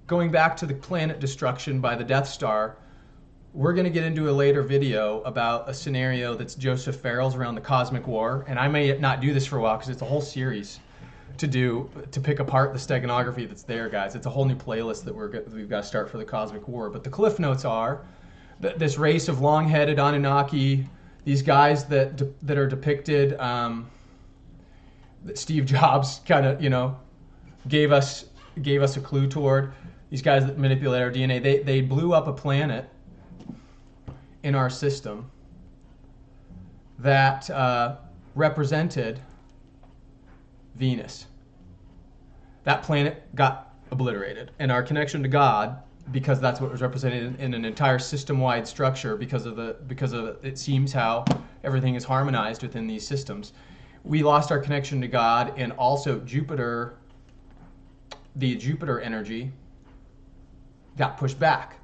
[SPEAKER 1] to the planet destruction by the Death Star, we're going to get into a later video about a scenario that's Joseph Farrell's around the Cosmic War, and I may not do this for a while because it's a whole series to pick apart the steganography that's there, guys. It's a whole new playlist that we've got to start for the Cosmic War. But the cliff notes are that this race of long-headed Anunnaki, these guys that are depicted, that Steve Jobs kind of gave us a clue toward. These guys that manipulate our DNA, they blew up a planet in our system that represented Venus. That planet got obliterated, and our connection to God, because that's what was represented in an entire system-wide structure, because of it seems how everything is harmonized within these systems. We lost our connection to God, and also Jupiter, the Jupiter energy, got pushed back.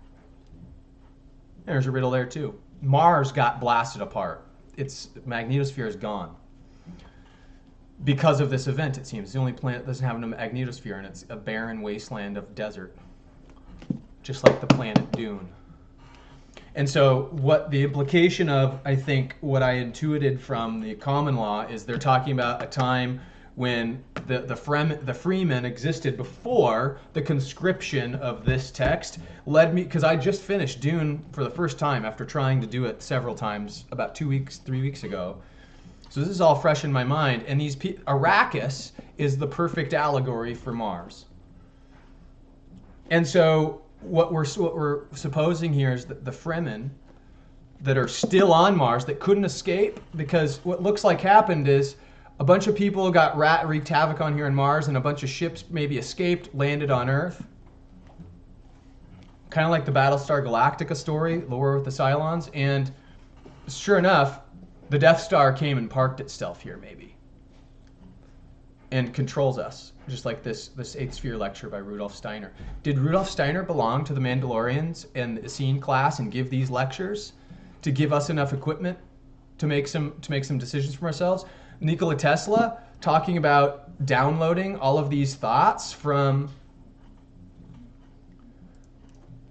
[SPEAKER 1] There's a riddle there too. Mars got blasted apart. Its magnetosphere is gone. Because of this event, it seems. It's the only planet that doesn't have a magnetosphere, and it's a barren wasteland of desert. Just like the planet Dune. And so what the implication of, I think, what I intuited from the common law is they're talking about a time when the freemen existed before the conscription of this text led me, because I just finished Dune for the first time after trying to do it several times about 3 weeks ago. So this is all fresh in my mind, and Arrakis is the perfect allegory for Mars. And so what we're supposing here is that the Fremen that are still on Mars that couldn't escape, because what looks like happened is a bunch of people wreaked havoc on here on Mars, and a bunch of ships maybe escaped, landed on Earth. Kind of like the Battlestar Galactica story, the war with the Cylons. And sure enough, the Death Star came and parked itself here, maybe, and controls us, just like this Eighth Sphere lecture by Rudolf Steiner. Did Rudolf Steiner belong to the Mandalorians and the Essene class and give these lectures to give us enough equipment to make some decisions for ourselves? Nikola Tesla talking about downloading all of these thoughts from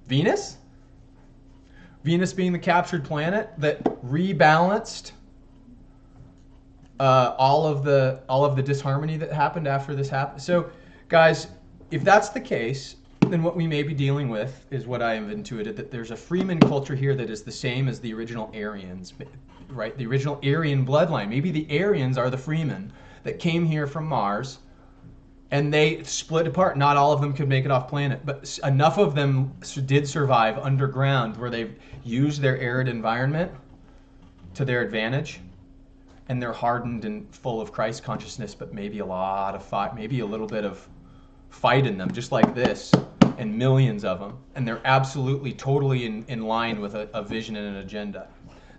[SPEAKER 1] Venus? Venus being the captured planet that rebalanced all of the disharmony that happened after this happened. So, guys, if that's the case, then what we may be dealing with is what I have intuited, that there's a Freeman culture here that is the same as the original Aryans, right? The original Aryan bloodline. Maybe the Aryans are the Freemen that came here from Mars, and they split apart. Not all of them could make it off planet, but enough of them did survive underground, where they've used their arid environment to their advantage. and they're hardened and full of Christ consciousness, but maybe a lot of fight, maybe a little bit of fight in them, just like this, and millions of them, and they're absolutely totally in line with a vision and an agenda.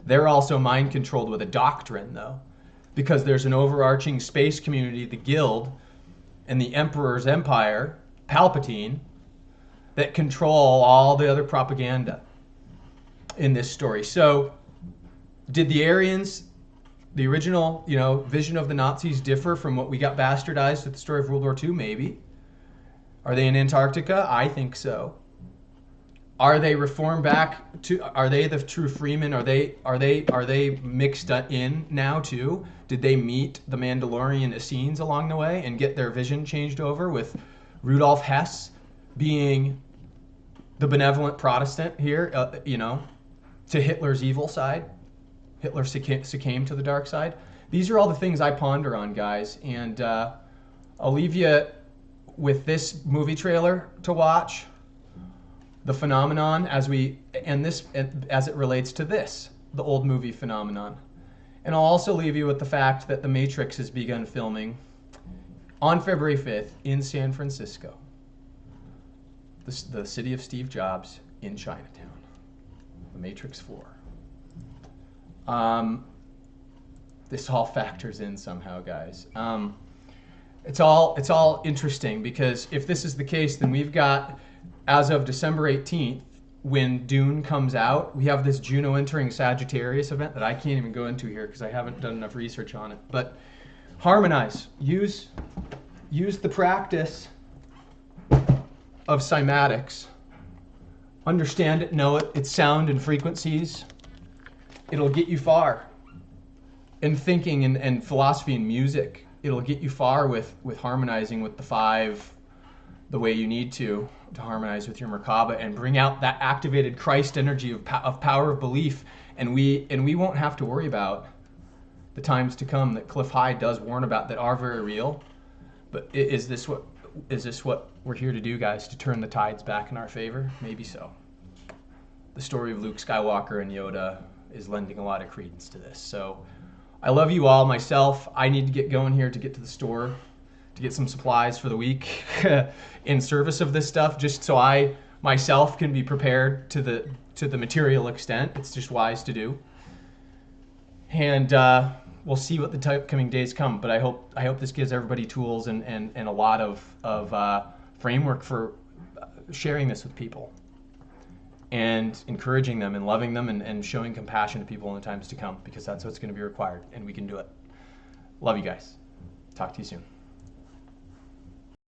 [SPEAKER 1] They're also mind controlled with a doctrine, though, because there's an overarching space community, the Guild, and the Emperor's Empire, Palpatine, that control all the other propaganda in this story. So, did the Aryans, the original, vision of the Nazis, differ from what we got bastardized at the story of World War II? Maybe. Are they in Antarctica? I think so. Are they reformed back to? Are they the true Freemen? Are they mixed in now too? Did they meet the Mandalorian Essenes along the way and get their vision changed over, with Rudolf Hess being the benevolent Protestant here, to Hitler's evil side? Hitler succumbed to the dark side. These are all the things I ponder on, guys, and I'll leave you with this movie trailer to watch. The phenomenon as it relates to this, the old movie phenomenon. And I'll also leave you with the fact that The Matrix has begun filming on February 5th in San Francisco, the city of Steve Jobs, in Chinatown. The Matrix 4. This all factors in somehow, guys. It's all interesting, because if this is the case, then we've got, as of December 18th, when Dune comes out, we have this Juno entering Sagittarius event that I can't even go into here because I haven't done enough research on it. But harmonize. Use the practice of cymatics. Understand it, know it, its sound and frequencies. It'll get you far. In thinking and philosophy and music, it'll get you far with harmonizing with the five the way you need to harmonize with your Merkaba and bring out that activated Christ energy of power of belief. And we won't have to worry about the times to come that Cliff Hyde does warn about, that are very real. But is this what we're here to do, guys? To turn the tides back in our favor? Maybe so. The story of Luke Skywalker and Yoda is lending a lot of credence to this. So I love you all. Myself, I need to get going here to get to the store to get some supplies for the week in service of this stuff, just so I myself can be prepared to the material extent. It's just wise to do. And we'll see what the upcoming days come. But I hope this gives everybody tools and a lot of framework for sharing this with people and encouraging them and loving them and showing compassion to people in the times to come, because that's what's going to be required, and we can do it. Love you guys. Talk to you soon.